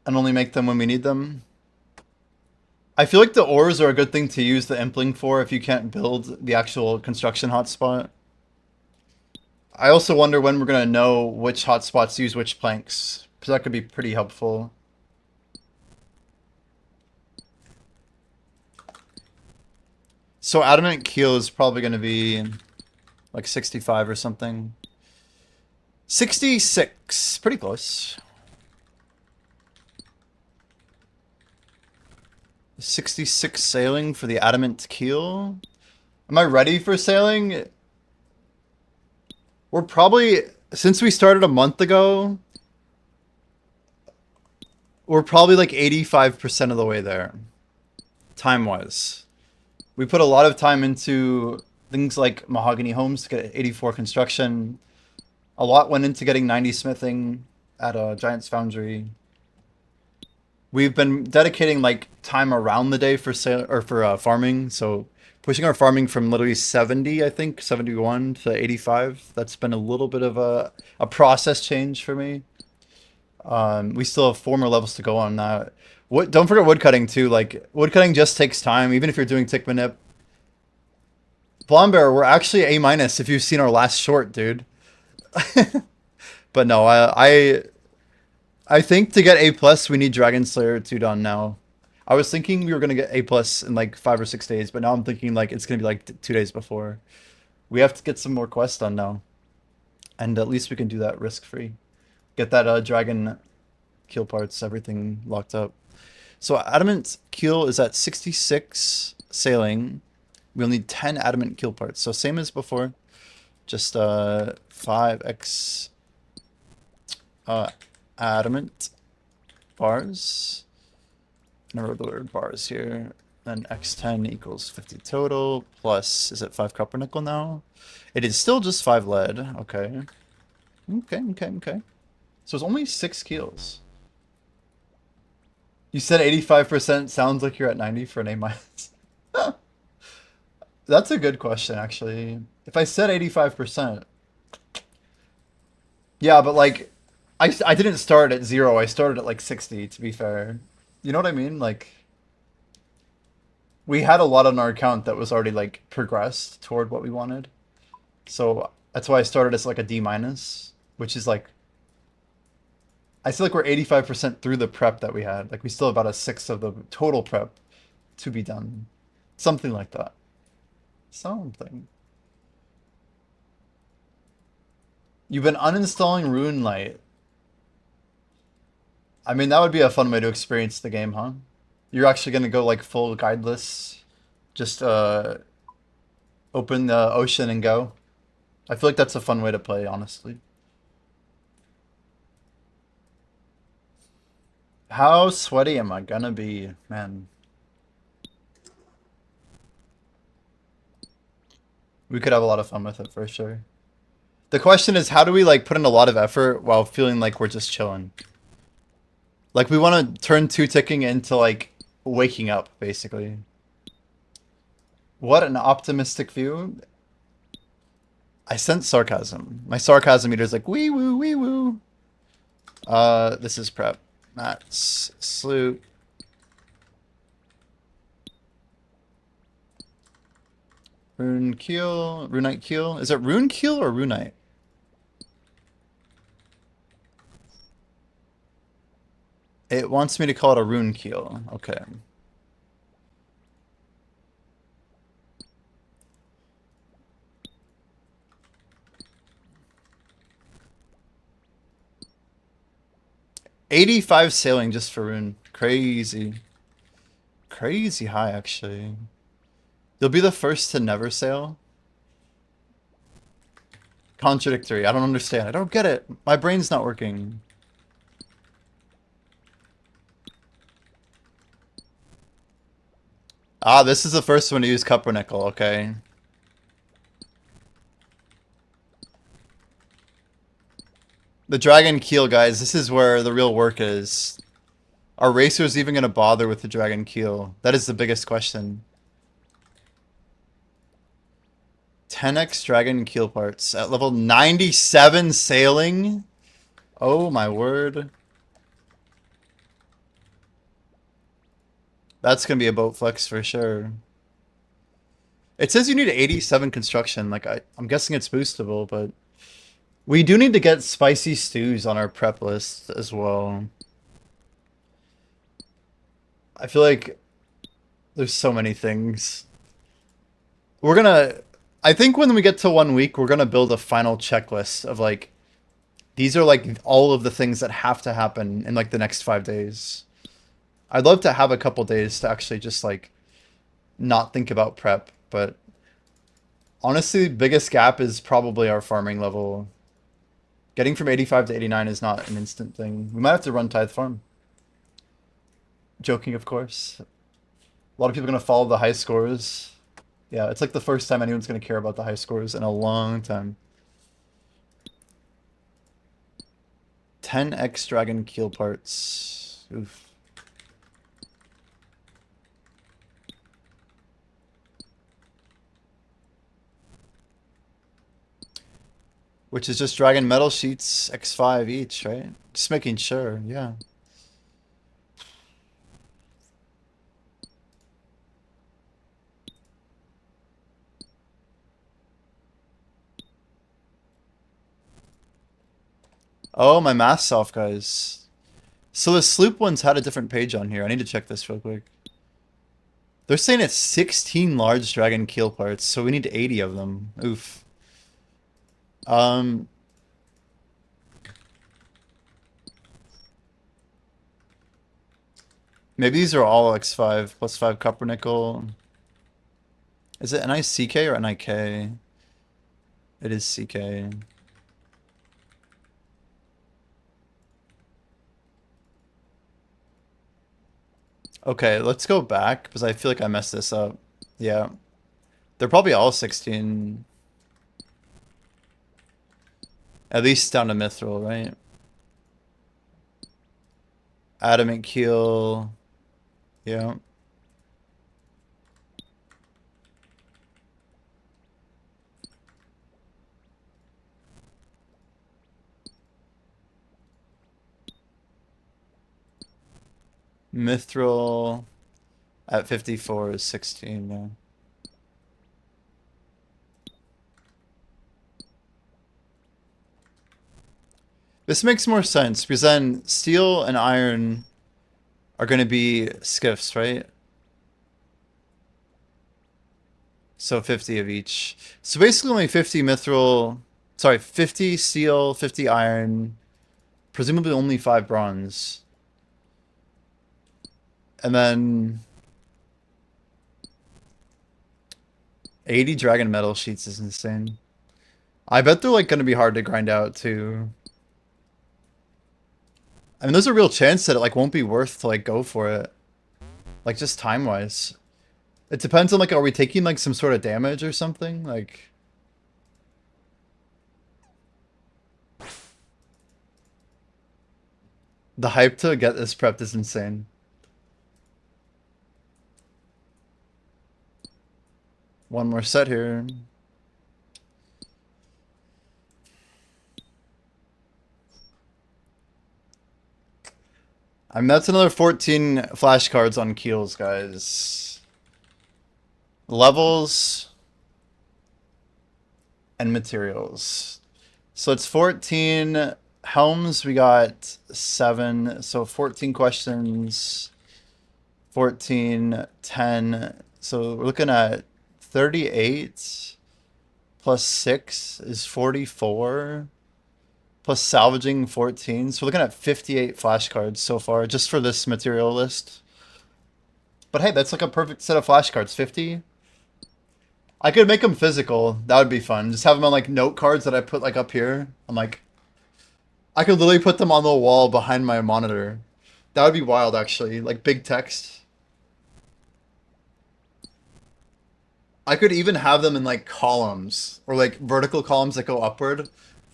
And only make them when we need them? I feel like the ores are a good thing to use the impling for if you can't build the actual construction hotspot. I also wonder when we're gonna know which hotspots use which planks, because that could be pretty helpful. So adamant keel is probably gonna be like 65 or something. 66, pretty close. 66 sailing for the adamant keel. Am I ready for sailing? We're probably, since we started a month ago, we're probably like 85% of the way there, time-wise. We put a lot of time into things like mahogany homes to get 84 construction. A lot went into getting 90 smithing at a Giant's Foundry. We've been dedicating like time around the day for sale or for farming, so pushing our farming from literally 70, I think, 71 to 85. That's been a little bit of a process change for me. We still have 4 more levels to go on that. Don't forget woodcutting too. Like woodcutting just takes time, even if you're doing tick manip. Blonde Bear, we're actually A- if you've seen our last short, dude. But no, I think to get A+, we need Dragon Slayer 2 done now. I was thinking we were gonna get A+ in like 5 or 6 days, but now I'm thinking like it's gonna be like 2 days before. We have to get some more quests done now, and at least we can do that risk-free. Get that dragon keel parts, everything locked up. So adamant keel is at 66 sailing. We'll need 10 adamant keel parts. So same as before, just 5x adamant bars. I wrote the word bars here. Then x10 equals 50 total, plus, is it 5 copper nickel now? It is still just 5 lead. Okay. Okay. So it's only 6 keels. You said 85%. Sounds like you're at 90 for an A-. That's a good question, actually. If I said 85%. Yeah, but like, I didn't start at 0. I started at like 60, to be fair. You know what I mean? Like, we had a lot on our account that was already like progressed toward what we wanted. So that's why I started as like a D-, which is like, I feel like we're 85% through the prep that we had. Like we still have about a 1/6 of the total prep to be done. Something like that. Something. You've been uninstalling Rune Light. I mean, that would be a fun way to experience the game, huh? You're actually gonna go like full guideless, just open the ocean and go. I feel like that's a fun way to play, honestly. How sweaty am I gonna be, man? We could have a lot of fun with it for sure. The question is, how do we like put in a lot of effort while feeling like we're just chilling? Like we want to turn 2 ticking into like waking up, basically. What an optimistic view. I sense sarcasm. My sarcasm meter is like wee woo wee woo. This is prep. That's sloot. Rune keel, runite keel. Is it rune keel or runite? It wants me to call it a rune keel. Okay. $85 sailing just for rune. Crazy. Crazy high, actually. You'll be the first to never sail? Contradictory. I don't understand. I don't get it. My brain's not working. Ah, this is the first one to use Cupronickel, okay. The Dragon Keel, guys, this is where the real work is. Are racers even going to bother with the Dragon Keel? That is the biggest question. 10x Dragon Keel parts at level 97 sailing? Oh my word. That's going to be a boat flex for sure. It says you need 87 construction. Like, I'm guessing it's boostable, but we do need to get spicy stews on our prep list as well. I feel like there's so many things. We're gonna... I think when we get to 1 week, we're gonna build a final checklist of like, these are like all of the things that have to happen in like the next 5 days. I'd love to have a couple days to actually just like not think about prep, but honestly, biggest gap is probably our farming level. Getting from 85 to 89 is not an instant thing. We might have to run Tithe Farm. Joking, of course. A lot of people are going to follow the high scores. Yeah, it's like the first time anyone's going to care about the high scores in a long time. 10x Dragon Keel parts. Oof. Which is just Dragon Metal Sheets x5 each, right? Just making sure, yeah. Oh, my math's off, guys. So the sloop ones had a different page on here. I need to check this real quick. They're saying it's 16 large Dragon Keel parts, so we need 80 of them. Oof. Maybe these are all X5 plus 5 copper nickel. Is it NICK or NIK? It is CK. Okay, let's go back because I feel like I messed this up. Yeah. They're probably all 16. At least down to mithril, right? Adamant keel. Yeah. Mithril at 54 is 16, yeah. This makes more sense because then steel and iron are going to be skiffs, right? So 50 of each. So basically only 50 mithril, sorry, 50 steel, 50 iron, presumably only 5 bronze. And then 80 dragon metal sheets is insane. I bet they're like going to be hard to grind out too. I mean, there's a real chance that it like won't be worth to like go for it. Like just time-wise. It depends on like, are we taking like some sort of damage or something? Like... The hype to get this prepped is insane. One more set here. I mean, that's another 14 flashcards on keels, guys. Levels and materials. So it's 14 helms. We got 7. So 14 questions. 14, 10. So we're looking at 38 plus 6 is 44. Plus salvaging 14. So we're looking at 58 flashcards so far just for this material list. But hey, that's like a perfect set of flashcards. 50. I could make them physical. That would be fun. Just have them on like note cards that I put like up here. I'm like, I could literally put them on the wall behind my monitor. That would be wild actually. Like big text. I could even have them in like columns or like vertical columns that go upward.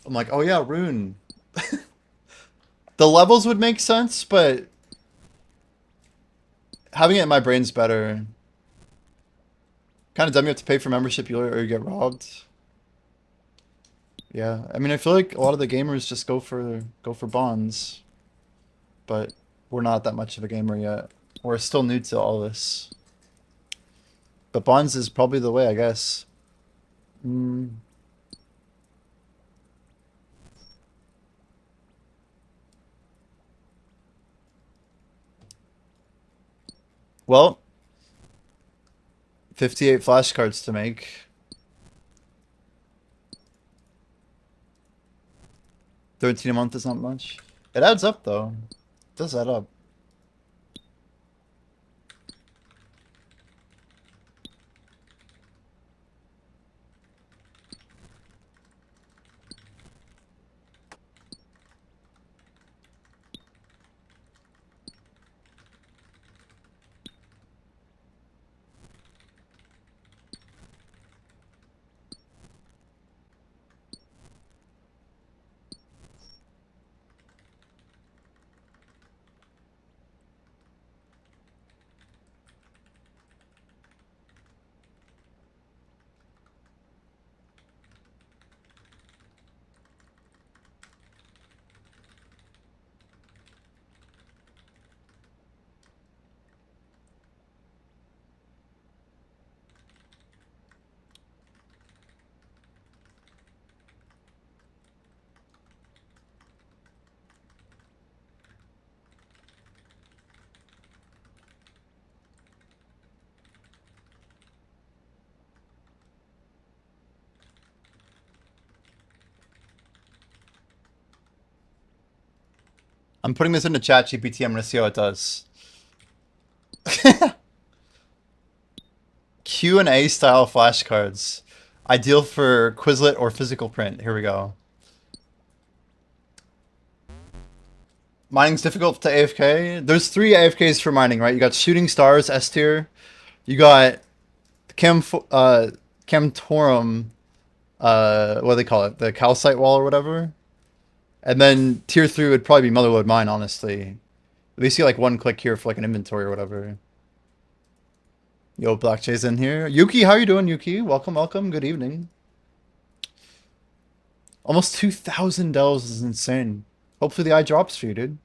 I'm like, oh yeah, rune. The levels would make sense, but having it in my brain's better. Kind of dumb. You have to pay for membership, or you get robbed. Yeah, I mean, I feel like a lot of the gamers just go for bonds, but we're not that much of a gamer yet. We're still new to all this. But bonds is probably the way, I guess. Mm. Well, 58 flashcards to make. 13 a month is not much. It adds up though. It does add up. I'm putting this into ChatGPT. I'm gonna see how it does. Q&A style flashcards. Ideal for Quizlet or physical print. Here we go. Mining's difficult to AFK. There's 3 AFKs for mining, right? You got Shooting Stars, S tier. You got Camtorum, what do they call it? The calcite wall or whatever. And then tier 3 would probably be Motherlode Mine, honestly. At least you get like 1 click here for like an inventory or whatever. Yo, Black Jay's in here. Yuki, how you doing, Yuki? Welcome, welcome. Good evening. Almost 2,000 dells is insane. Hopefully the eye drops for you, dude.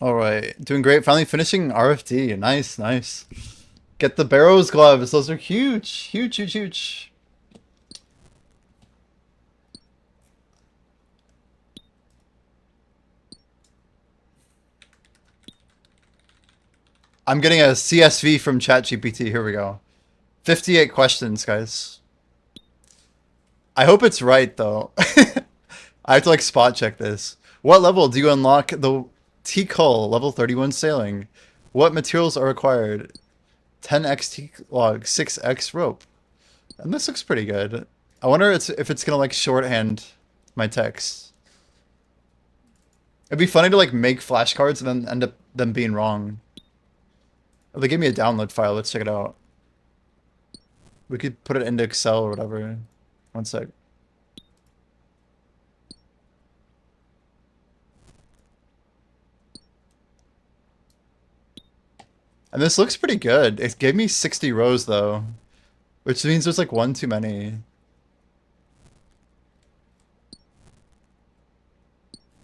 All right, doing great. Finally finishing RFD. Nice, nice. Get the Barrows gloves. Those are huge, huge, huge, huge. I'm getting a CSV from ChatGPT. Here we go. 58 questions, guys. I hope it's right though. I have to like spot check this. What level do you unlock the T-Cull level 31 sailing? What materials are required? 10x T-log, 6x rope. And this looks pretty good. I wonder if it's gonna like shorthand my text. It'd be funny to like make flashcards and then end up them being wrong. Oh, they gave me a download file. Let's check it out. We could put it into Excel or whatever. One sec. And this looks pretty good. It gave me 60 rows though, which means there's like 1 too many.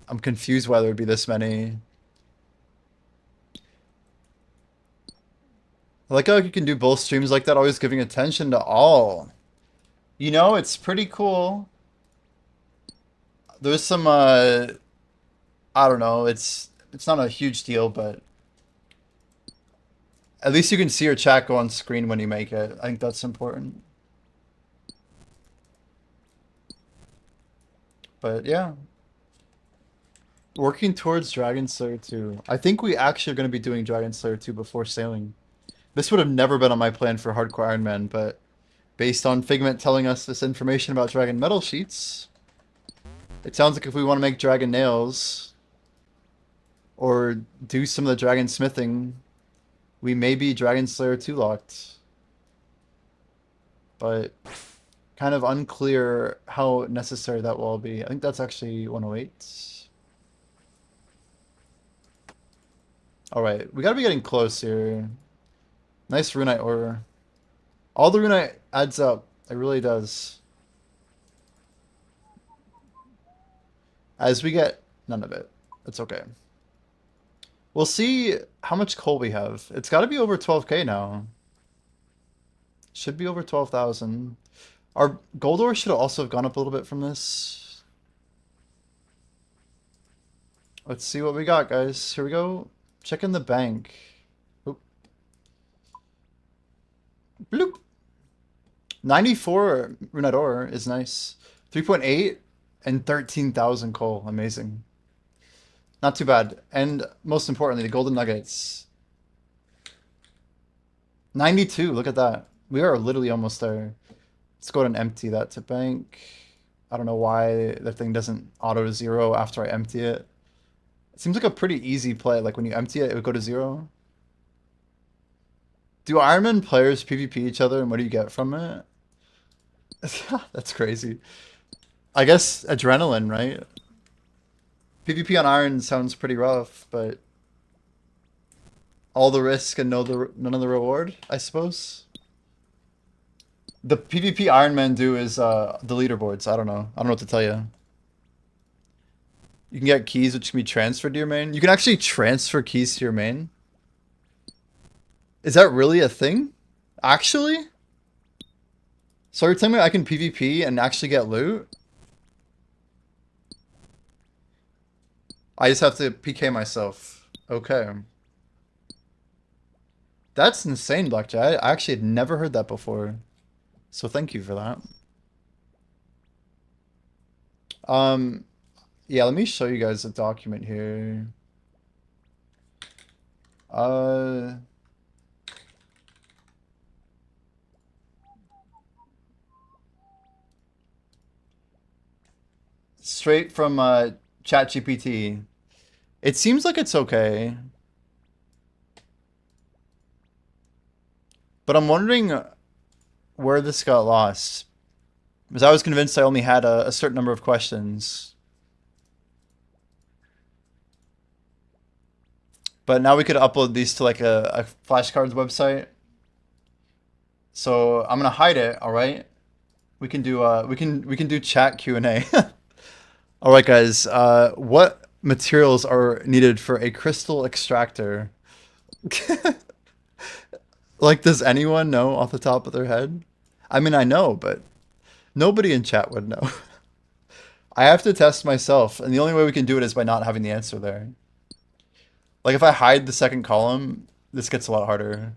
I'm confused why there would be this many. I like how you can do both streams like that, always giving attention to all. You know, it's pretty cool. There's some, I don't know, it's not a huge deal, but At least you can see your chat go on screen when you make it. I think that's important. But yeah. Working towards Dragon Slayer 2. I think we actually are going to be doing Dragon Slayer 2 before sailing. This would have never been on my plan for Hardcore Ironman, but based on Figment telling us this information about Dragon Metal Sheets, it sounds like if we want to make Dragon Nails or do some of the Dragon Smithing, we may be Dragon Slayer 2 locked. But kind of unclear how necessary that will be. I think that's actually 108. Alright, we gotta be getting close here. Nice runite order. All the runite adds up. It really does. As we get none of it. It's okay. We'll see how much coal we have. It's gotta be over 12k now. Should be over 12,000. Our gold ore should also have gone up a little bit from this. Let's see what we got, guys. Here we go. Check in the bank. Oop. Bloop. 94 runite ore is nice. 3.8 and 13,000 coal. Amazing. Not too bad. And most importantly, the golden nuggets. 92. Look at that. We are literally almost there. Let's go ahead and empty that to bank. I don't know why the thing doesn't auto zero after I empty it. It seems like a pretty easy play. Like when you empty it, it would go to 0. Do Ironman players PvP each other and what do you get from it? That's crazy. I guess adrenaline, right? PvP on Iron sounds pretty rough, but all the risk and none of the reward, I suppose. The PvP Ironman do is the leaderboards. I don't know. I don't know what to tell you. You can get keys which can be transferred to your main. You can actually transfer keys to your main. Is that really a thing? Actually? So you're telling me I can PvP and actually get loot? I just have to PK myself. Okay. That's insane, Blackjack. I actually had never heard that before. So thank you for that. Yeah, let me show you guys a document here. Straight from ChatGPT. It seems like it's okay. But I'm wondering where this got lost. Because I was convinced I only had a certain number of questions. But now we could upload these to like a flashcards website. So I'm gonna hide it, alright? We can do we can do chat Q&A. Alright guys, what materials are needed for a crystal extractor? Like, does anyone know off the top of their head? I mean, I know, but nobody in chat would know. I have to test myself, and the only way we can do it is by not having the answer there. Like, if I hide the second column, this gets a lot harder.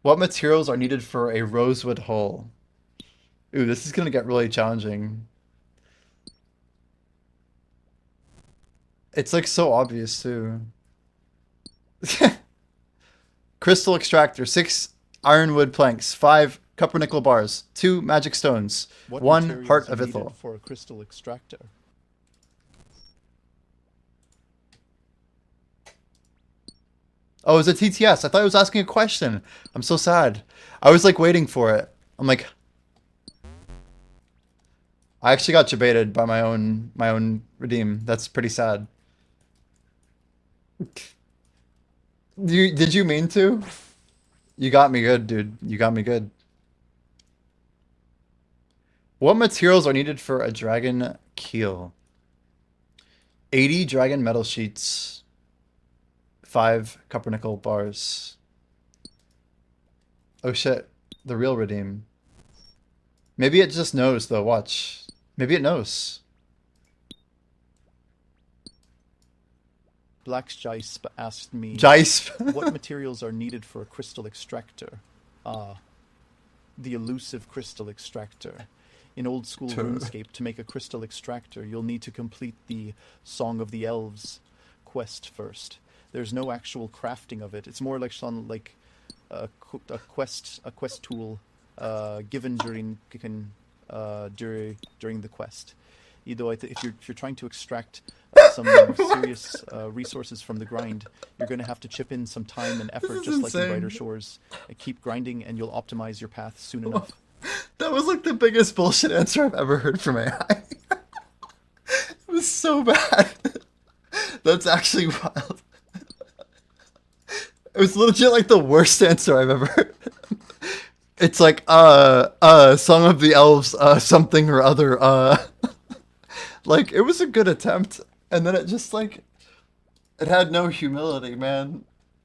What materials are needed for a rosewood hull? Ooh, this is gonna get really challenging. It's like so obvious too. Crystal extractor, 6 ironwood planks, 5 copper nickel bars, 2 magic stones, What 1 materials heart are of needed ithel. for a crystal extractor? Oh, it's a TTS. I thought it was asking a question. I'm so sad. I was like waiting for it. I'm like, I actually got debated by my own redeem. That's pretty sad. Did you mean to? You got me good, dude. You got me good. What materials are needed for a dragon keel? 80 dragon metal sheets. 5 copper nickel bars. Oh shit. The real redeem. Maybe it just knows though. Watch. Maybe it knows. Black's Jisp asked me Jisp. what materials are needed for a crystal extractor. The elusive crystal extractor. In old school RuneScape, to make a crystal extractor, you'll need to complete the Song of the Elves quest first. There's no actual crafting of it. It's more like a quest tool given during the quest. Either if you're trying to extract some serious resources from the grind, you're going to have to chip in some time and effort, just like in Brighter Shores. Keep grinding, and you'll optimize your path soon enough. That was like the biggest bullshit answer I've ever heard from AI. It was so bad. That's actually wild. It was legit like the worst answer I've ever heard. It's like, Song of the Elves, something or other, Like, it was a good attempt, and then it just, like, it had no humility, man.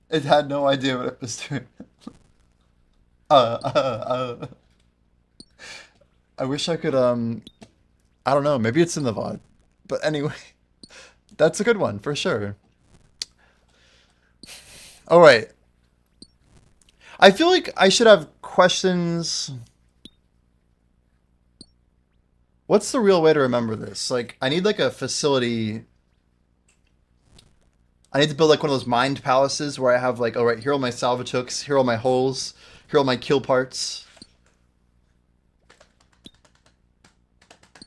It had no idea what it was doing. I wish I could, I don't know, maybe it's in the VOD. But anyway, that's a good one, for sure. Alright. I feel like I should have questions. What's the real way to remember this? Like, I need like a facility. I need to build like one of those mind palaces where I have like, all right, here are all my salvage hooks, here are all my holes, here are all my kill parts.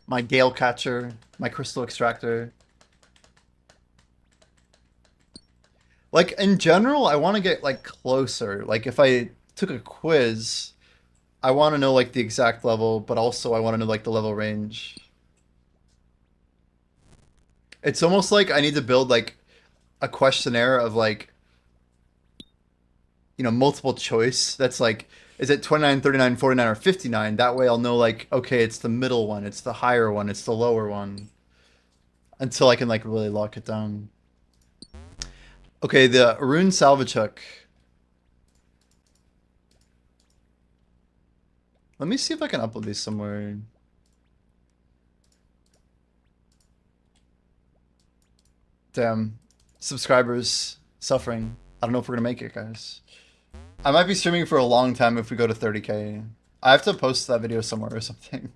My gale catcher, my crystal extractor. Like, in general, I want to get like closer. Like, if I took a quiz, I want to know like the exact level, but also I want to know like the level range. It's almost like I need to build like a questionnaire of like, you know, multiple choice. That's like, is it 29, 39, 49, or 59? That way I'll know like, okay, it's the middle one, it's the higher one, it's the lower one. Until I can like really lock it down. Okay, the rune salvage hook. Let me see if I can upload these somewhere. Damn. Subscribers suffering. I don't know if we're gonna make it, guys. I might be streaming for a long time if we go to 30k. I have to post that video somewhere or something.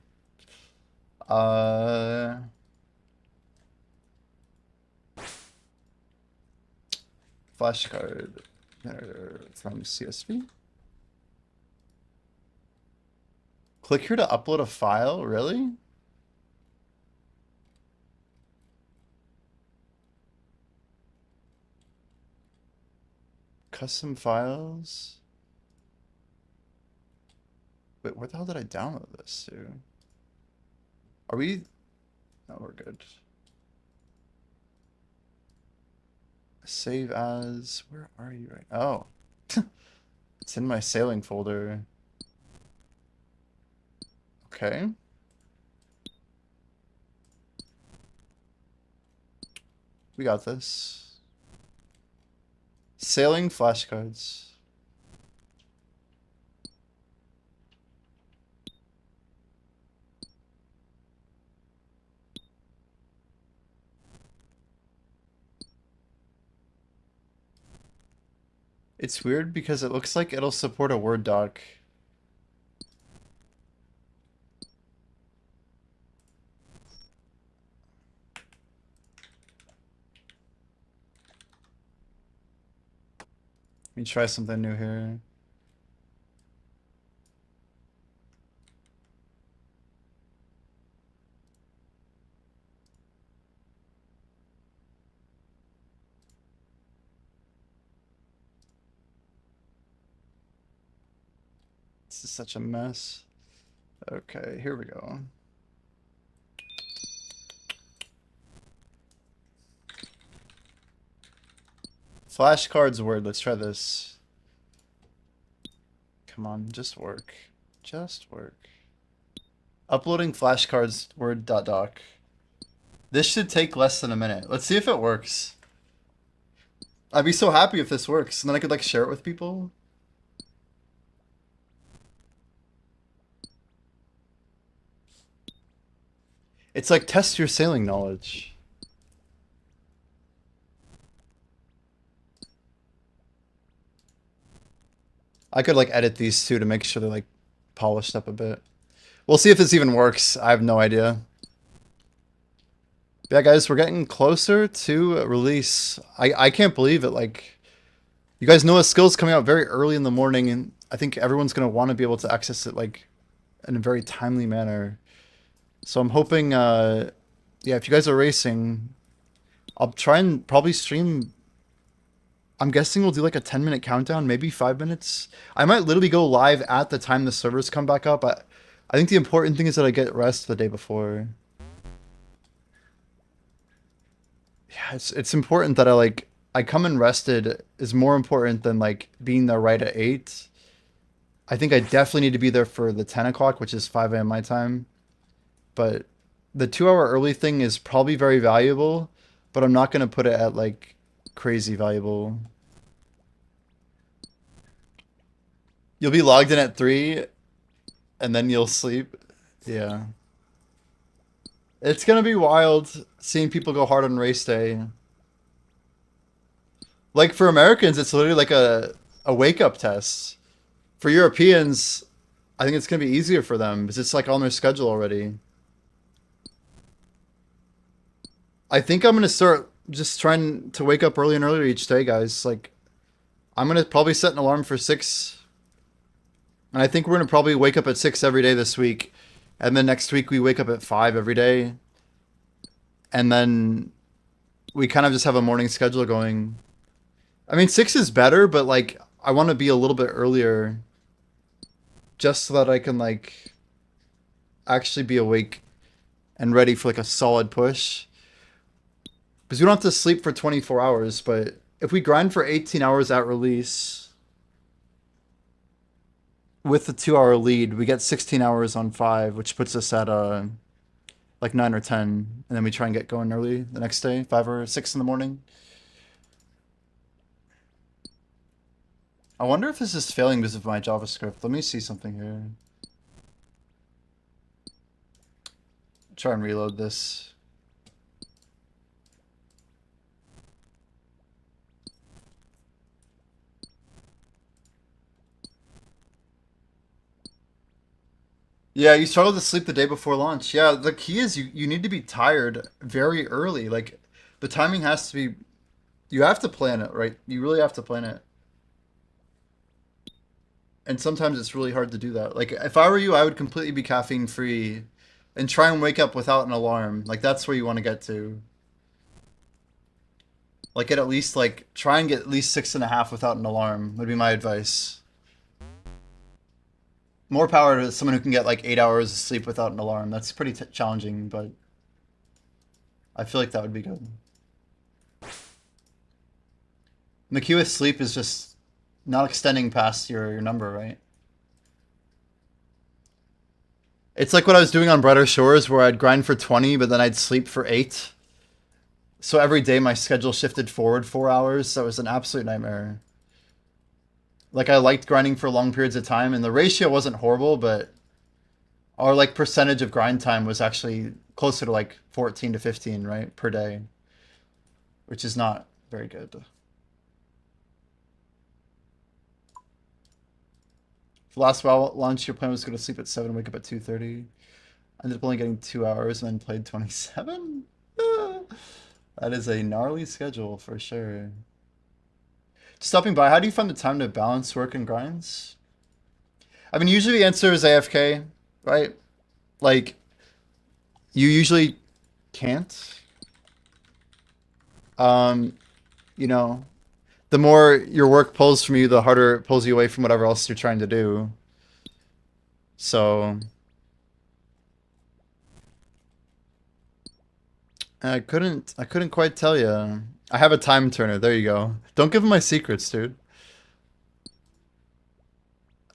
Flashcard from CSV. Click here to upload a file? Really? Custom files? Wait, where the hell did I download this to? Are we... No, we're good. Save as... Where are you right now? Oh. It's in my sailing folder. Okay. We got this. Sailing flashcards. It's weird because it looks like it'll support a Word doc. Let me try something new here. This is such a mess. Okay, here we go. Flashcards Word, let's try this. Come on, just work. Just work. Uploading flashcards Word.doc. This should take less than a minute. Let's see if it works. I'd be so happy if this works, and then I could like share it with people. It's like test your sailing knowledge. I could like edit these two to make sure they're like polished up a bit. We'll see if this even works. I have no idea. Yeah, guys, we're getting closer to release. I can't believe it. Like, you guys know a skill's coming out very early in the morning, and I think everyone's gonna want to be able to access it like in a very timely manner. So I'm hoping, yeah, if you guys are racing, I'll try and probably stream. I'm guessing we'll do like a 10-minute countdown, maybe 5 minutes. I might literally go live at the time the servers come back up. I think the important thing is that I get rest the day before. Yeah, it's important that I come in rested is more important than like being there right at 8. I think I definitely need to be there for the 10 o'clock, which is 5 a.m. my time. But the 2 hour early thing is probably very valuable, but I'm not gonna put it at like crazy valuable. You'll be logged in at 3 and then you'll sleep. Yeah. It's gonna be wild seeing people go hard on race day. Like for Americans, it's literally like a wake up test. For Europeans, I think it's gonna be easier for them because it's like on their schedule already. I think I'm gonna start just trying to wake up early and earlier each day, guys. Like I'm gonna probably set an alarm for 6. And I think we're gonna probably wake up at 6 every day this week. And then next week we wake up at 5 every day. And then we kind of just have a morning schedule going. I mean, 6 is better, but like I want to be a little bit earlier just so that I can like actually be awake and ready for like a solid push. Because we don't have to sleep for 24 hours, but if we grind for 18 hours at release with the 2 hour lead, we get 16 hours on 5, which puts us at like 9 or 10, and then we try and get going early the next day, 5 or 6 in the morning. I wonder if this is failing because of my JavaScript. Let me see something here. Try and reload this. Yeah, you struggle to sleep the day before launch. Yeah, the key is you need to be tired very early. Like the timing has to be, you have to plan it, right? You really have to plan it. And sometimes it's really hard to do that. Like if I were you, I would completely be caffeine free and try and wake up without an alarm. Like that's where you want to get to. Like at least like try and get at least 6.5 without an alarm would be my advice. More power to someone who can get like 8 hours of sleep without an alarm. That's pretty challenging, but I feel like that would be good. And the key with sleep is just not extending past your number, right? It's like what I was doing on Brighter Shores where I'd grind for 20, but then I'd sleep for 8. So every day my schedule shifted forward 4 hours. So it was an absolute nightmare. Like I liked grinding for long periods of time, and the ratio wasn't horrible, but our like percentage of grind time was actually closer to like 14 to 15, right, per day, which is not very good. For last while launch, your plan was to go to sleep at 7, wake up at 2:30. I ended up only getting 2 hours and then played 27. That is a gnarly schedule for sure. Stopping by, how do you find the time to balance work and grinds? I mean, usually the answer is AFK, right? Like, you usually can't. You know, the more your work pulls from you, the harder it pulls you away from whatever else you're trying to do. So, I couldn't quite tell you. I have a time turner. There you go. Don't give him my secrets, dude.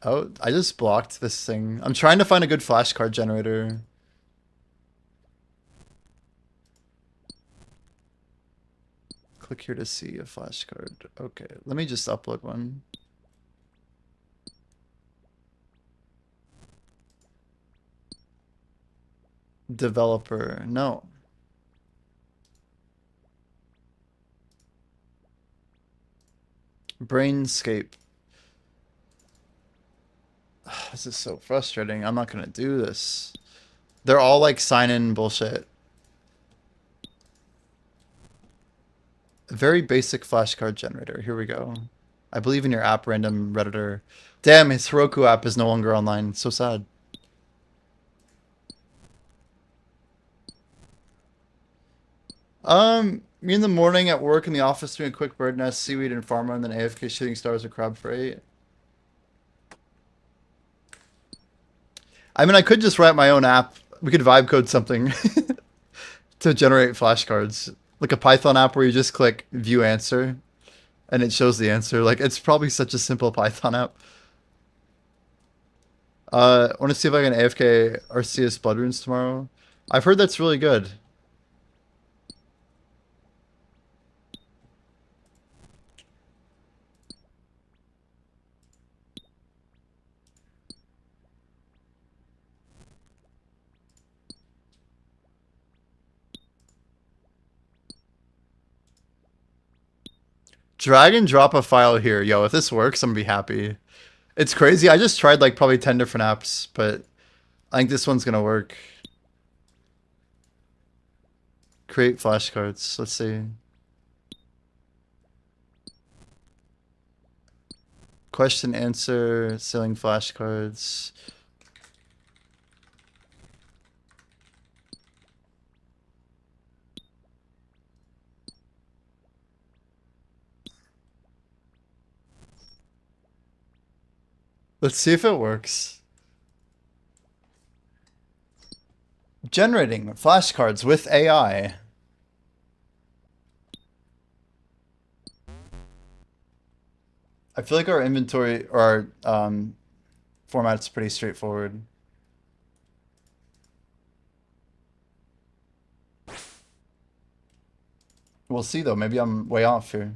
Oh, I just blocked this thing. I'm trying to find a good flashcard generator. Click here to see a flashcard. Okay, let me just upload one. Developer, no. Brainscape. This is so frustrating. I'm not gonna do this. They're all like sign-in bullshit. Very basic flashcard generator. Here we go. I believe in your app, random redditor. Damn, his Heroku app is no longer online. So sad. Me in the morning at work in the office doing a quick bird nest, seaweed and pharma, and then AFK shooting stars or crab for 8. I mean, I could just write my own app. We could vibe code something to generate flashcards. Like a Python app where you just click view answer and it shows the answer. Like, it's probably such a simple Python app. I want to see if I can AFK Arceus Blood Runes tomorrow. I've heard that's really good. Drag and drop a file here. Yo, if this works, I'm gonna be happy. It's crazy. I just tried like probably 10 different apps, but I think this one's gonna work. Create flashcards. Let's see. Question answer, selling flashcards. Let's see if it works. Generating flashcards with AI. I feel like our inventory or our format's pretty straightforward. We'll see though. Maybe I'm way off here.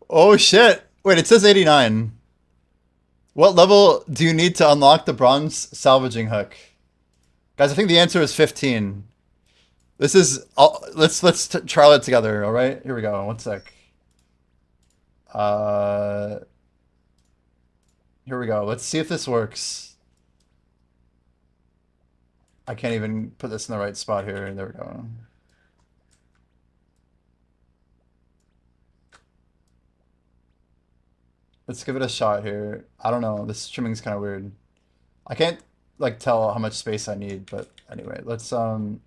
Oh shit! Wait, it says 89. What level do you need to unlock the bronze salvaging hook? Guys, I think the answer is 15. This is let's trial it together, all right? Here we go. One sec. Here we go. Let's see if this works. I can't even put this in the right spot here. There we go. Let's give it a shot here. I don't know. This streaming's kind of weird. I can't like tell how much space I need, but anyway, let's trim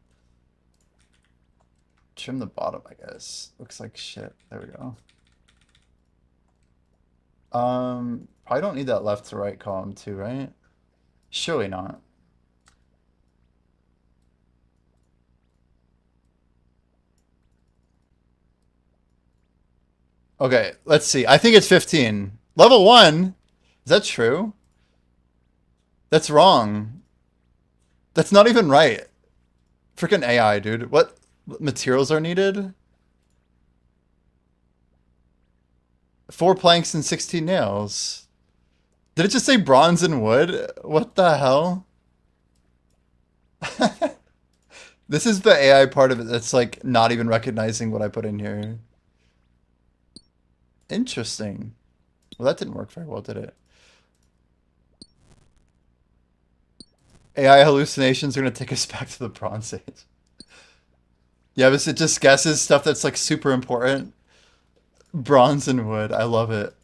the bottom, I guess. Looks like shit. There we go. Probably don't need that left to right column too, right? Surely not. Okay, let's see. I think it's 15. Level 1? Is that true? That's wrong. That's not even right. Freaking AI, dude. What materials are needed? 4 planks and 16 nails. Did it just say bronze and wood? What the hell? This is the AI part of it that's like not even recognizing what I put in here. Interesting. Well, that didn't work very well, did it? AI hallucinations are going to take us back to the Bronze Age. Yeah, but it just guesses stuff that's like super important. Bronze and wood. I love it.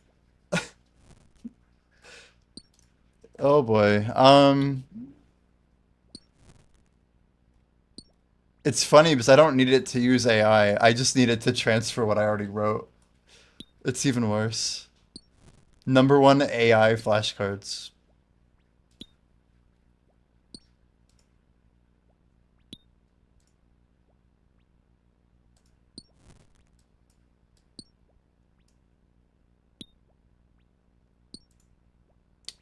Oh boy. It's funny because I don't need it to use AI. I just need it to transfer what I already wrote. It's even worse. Number 1 AI flashcards.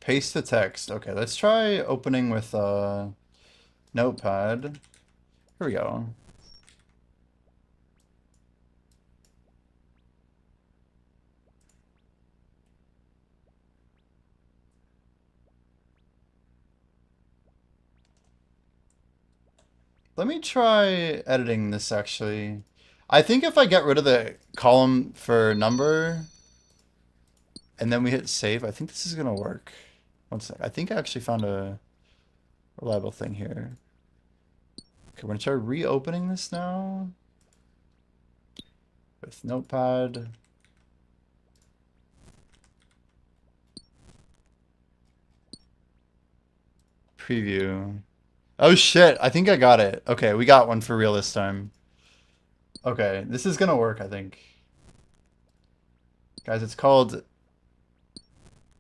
Paste the text. Okay, let's try opening with Notepad. Here we go. Let me try editing this actually. I think if I get rid of the column for number, And then we hit save. I think this is gonna work. One sec. I think I actually found a reliable thing here. Okay, we're gonna try reopening this now. With Notepad. Preview. Oh shit, I think I got it. Okay, we got one for real this time. Okay, this is gonna work, I think. Guys, it's called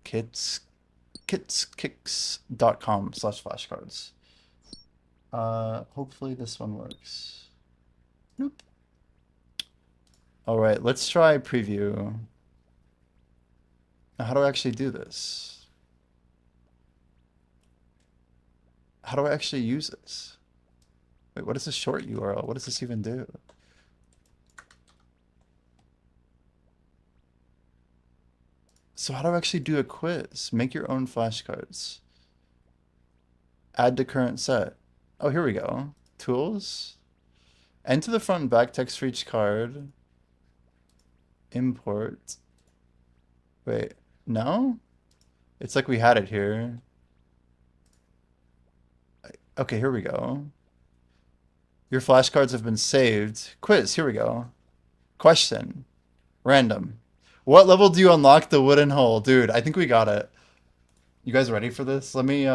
kicks.com/flashcards. Hopefully this one works. Nope. All right, let's try preview. Now, how do I actually do this? How do I actually use this? Wait, what is this short URL? What does this even do? So how do I actually do a quiz? Make your own flashcards. Add to current set. Oh, here we go. Tools. Enter the front and back text for each card. Import. Wait, no? It's like we had it here. Okay, here we go. Your flashcards have been saved. Quiz, here we go. Question. Random. What level do you unlock the wooden hole? Dude, I think we got it. You guys ready for this? Let me,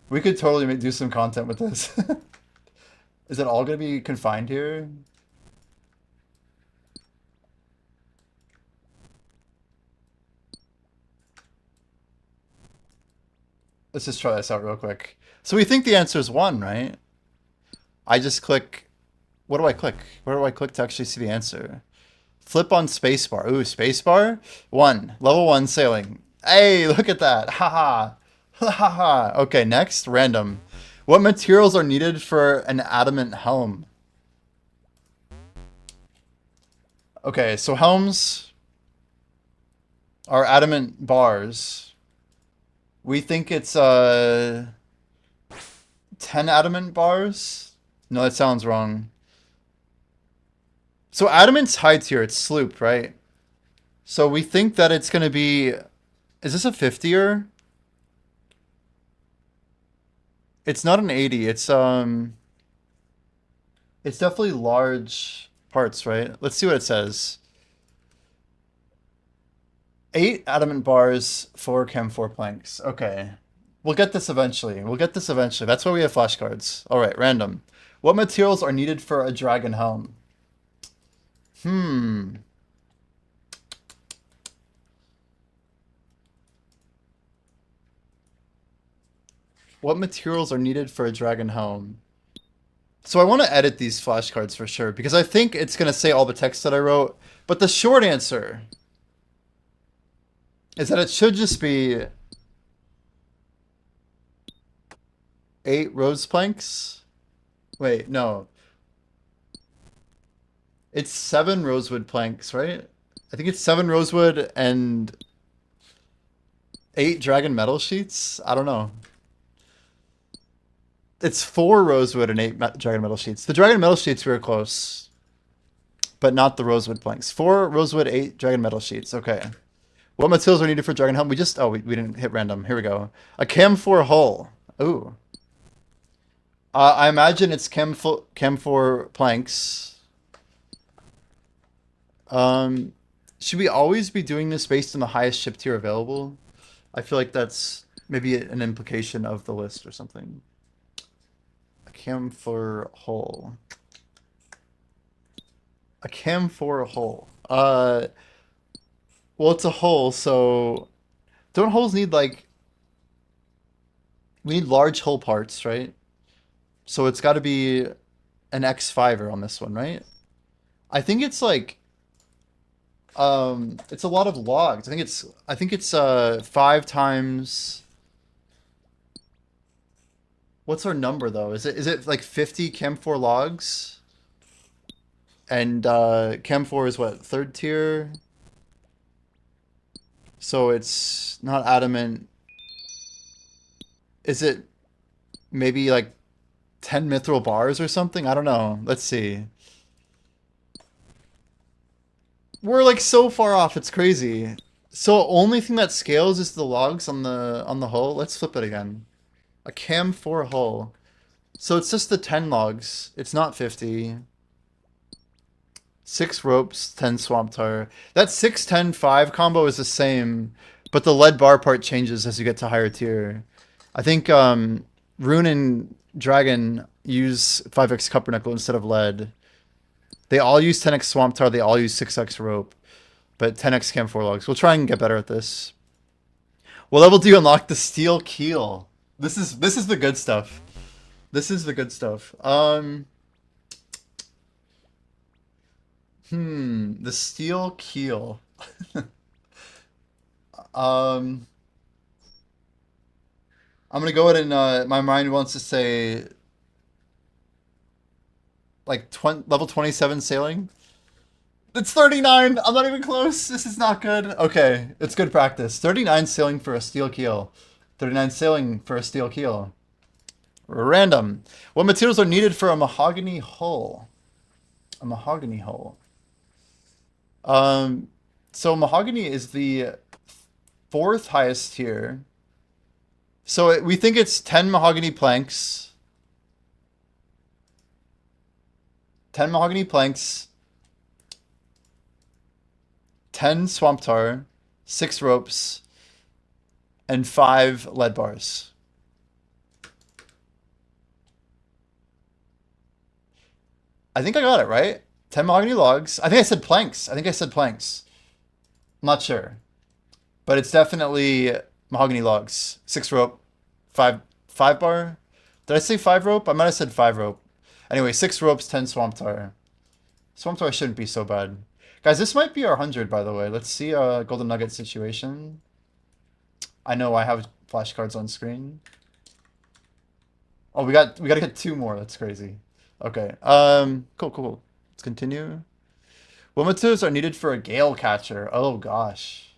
we could totally do some content with this. Is it all gonna be confined here? Let's just try this out real quick. So we think the answer is 1, right? I just click... What do I click? Where do I click to actually see the answer? Flip on spacebar. Ooh, spacebar? 1. Level 1 sailing. Hey, look at that. Haha. Haha. Okay, next. Random. What materials are needed for an adamant helm? Okay, so helms are adamant bars. We think it's 10 adamant bars? No, that sounds wrong. So adamant's high tier, it's sloop, right? So we think that it's gonna be... Is this a 50er? It's not an 80, it's definitely large parts, right? Let's see what it says. 8 adamant bars, 4 chem 4 planks. Okay. We'll get this eventually. We'll get this eventually. That's why we have flashcards. Alright, random. What materials are needed for a dragon helm? What materials are needed for a dragon helm? So I want to edit these flashcards for sure, because I think it's going to say all the text that I wrote. But the short answer is that it should just be 8 rose planks. Wait, no. It's 7 rosewood planks, right? I think it's 7 rosewood and 8 dragon metal sheets. I don't know. It's 4 rosewood and 8 dragon metal sheets. The dragon metal sheets we were close, but not the rosewood planks. 4 rosewood, 8 dragon metal sheets. Okay. What materials are needed for dragon helm? We just... Oh, we didn't hit random. Here we go. A chem 4 hull. Ooh. I imagine it's chem 4 planks. Should we always be doing this based on the highest ship tier available? I feel like that's maybe an implication of the list or something. A chem 4 hull. A chem 4 hull. Well, it's a hull, so... Don't hulls need, like... We need large hull parts, right? So it's got to be an X5er on this one, right? I think it's, like... it's a lot of logs. I think it's 5 times... What's our number, though? Is it like 50 Chem 4 logs? And Chem 4 is what, 3rd tier? So it's not adamant. Is it maybe like 10 mithril bars or something? I don't know. Let's see. We're like so far off, it's crazy. So only thing that scales is the logs on the hull. Let's flip it again. A cam 4 hull. So it's just the 10 logs. It's not 50. 6 ropes, 10 swamp tar. That 6-10-5 combo is the same, but the lead bar part changes as you get to higher tier. I think Rune and Dragon use 5x Cuppernickel instead of lead. They all use 10x swamp tar. They all use 6x rope, but 10x cam 4 logs. We'll try and get better at this. What level do you unlock the steel keel? This is the good stuff. This is the good stuff. The steel keel. I'm gonna go ahead and my mind wants to say like level 27 sailing. It's 39. I'm not even close. This is not good. Okay, it's good practice. 39 sailing for a steel keel. 39 sailing for a steel keel. Random. What materials are needed for a mahogany hull? A mahogany hull. So mahogany is the 4th highest tier. So we think it's 10 mahogany planks. 10 mahogany planks. 10 swamp tar. 6 ropes. And 5 lead bars. I think I got it, right? 10 mahogany logs. I think I said planks. I'm not sure. But it's definitely mahogany logs. 6 rope. 5 bar. Did I say 5 rope? I might have said 5 rope. Anyway, 6 ropes, 10 swamp tar. Swamp tar shouldn't be so bad. Guys, this might be our 100, by the way. Let's see a golden nugget situation. I know I have flashcards on screen. Oh, we gotta get 2 more. That's crazy. Okay. Cool. Let's continue. What materials are needed for a gale catcher? Oh gosh.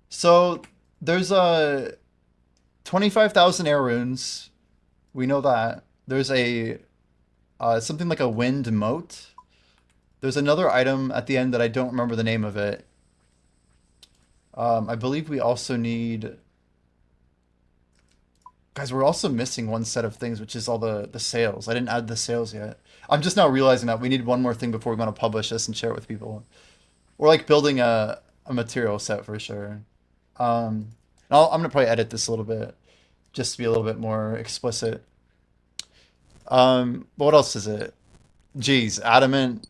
So there's a 25,000 air runes. We know that. There's a something like a wind moat. There's another item at the end that I don't remember the name of it. I believe we also need... Guys, we're also missing one set of things, which is all the sails. I didn't add the sails yet. I'm just now realizing that we need one more thing before we want to publish this and share it with people. We're like building a material set for sure. I'm going to probably edit this a little bit just to be a little bit more explicit. What else is it? Geez, adamant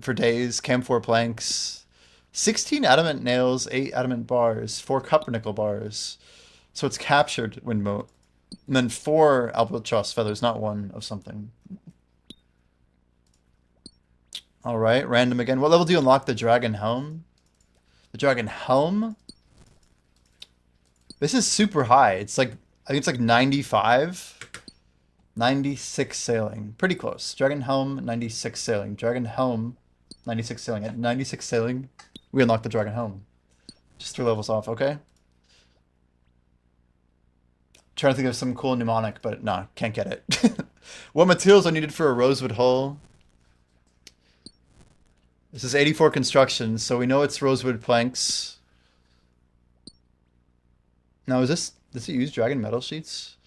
for days, cam 4 planks, 16 adamant nails, 8 adamant bars, 4 cuppernickel bars. So it's captured wind moat. And then 4 albatross feathers, not 1 of something. Alright, random again. What level do you unlock the dragon helm? The dragon helm? This is super high. It's like, I think it's like 95. 96 sailing. Pretty close. Dragon helm, 96 sailing. Dragon helm, 96 sailing. At 96 sailing, we unlock the dragon helm. Just 3 levels off, okay? Trying to think of some cool mnemonic, but nah, can't get it. What materials are needed for a rosewood hull? This is 84 construction, so we know it's rosewood planks. Now, does it use dragon metal sheets?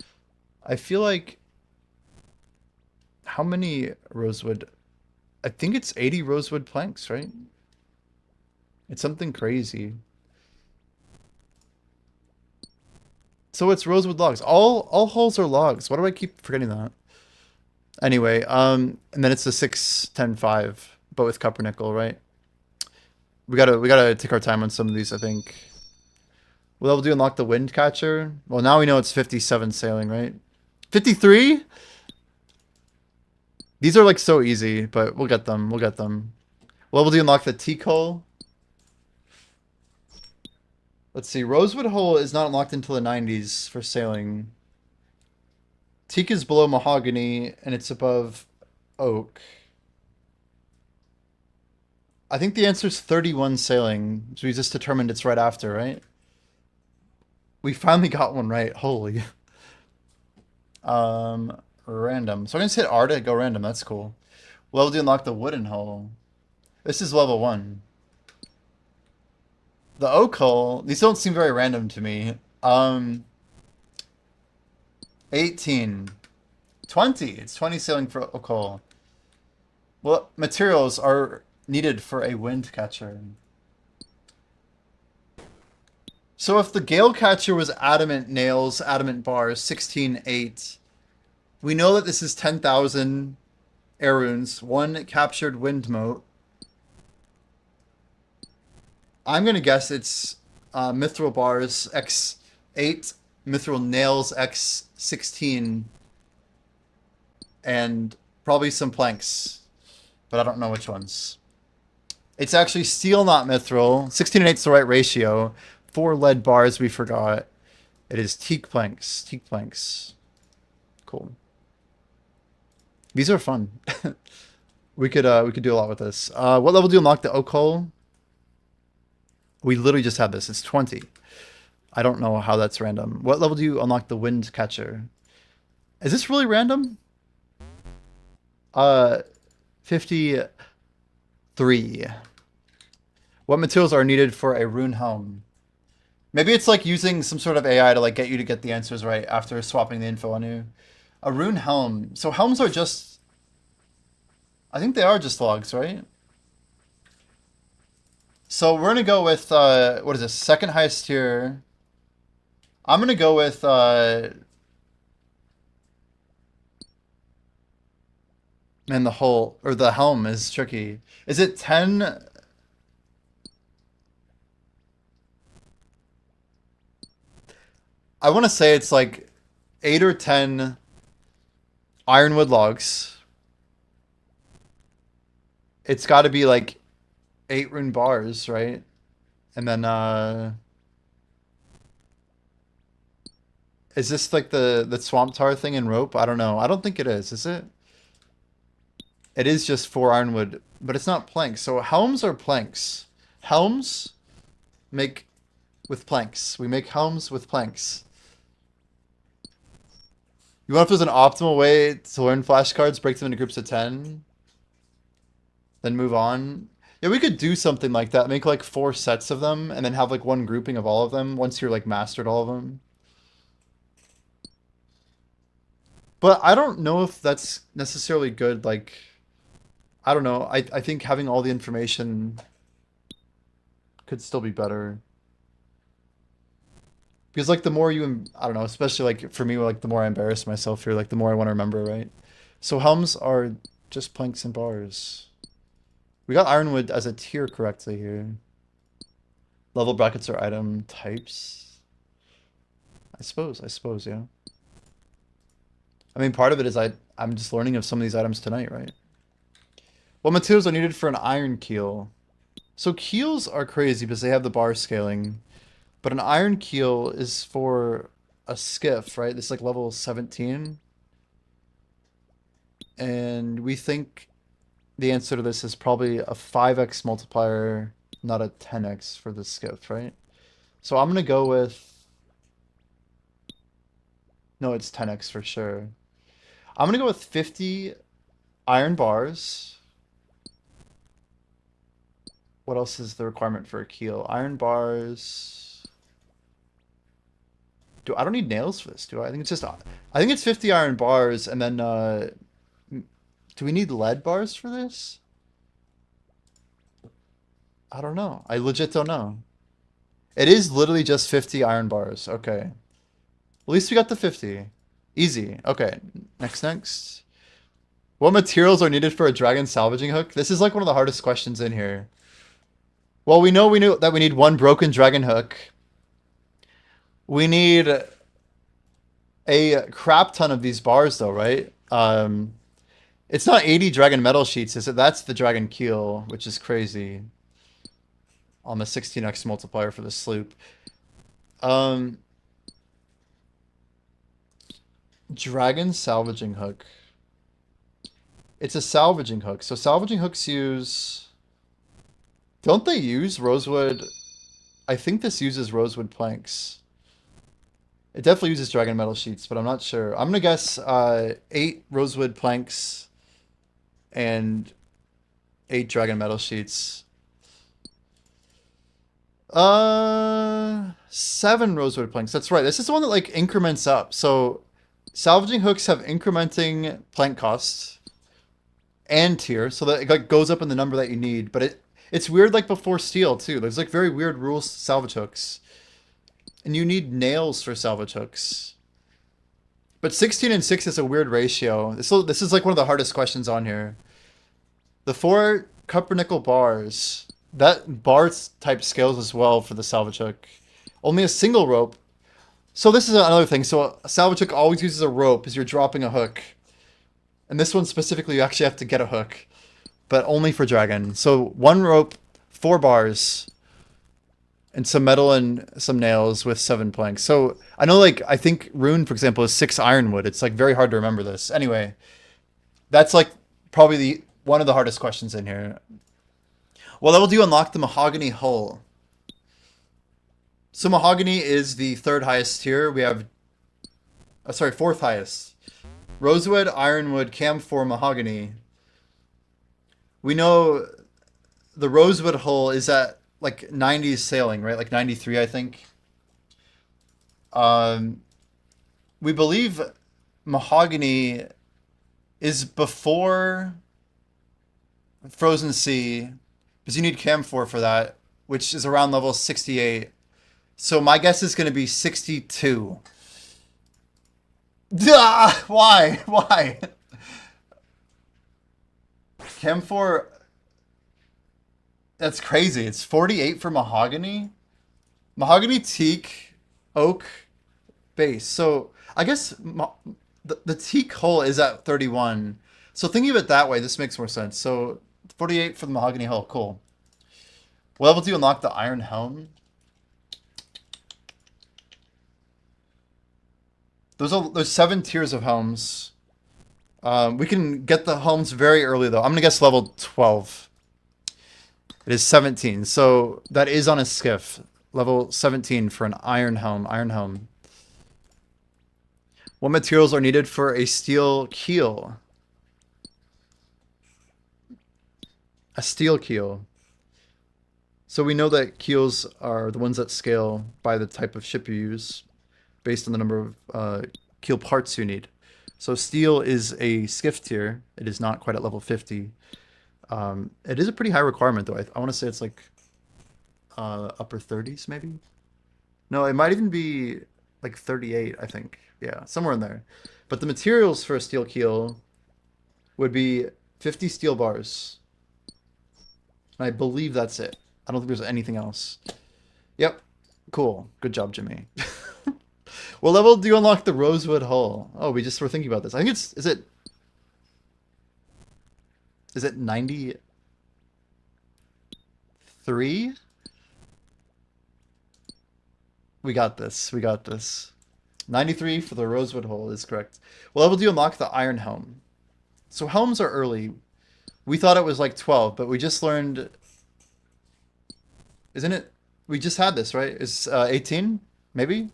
I feel like... How many rosewood... I think it's 80 rosewood planks, right? It's something crazy. So it's rosewood logs. All hulls are logs. Why do I keep forgetting that? Anyway, and then it's the 6-10-5, but with cuppernickel, right? We gotta take our time on some of these, I think. What level do you unlock the wind catcher? Well, now we know it's 57 sailing, right? 53? These are like so easy, but we'll get them. What level do you unlock the teak hull? Let's see. Rosewood hull is not unlocked until the 90s for sailing. Teak is below mahogany, and it's above oak. I think the answer is 31 sailing, so we just determined it's right after, right? We finally got one right. Holy. Random. So I'm going to hit R to go random. That's cool. Level do you unlock the wooden hull? This is level 1. The oak hull, these don't seem very random to me. 18. 20. It's 20 sailing for oak hull. What materials are needed for a wind catcher? So if the gale catcher was adamant nails, adamant bars, 16.8, we know that this is 10,000 air runes, 1 captured wind mote. I'm going to guess it's mithril bars x8, mithril nails x16, and probably some planks, but I don't know which ones. It's actually steel, not mithril. 16 and 8 is the right ratio. 4 lead bars we forgot. It is teak planks. Teak planks. Cool. These are fun. we could do a lot with this. What level do you unlock the oak hull? We literally just had this. It's 20. I don't know how that's random. What level do you unlock the wind catcher? Is this really random? 53. What materials are needed for a rune helm? Maybe it's like using some sort of AI to like get you to get the answers right after swapping the info on you. A rune helm. So helms are just... I think they are just logs, right? So we're going to go with... what is this? Second highest tier. I'm going to go with... Man, the hull... Or the helm is tricky. Is it 10... I want to say it's like 8 or 10 ironwood logs. It's got to be like 8 rune bars, right? And then is this like the swamp tar thing in rope? I don't know. I don't think it is it? It is just 4 ironwood, but it's not planks. So helms are planks. Helms make with planks. We make helms with planks. You want if there's an optimal way to learn flashcards, break them into groups of 10, then move on? Yeah, we could do something like that. Make like 4 sets of them, and then have like one grouping of all of them once you're like mastered all of them. But I don't know if that's necessarily good. Like, I don't know. I think having all the information could still be better. Because like the more you, I don't know, especially like for me, like the more I embarrass myself here, like the more I want to remember, right? So helms are just planks and bars. We got ironwood as a tier correctly here. Level brackets are item types. I suppose, yeah. I mean, part of it is I'm just learning of some of these items tonight, right? What materials are needed for an iron keel? So keels are crazy because they have the bar scaling. But an iron keel is for a skiff, right? This is like level 17. And we think the answer to this is probably a 5x multiplier, not a 10x for the skiff, right? So I'm going to go with... No, it's 10x for sure. I'm going to go with 50 iron bars. What else is the requirement for a keel? Iron bars... I don't need nails for this, do I? I think it's just... I think it's 50 iron bars, and then... do we need lead bars for this? I don't know. I legit don't know. It is literally just 50 iron bars. Okay. At least we got the 50. Easy. Okay. Next. What materials are needed for a dragon salvaging hook? This is like one of the hardest questions in here. Well, we knew that we need 1 broken dragon hook. We need a crap ton of these bars, though, right? It's not 80 dragon metal sheets, is it? That's the dragon keel, which is crazy. On the 16x multiplier for the sloop. Dragon salvaging hook. It's a salvaging hook. So salvaging hooks use... Don't they use rosewood? I think this uses rosewood planks. It definitely uses dragon metal sheets, but I'm not sure. I'm going to guess 8 rosewood planks and 8 dragon metal sheets. 7 rosewood planks. That's right. This is the one that like increments up. So salvaging hooks have incrementing plank costs and tier, so that it like goes up in the number that you need. But it's weird like before steel too. There's like very weird rules to salvage hooks. And you need nails for salvage hooks. But 16 and 6 is a weird ratio. This is like one of the hardest questions on here. The 4 Copper-nickel bars, that bar type scales as well for the salvage hook. Only a single rope. So this is another thing. So a salvage hook always uses a rope as you're dropping a hook. And this one specifically, you actually have to get a hook. But only for dragon. So 1 rope, 4 bars, and some metal and some nails with 7 planks. So I know, like, I think rune, for example, is 6 ironwood. It's like very hard to remember this. Anyway, that's like probably one of the hardest questions in here. What level do you unlock the mahogany hull? So mahogany is the 3rd highest tier. We have, sorry, 4th highest. Rosewood, ironwood, camphor, mahogany. We know the rosewood hull is at like 90s sailing, right? Like 93, I think. We believe mahogany is before Frozen Sea, because you need camphor for that, which is around level 68. So my guess is going to be 62. Duh! Why? Why? Camphor... That's crazy. It's 48 for mahogany? Mahogany, teak, oak, base. So I guess the teak hull is at 31. So thinking of it that way, this makes more sense. So 48 for the mahogany hull. Cool. What level do you unlock the iron helm? There's 7 tiers of helms. We can get the helms very early though. I'm gonna guess level 12. It is 17, so that is on a skiff. Level 17 for an iron helm. Iron helm. What materials are needed for a steel keel? A steel keel. So we know that keels are the ones that scale by the type of ship you use, based on the number of keel parts you need. So steel is a skiff tier. It is not quite at level 50. It is a pretty high requirement, though. I want to say it's like upper 30s, maybe? No, it might even be like 38, I think. Yeah, somewhere in there. But the materials for a steel keel would be 50 steel bars. And I believe that's it. I don't think there's anything else. Yep. Cool. Good job, Jimmy. What level do you unlock the rosewood hull? Oh, we just were thinking about this. I think it's... Is it 93? We got this. We got this. 93 for the rosewood hull is correct. What level do you unlock the iron helm? So helms are early. We thought it was like 12, but we just learned... Isn't it? We just had this, right? It's 18? Maybe?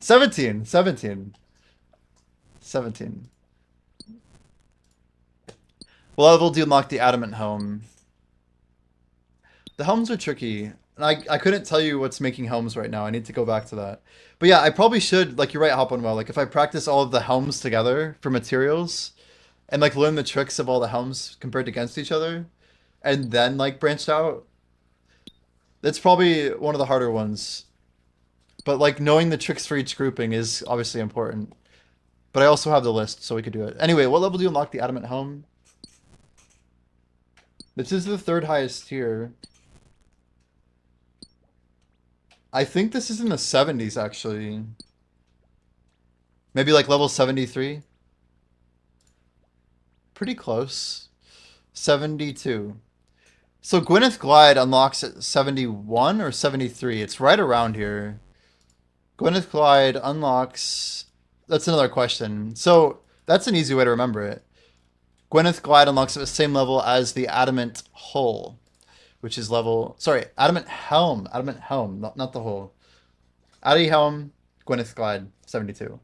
17. 17. 17. What level do you unlock the adamant helm? The helms are tricky. And I couldn't tell you what's making helms right now. I need to go back to that. But yeah, I probably should, like you're right, Hop on Well. Like if I practice all of the helms together for materials and like learn the tricks of all the helms compared against each other and then like branched out, that's probably one of the harder ones. But like knowing the tricks for each grouping is obviously important. But I also have the list, so we could do it. Anyway, what level do you unlock the adamant helm? This is the 3rd highest tier. I think this is in the 70s, actually. Maybe like level 73? Pretty close. 72. So Gwyneth Glide unlocks at 71 or 73. It's right around here. Gwyneth Glide unlocks... That's another question. So that's an easy way to remember it. Gwyneth Glide unlocks at the same level as the adamant hull, which is level... Sorry, adamant helm. Adamant helm, not the hull. Addy helm, Gwyneth Glide, 72.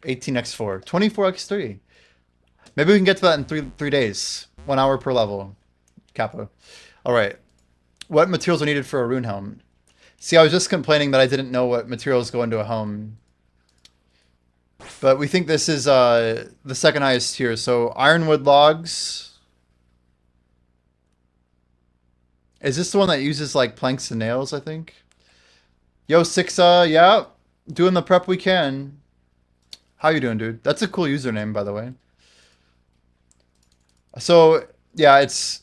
18x4. 24x3. Maybe we can get to that in three days. 1 hour per level. Kappa. All right. What materials are needed for a rune helm? See, I was just complaining that I didn't know what materials go into a helm. But we think this is the second highest tier. So ironwood logs. Is this the one that uses like planks and nails, I think? Yo, Sixa, yeah. Doing the prep we can. How you doing, dude? That's a cool username, by the way. So, yeah, it's...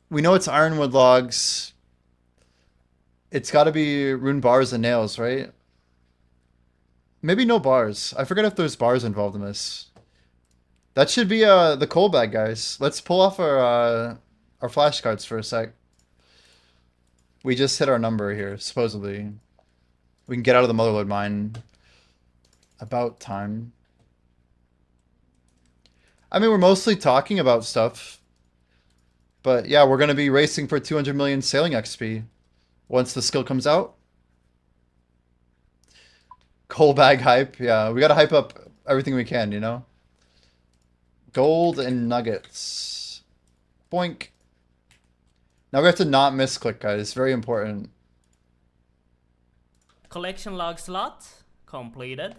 We know it's ironwood logs. It's got to be rune bars and nails, right? Maybe no bars. I forget if there's bars involved in this. That should be the coal bag, guys. Let's pull off our flashcards for a sec. We just hit our number here, supposedly. We can get out of the Motherlode mine. About time. I mean, we're mostly talking about stuff. But yeah, we're going to be racing for 200 million sailing XP once the skill comes out. Coal bag hype. Yeah, we got to hype up everything we can, you know? Gold and nuggets. Boink. Now we have to not misclick, guys. Very important. Collection log slot completed.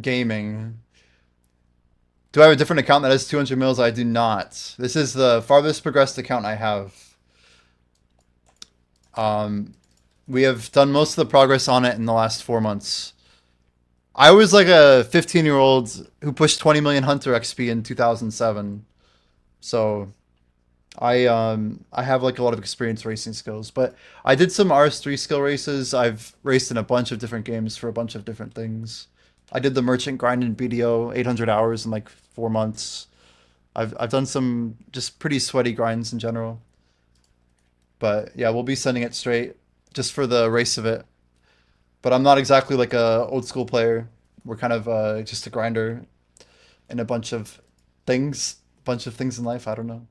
Gaming. Do I have a different account that has 200 mils? I do not. This is the farthest progressed account I have. We have done most of the progress on it in the last 4 months. I was like a 15-year-old who pushed 20 million Hunter XP in 2007. So I have like a lot of experience racing skills, but I did some RS3 skill races. I've raced in a bunch of different games for a bunch of different things. I did the merchant grind in BDO, 800 hours in like 4 months. I've done some just pretty sweaty grinds in general. But yeah, we'll be sending it straight just for the race of it. But I'm not exactly like a old school player. We're kind of just a grinder in a bunch of things. In life. I don't know.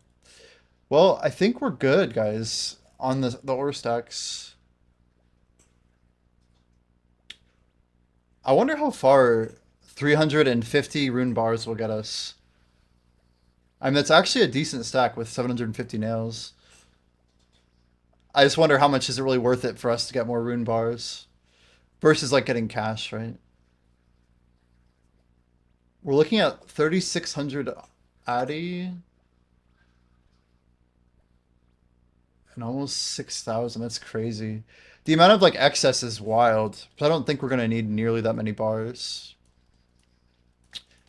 Well, I think we're good, guys, on the ore stacks. I wonder how far 350 rune bars will get us. I mean, that's actually a decent stack with 750 nails. I just wonder how much is it really worth it for us to get more rune bars versus like getting cash, right? We're looking at 3,600 Addy and almost 6,000. That's crazy. The amount of like excess is wild, but I don't think we're gonna need nearly that many bars.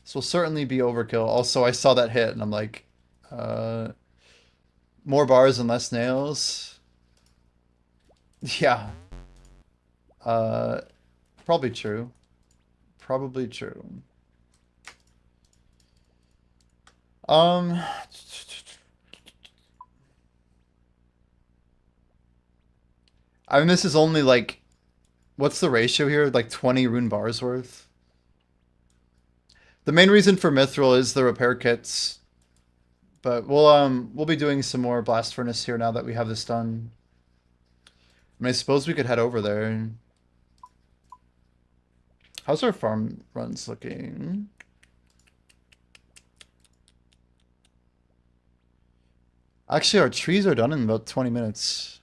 This will certainly be overkill. Also, I saw that hit and I'm like, more bars and less nails. Yeah. Probably true. Probably true. I mean, this is only like, what's the ratio here? Like 20 rune bars worth. The main reason for Mithril is the repair kits, but we'll be doing some more blast furnace here now that we have this done. I mean, I suppose we could head over there. How's our farm runs looking? Actually, our trees are done in about 20 minutes.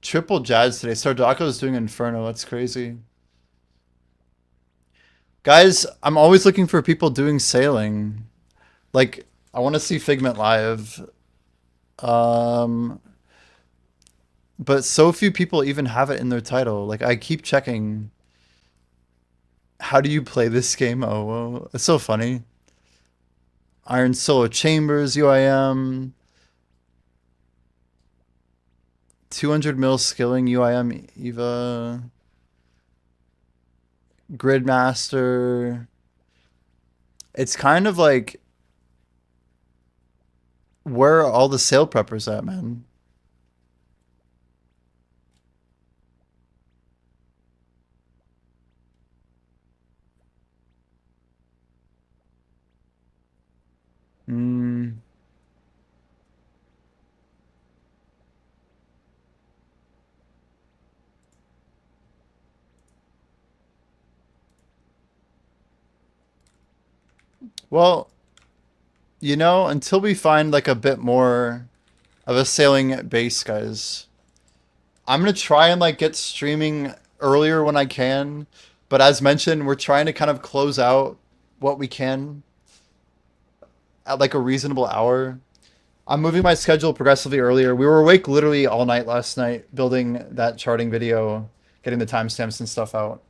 Triple Jazz today. Sardako's doing Inferno. That's crazy. Guys, I'm always looking for people doing sailing. Like, I want to see Figment live. But so few people even have it in their title. Like, I keep checking. How do you play this game? Oh, well, it's so funny. Iron Solo Chambers, UIM. 200 mil skilling, UIM, Eva. Gridmaster. It's kind of like, where are all the sail preppers at, man? Well, until we find like a bit more of a sailing base, guys, I'm gonna try and like get streaming earlier when I can. But as mentioned, we're trying to kind of close out what we can at like a reasonable hour. I'm moving my schedule progressively earlier. We were awake literally all night last night building that charting video, getting the timestamps and stuff out.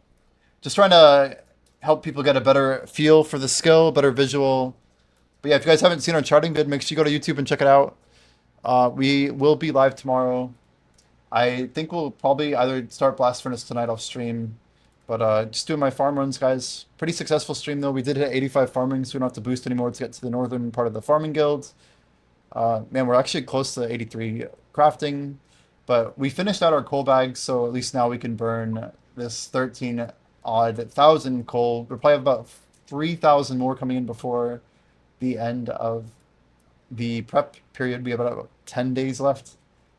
Just trying to help people get a better feel for the skill, better visual. But yeah, if you guys haven't seen our charting vid, make sure you go to YouTube and check it out. We will be live tomorrow. I think we'll probably either start Blast Furnace tonight off stream, but just doing my farm runs, guys. Pretty successful stream though. We did hit 85 farming, so we don't have to boost anymore to get to the northern part of the farming guild. Man, we're actually close to 83 crafting, but we finished out our coal bags, so at least now we can burn this 13 odd thousand coal. We'll probably have about 3,000 more coming in before the end of the prep period. We have about 10 days left.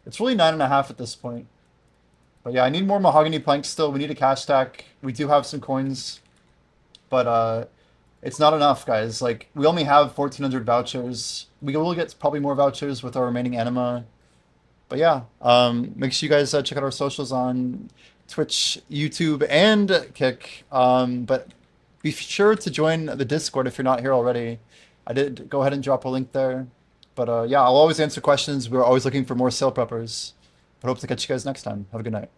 It's really 9.5 at this point. But yeah, I need more mahogany planks still. We need a cash stack. We do have some coins, but it's not enough, guys. Like, we only have 1,400 vouchers. We will get probably more vouchers with our remaining anima. But yeah, make sure you guys check out our socials on Twitch, YouTube, and Kick. But be sure to join the Discord if you're not here already. I did go ahead and drop a link there. But yeah, I'll always answer questions. We're always looking for more sale preppers. But hope to catch you guys next time. Have a good night.